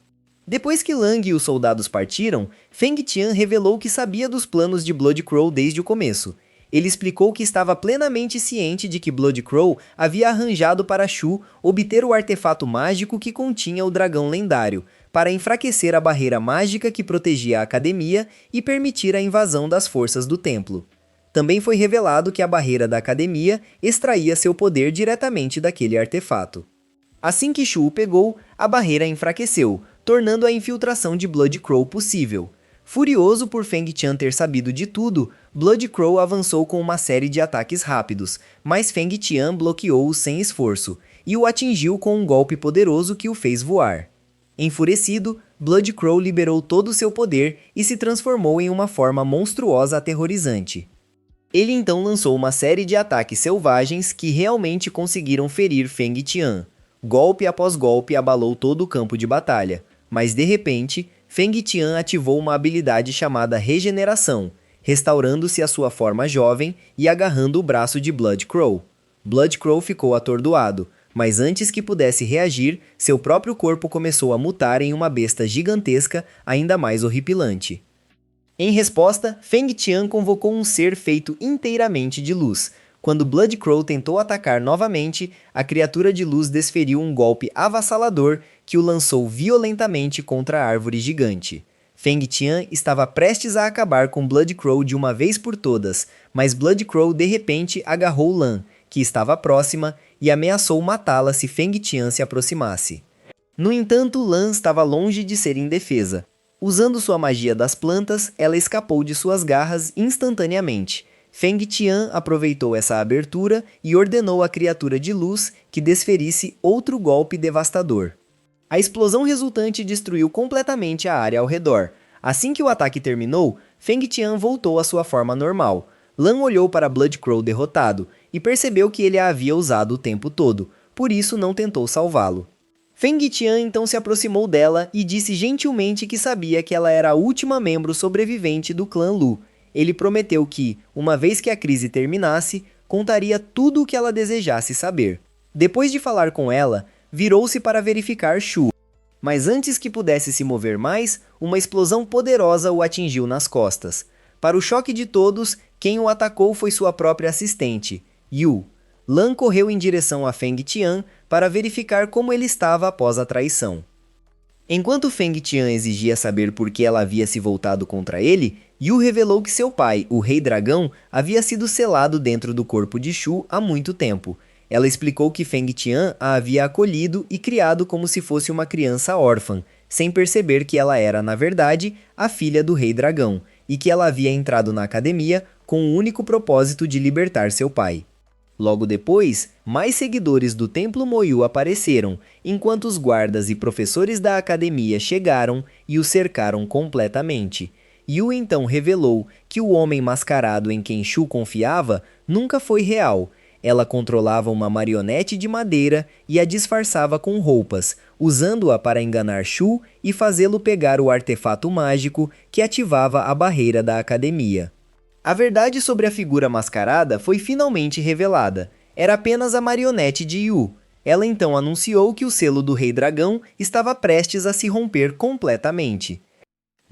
Depois que Lang e os soldados partiram, Feng Tian revelou que sabia dos planos de Blood Crow desde o começo. Ele explicou que estava plenamente ciente de que Blood Crow havia arranjado para Shu obter o artefato mágico que continha o dragão lendário, para enfraquecer a barreira mágica que protegia a academia e permitir a invasão das forças do templo. Também foi revelado que a barreira da academia extraía seu poder diretamente daquele artefato. Assim que Shu o pegou, a barreira enfraqueceu, tornando a infiltração de Blood Crow possível. Furioso por Feng Tian ter sabido de tudo, Blood Crow avançou com uma série de ataques rápidos, mas Feng Tian bloqueou-o sem esforço, e o atingiu com um golpe poderoso que o fez voar. Enfurecido, Blood Crow liberou todo o seu poder e se transformou em uma forma monstruosa aterrorizante. Ele então lançou uma série de ataques selvagens que realmente conseguiram ferir Feng Tian. Golpe após golpe abalou todo o campo de batalha, mas de repente, Feng Tian ativou uma habilidade chamada Regeneração, restaurando-se à sua forma jovem e agarrando o braço de Blood Crow. Blood Crow ficou atordoado, mas antes que pudesse reagir, seu próprio corpo começou a mutar em uma besta gigantesca ainda mais horripilante. Em resposta, Feng Tian convocou um ser feito inteiramente de luz. Quando Blood Crow tentou atacar novamente, a criatura de luz desferiu um golpe avassalador que o lançou violentamente contra a árvore gigante. Feng Tian estava prestes a acabar com Blood Crow de uma vez por todas, mas Blood Crow de repente agarrou Lan, que estava próxima, e ameaçou matá-la se Feng Tian se aproximasse. No entanto, Lan estava longe de ser indefesa. Usando sua magia das plantas, ela escapou de suas garras instantaneamente. Feng Tian aproveitou essa abertura e ordenou à criatura de luz que desferisse outro golpe devastador. A explosão resultante destruiu completamente a área ao redor. Assim que o ataque terminou, Feng Tian voltou à sua forma normal. Lan olhou para Blood Crow derrotado e percebeu que ele a havia usado o tempo todo, por isso não tentou salvá-lo. Feng Tian então se aproximou dela e disse gentilmente que sabia que ela era a última membro sobrevivente do clã Lu. Ele prometeu que, uma vez que a crise terminasse, contaria tudo o que ela desejasse saber. Depois de falar com ela, virou-se para verificar Shu. Mas antes que pudesse se mover mais, uma explosão poderosa o atingiu nas costas. Para o choque de todos, quem o atacou foi sua própria assistente, Yu. Lan correu em direção a Feng Tian para verificar como ele estava após a traição. Enquanto Feng Tian exigia saber por que ela havia se voltado contra ele, Yu revelou que seu pai, o Rei Dragão, havia sido selado dentro do corpo de Shu há muito tempo. Ela explicou que Feng Tian a havia acolhido e criado como se fosse uma criança órfã, sem perceber que ela era, na verdade, a filha do Rei Dragão, e que ela havia entrado na academia com o único propósito de libertar seu pai. Logo depois, mais seguidores do Templo Moyu apareceram, enquanto os guardas e professores da academia chegaram e o cercaram completamente. Yu então revelou que o homem mascarado em quem Shu confiava nunca foi real. Ela controlava uma marionete de madeira e a disfarçava com roupas, usando-a para enganar Shu e fazê-lo pegar o artefato mágico que ativava a barreira da academia. A verdade sobre a figura mascarada foi finalmente revelada. Era apenas a marionete de Yu. Ela então anunciou que o selo do Rei Dragão estava prestes a se romper completamente.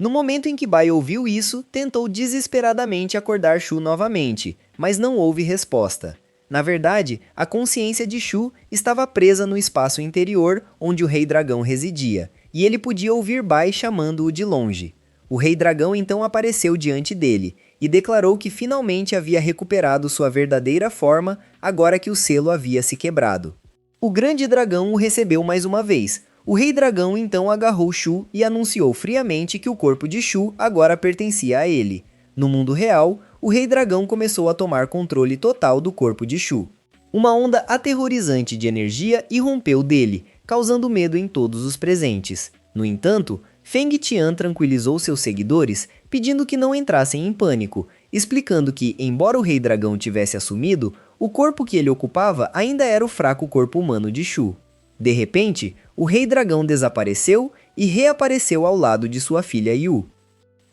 No momento em que Bai ouviu isso, tentou desesperadamente acordar Shu novamente, mas não houve resposta. Na verdade, a consciência de Shu estava presa no espaço interior onde o Rei Dragão residia, e ele podia ouvir Bai chamando-o de longe. O Rei Dragão então apareceu diante dele e declarou que finalmente havia recuperado sua verdadeira forma agora que o selo havia se quebrado. O grande dragão o recebeu mais uma vez. O Rei Dragão então agarrou Shu e anunciou friamente que o corpo de Shu agora pertencia a ele. No mundo real, o Rei Dragão começou a tomar controle total do corpo de Shu. Uma onda aterrorizante de energia irrompeu dele, causando medo em todos os presentes. No entanto, Feng Tian tranquilizou seus seguidores, pedindo que não entrassem em pânico, explicando que, embora o Rei Dragão tivesse assumido, o corpo que ele ocupava ainda era o fraco corpo humano de Shu. De repente, o Rei Dragão desapareceu e reapareceu ao lado de sua filha Yu.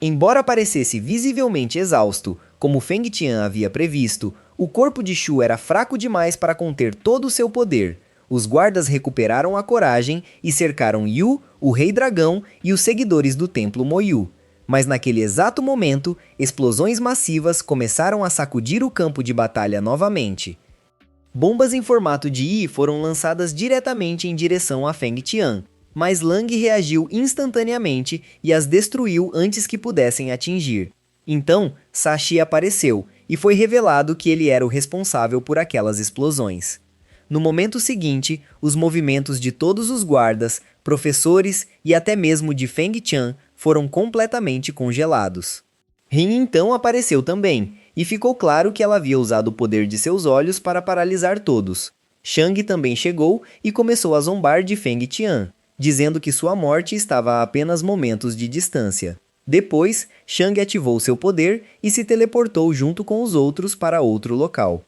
Embora parecesse visivelmente exausto, como Feng Tian havia previsto, o corpo de Shu era fraco demais para conter todo o seu poder. Os guardas recuperaram a coragem e cercaram Yu, o Rei Dragão e os seguidores do Templo Moyu. Mas naquele exato momento, explosões massivas começaram a sacudir o campo de batalha novamente. Bombas em formato de I foram lançadas diretamente em direção a Feng Tian, mas Lang reagiu instantaneamente e as destruiu antes que pudessem atingir. Então, Sashi apareceu e foi revelado que ele era o responsável por aquelas explosões. No momento seguinte, os movimentos de todos os guardas, professores e até mesmo de Feng Tian foram completamente congelados. Rin então apareceu também, e ficou claro que ela havia usado o poder de seus olhos para paralisar todos. Shang também chegou e começou a zombar de Feng Tian, dizendo que sua morte estava a apenas momentos de distância. Depois, Shang ativou seu poder e se teleportou junto com os outros para outro local.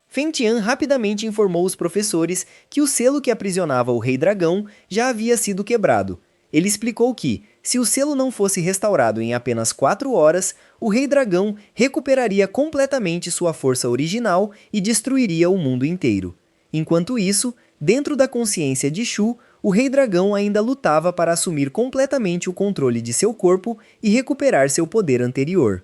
Feng Tian rapidamente informou os professores que o selo que aprisionava o Rei Dragão já havia sido quebrado. Ele explicou que, se o selo não fosse restaurado em apenas 4 horas, o Rei Dragão recuperaria completamente sua força original e destruiria o mundo inteiro. Enquanto isso, dentro da consciência de Shu, o Rei Dragão ainda lutava para assumir completamente o controle de seu corpo e recuperar seu poder anterior.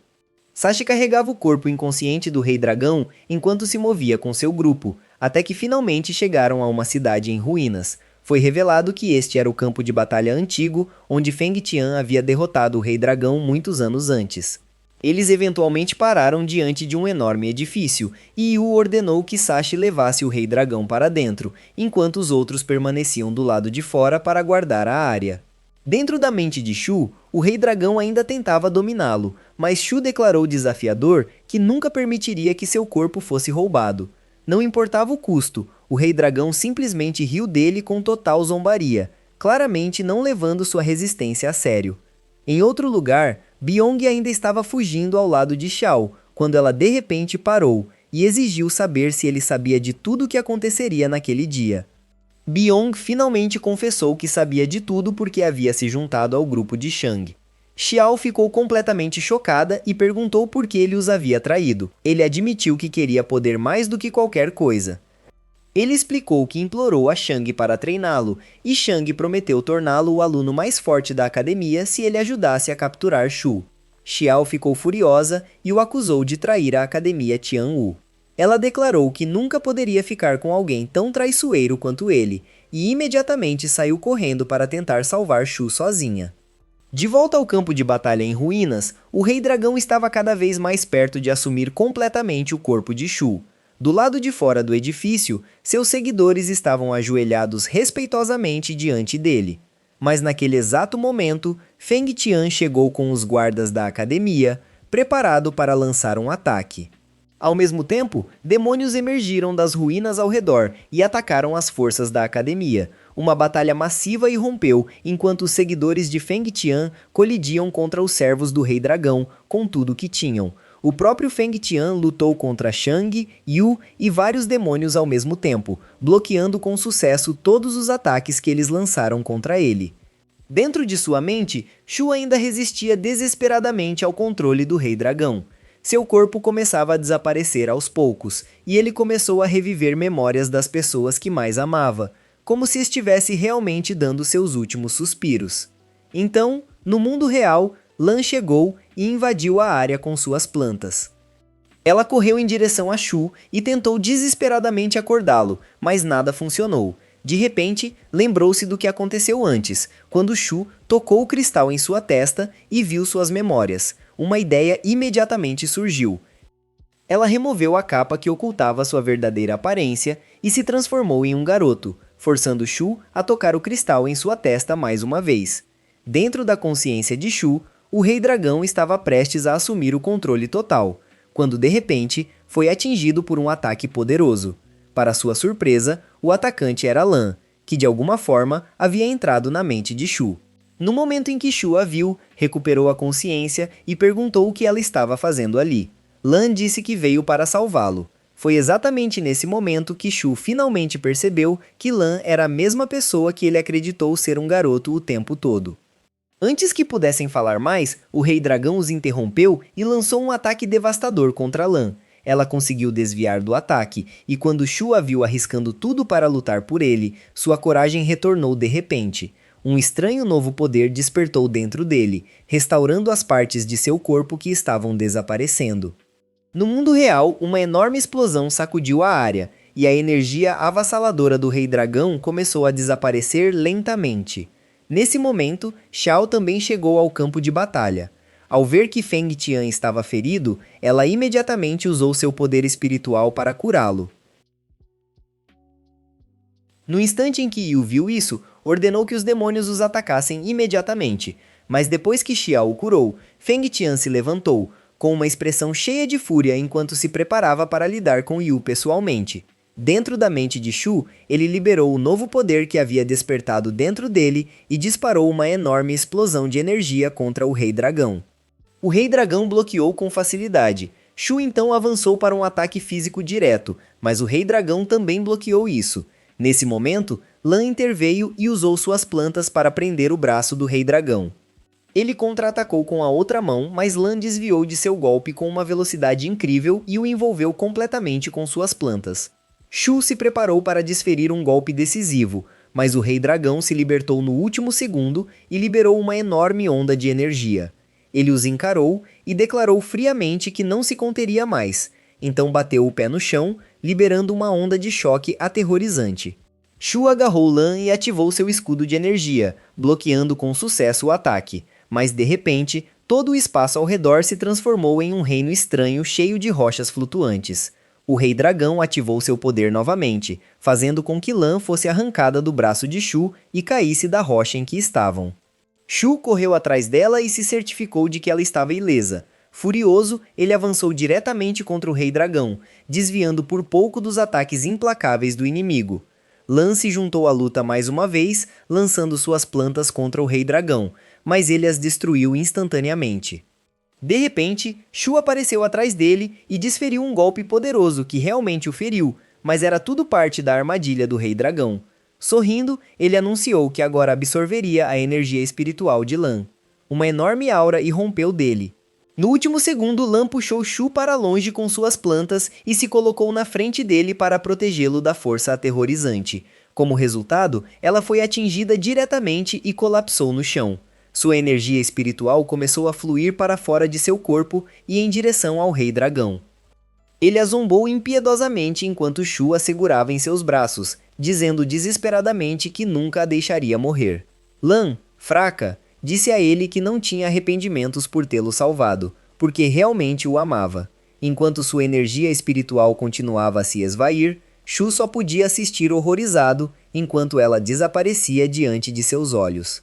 Sashi carregava o corpo inconsciente do Rei Dragão enquanto se movia com seu grupo, até que finalmente chegaram a uma cidade em ruínas. Foi revelado que este era o campo de batalha antigo, onde Feng Tian havia derrotado o Rei Dragão muitos anos antes. Eles eventualmente pararam diante de um enorme edifício, e Yu ordenou que Sashi levasse o Rei Dragão para dentro, enquanto os outros permaneciam do lado de fora para guardar a área. Dentro da mente de Shu, o Rei Dragão ainda tentava dominá-lo, mas Shu declarou desafiador que nunca permitiria que seu corpo fosse roubado. Não importava o custo, o Rei Dragão simplesmente riu dele com total zombaria, claramente não levando sua resistência a sério. Em outro lugar, Byong ainda estava fugindo ao lado de Xiao, quando ela de repente parou e exigiu saber se ele sabia de tudo o que aconteceria naquele dia. Byong finalmente confessou que sabia de tudo porque havia se juntado ao grupo de Shang. Xiao ficou completamente chocada e perguntou por que ele os havia traído. Ele admitiu que queria poder mais do que qualquer coisa. Ele explicou que implorou a Shang para treiná-lo, e Shang prometeu torná-lo o aluno mais forte da academia se ele ajudasse a capturar Shu. Xiao ficou furiosa e o acusou de trair a academia Tianwu. Ela declarou que nunca poderia ficar com alguém tão traiçoeiro quanto ele, e imediatamente saiu correndo para tentar salvar Shu sozinha. De volta ao campo de batalha em ruínas, o Rei Dragão estava cada vez mais perto de assumir completamente o corpo de Shu. Do lado de fora do edifício, seus seguidores estavam ajoelhados respeitosamente diante dele. Mas naquele exato momento, Feng Tian chegou com os guardas da academia, preparado para lançar um ataque. Ao mesmo tempo, demônios emergiram das ruínas ao redor e atacaram as forças da academia. Uma batalha massiva irrompeu enquanto os seguidores de Feng Tian colidiam contra os servos do Rei Dragão com tudo que tinham. O próprio Feng Tian lutou contra Shang, Yu e vários demônios ao mesmo tempo, bloqueando com sucesso todos os ataques que eles lançaram contra ele. Dentro de sua mente, Shu ainda resistia desesperadamente ao controle do Rei Dragão. Seu corpo começava a desaparecer aos poucos, e ele começou a reviver memórias das pessoas que mais amava, como se estivesse realmente dando seus últimos suspiros. Então, No mundo real, Lan chegou e invadiu a área com suas plantas. Ela correu em direção a Shu e tentou desesperadamente acordá-lo, mas nada funcionou. De repente, lembrou-se do que aconteceu antes, quando Shu tocou o cristal em sua testa e viu suas memórias. Uma ideia imediatamente surgiu. Ela removeu a capa que ocultava sua verdadeira aparência e se transformou em um garoto, forçando Shu a tocar o cristal em sua testa mais uma vez. Dentro da consciência de Shu, o Rei Dragão estava prestes a assumir o controle total, quando de repente foi atingido por um ataque poderoso. Para sua surpresa, o atacante era Lan, que de alguma forma havia entrado na mente de Shu. No momento em que Shu a viu, recuperou a consciência e perguntou o que ela estava fazendo ali. Lan disse que veio para salvá-lo. Foi exatamente nesse momento que Shu finalmente percebeu que Lan era a mesma pessoa que ele acreditou ser um garoto o tempo todo. Antes que pudessem falar mais, o Rei Dragão os interrompeu e lançou um ataque devastador contra Lan. Ela conseguiu desviar do ataque, e quando Shu a viu arriscando tudo para lutar por ele, sua coragem retornou de repente. Um estranho novo poder despertou dentro dele, restaurando as partes de seu corpo que estavam desaparecendo. No mundo real, uma enorme explosão sacudiu a área, e a energia avassaladora do Rei Dragão começou a desaparecer lentamente. Nesse momento, Xiao também chegou ao campo de batalha. Ao ver que Feng Tian estava ferido, ela imediatamente usou seu poder espiritual para curá-lo. No instante em que Yu viu isso, ordenou que os demônios os atacassem imediatamente. Mas depois que Xiao o curou, Feng Tian se levantou, com uma expressão cheia de fúria enquanto se preparava para lidar com Yu pessoalmente. Dentro da mente de Shu, ele liberou o novo poder que havia despertado dentro dele e disparou uma enorme explosão de energia contra o Rei Dragão. O Rei Dragão bloqueou com facilidade. Shu então avançou para um ataque físico direto, mas o Rei Dragão também bloqueou isso. Nesse momento, Lan interveio e usou suas plantas para prender o braço do Rei Dragão. Ele contra-atacou com a outra mão, mas Lan desviou de seu golpe com uma velocidade incrível e o envolveu completamente com suas plantas. Shu se preparou para desferir um golpe decisivo, mas o Rei Dragão se libertou no último segundo e liberou uma enorme onda de energia. Ele os encarou e declarou friamente que não se conteria mais, então bateu o pé no chão, liberando uma onda de choque aterrorizante. Shu agarrou Lan e ativou seu escudo de energia, bloqueando com sucesso o ataque, mas de repente, todo o espaço ao redor se transformou em um reino estranho cheio de rochas flutuantes. O Rei Dragão ativou seu poder novamente, fazendo com que Lan fosse arrancada do braço de Shu e caísse da rocha em que estavam. Shu correu atrás dela e se certificou de que ela estava ilesa. Furioso, ele avançou diretamente contra o Rei Dragão, desviando por pouco dos ataques implacáveis do inimigo. Lan se juntou à luta mais uma vez, lançando suas plantas contra o Rei Dragão, mas ele as destruiu instantaneamente. De repente, Shu apareceu atrás dele e desferiu um golpe poderoso que realmente o feriu, mas era tudo parte da armadilha do Rei Dragão. Sorrindo, ele anunciou que agora absorveria a energia espiritual de Lan. Uma enorme aura irrompeu dele. No último segundo, Lan puxou Shu para longe com suas plantas e se colocou na frente dele para protegê-lo da força aterrorizante. Como resultado, ela foi atingida diretamente e colapsou no chão. Sua energia espiritual começou a fluir para fora de seu corpo e em direção ao Rei Dragão. Ele a zombou impiedosamente enquanto Shu a segurava em seus braços, dizendo desesperadamente que nunca a deixaria morrer. Lan, fraca, disse a ele que não tinha arrependimentos por tê-lo salvado, porque realmente o amava. Enquanto sua energia espiritual continuava a se esvair, Shu só podia assistir horrorizado enquanto ela desaparecia diante de seus olhos.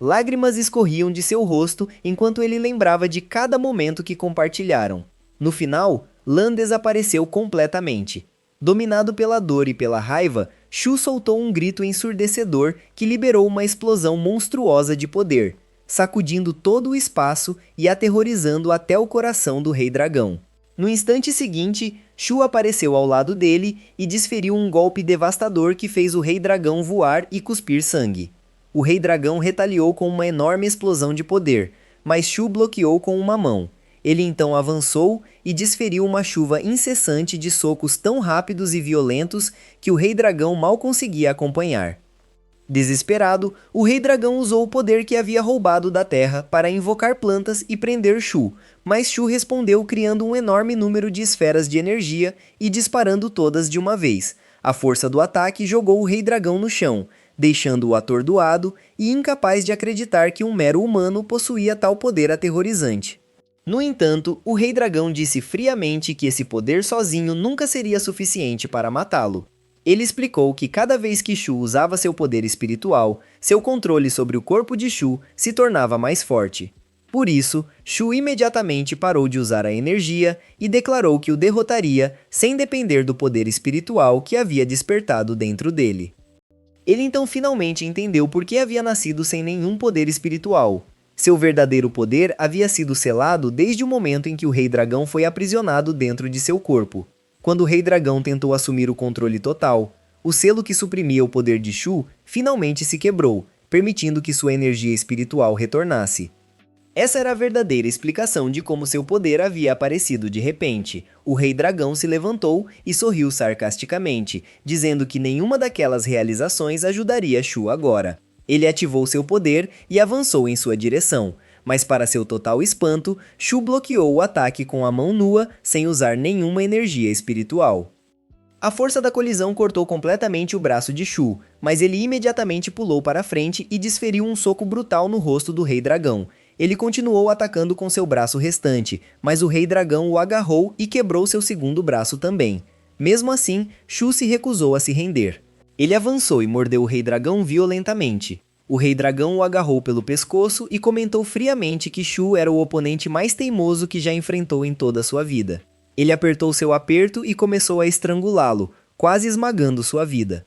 Lágrimas escorriam de seu rosto enquanto ele lembrava de cada momento que compartilharam. No final, Lan desapareceu completamente. Dominado pela dor e pela raiva, Shu soltou um grito ensurdecedor que liberou uma explosão monstruosa de poder, sacudindo todo o espaço e aterrorizando até o coração do Rei Dragão. No instante seguinte, Shu apareceu ao lado dele e desferiu um golpe devastador que fez o Rei Dragão voar e cuspir sangue. O Rei Dragão retaliou com uma enorme explosão de poder, mas Shu bloqueou com uma mão. Ele então avançou e desferiu uma chuva incessante de socos tão rápidos e violentos que o Rei Dragão mal conseguia acompanhar. Desesperado, o Rei Dragão usou o poder que havia roubado da Terra para invocar plantas e prender Shu, mas Shu respondeu criando um enorme número de esferas de energia e disparando todas de uma vez. A força do ataque jogou o Rei Dragão no chão, deixando-o atordoado e incapaz de acreditar que um mero humano possuía tal poder aterrorizante. No entanto, o Rei Dragão disse friamente que esse poder sozinho nunca seria suficiente para matá-lo. Ele explicou que cada vez que Shu usava seu poder espiritual, seu controle sobre o corpo de Shu se tornava mais forte. Por isso, Shu imediatamente parou de usar a energia e declarou que o derrotaria sem depender do poder espiritual que havia despertado dentro dele. Ele então finalmente entendeu por que havia nascido sem nenhum poder espiritual. Seu verdadeiro poder havia sido selado desde o momento em que o Rei Dragão foi aprisionado dentro de seu corpo. Quando o Rei Dragão tentou assumir o controle total, o selo que suprimia o poder de Shu finalmente se quebrou, permitindo que sua energia espiritual retornasse. Essa era a verdadeira explicação de como seu poder havia aparecido de repente. O Rei Dragão se levantou e sorriu sarcasticamente, dizendo que nenhuma daquelas realizações ajudaria Shu agora. Ele ativou seu poder e avançou em sua direção, mas para seu total espanto, Shu bloqueou o ataque com a mão nua sem usar nenhuma energia espiritual. A força da colisão cortou completamente o braço de Shu, mas ele imediatamente pulou para frente e desferiu um soco brutal no rosto do Rei Dragão. Ele continuou atacando com seu braço restante, mas o Rei Dragão o agarrou e quebrou seu segundo braço também. Mesmo assim, Shu se recusou a se render. Ele avançou e mordeu o Rei Dragão violentamente. O Rei Dragão o agarrou pelo pescoço e comentou friamente que Shu era o oponente mais teimoso que já enfrentou em toda a sua vida. Ele apertou seu aperto e começou a estrangulá-lo, quase esmagando sua vida.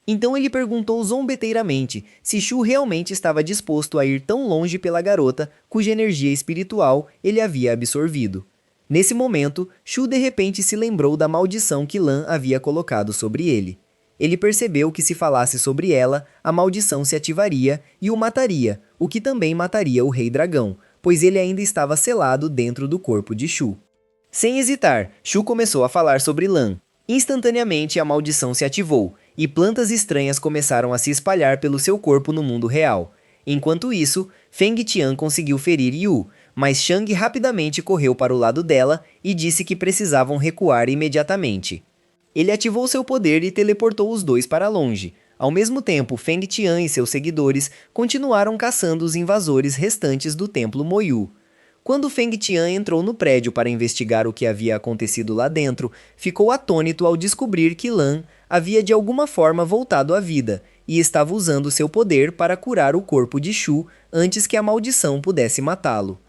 Então ele perguntou zombeteiramente se Shu realmente estava disposto a ir tão longe pela garota cuja energia espiritual ele havia absorvido. Nesse momento, Shu de repente se lembrou da maldição que Lan havia colocado sobre ele. Ele percebeu que se falasse sobre ela, a maldição se ativaria e o mataria, o que também mataria o Rei Dragão, pois ele ainda estava selado dentro do corpo de Shu. Sem hesitar, Shu começou a falar sobre Lan. Instantaneamente a maldição se ativou, e plantas estranhas começaram a se espalhar pelo seu corpo no mundo real. Enquanto isso, Feng Tian conseguiu ferir Yu, mas Shang rapidamente correu para o lado dela e disse que precisavam recuar imediatamente. Ele ativou seu poder e teleportou os dois para longe. Ao mesmo tempo, Feng Tian e seus seguidores continuaram caçando os invasores restantes do Templo Moyu. Quando Feng Tian entrou no prédio para investigar o que havia acontecido lá dentro, ficou atônito ao descobrir que Lan havia de alguma forma voltado à vida e estava usando seu poder para curar o corpo de Shu antes que a maldição pudesse matá-lo.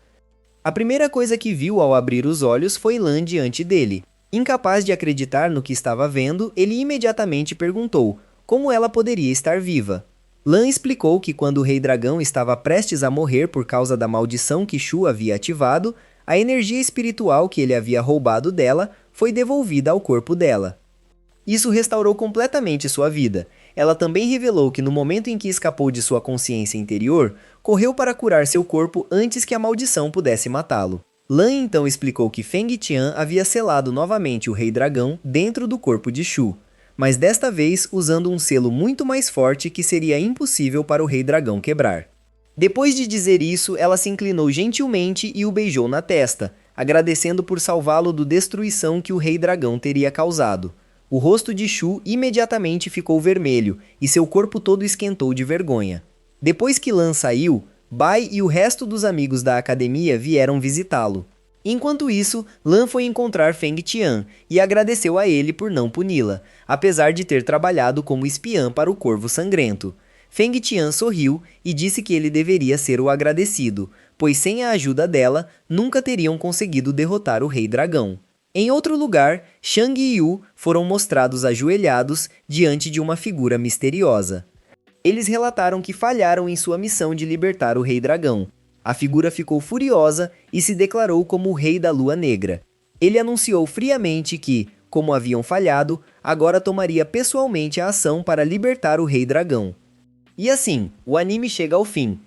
A primeira coisa que viu ao abrir os olhos foi Lan diante dele. Incapaz de acreditar no que estava vendo, ele imediatamente perguntou como ela poderia estar viva. Lan explicou que quando o Rei Dragão estava prestes a morrer por causa da maldição que Shu havia ativado, a energia espiritual que ele havia roubado dela foi devolvida ao corpo dela. Isso restaurou completamente sua vida. Ela também revelou que no momento em que escapou de sua consciência interior, correu para curar seu corpo antes que a maldição pudesse matá-lo. Lan então explicou que Feng Tian havia selado novamente o Rei Dragão dentro do corpo de Shu, mas desta vez usando um selo muito mais forte que seria impossível para o Rei Dragão quebrar. Depois de dizer isso, ela se inclinou gentilmente e o beijou na testa, agradecendo por salvá-lo da destruição que o Rei Dragão teria causado. O rosto de Shu imediatamente ficou vermelho e seu corpo todo esquentou de vergonha. Depois que Lan saiu, Bai e o resto dos amigos da academia vieram visitá-lo. Enquanto isso, Lan foi encontrar Feng Tian e agradeceu a ele por não puni-la, apesar de ter trabalhado como espiã para o Corvo Sangrento. Feng Tian sorriu e disse que ele deveria ser o agradecido, pois sem a ajuda dela, nunca teriam conseguido derrotar o Rei Dragão. Em outro lugar, Shang e Yu foram mostrados ajoelhados diante de uma figura misteriosa. Eles relataram que falharam em sua missão de libertar o Rei Dragão. A figura ficou furiosa e se declarou como o Rei da Lua Negra. Ele anunciou friamente que, como haviam falhado, agora tomaria pessoalmente a ação para libertar o Rei Dragão. E assim, o anime chega ao fim.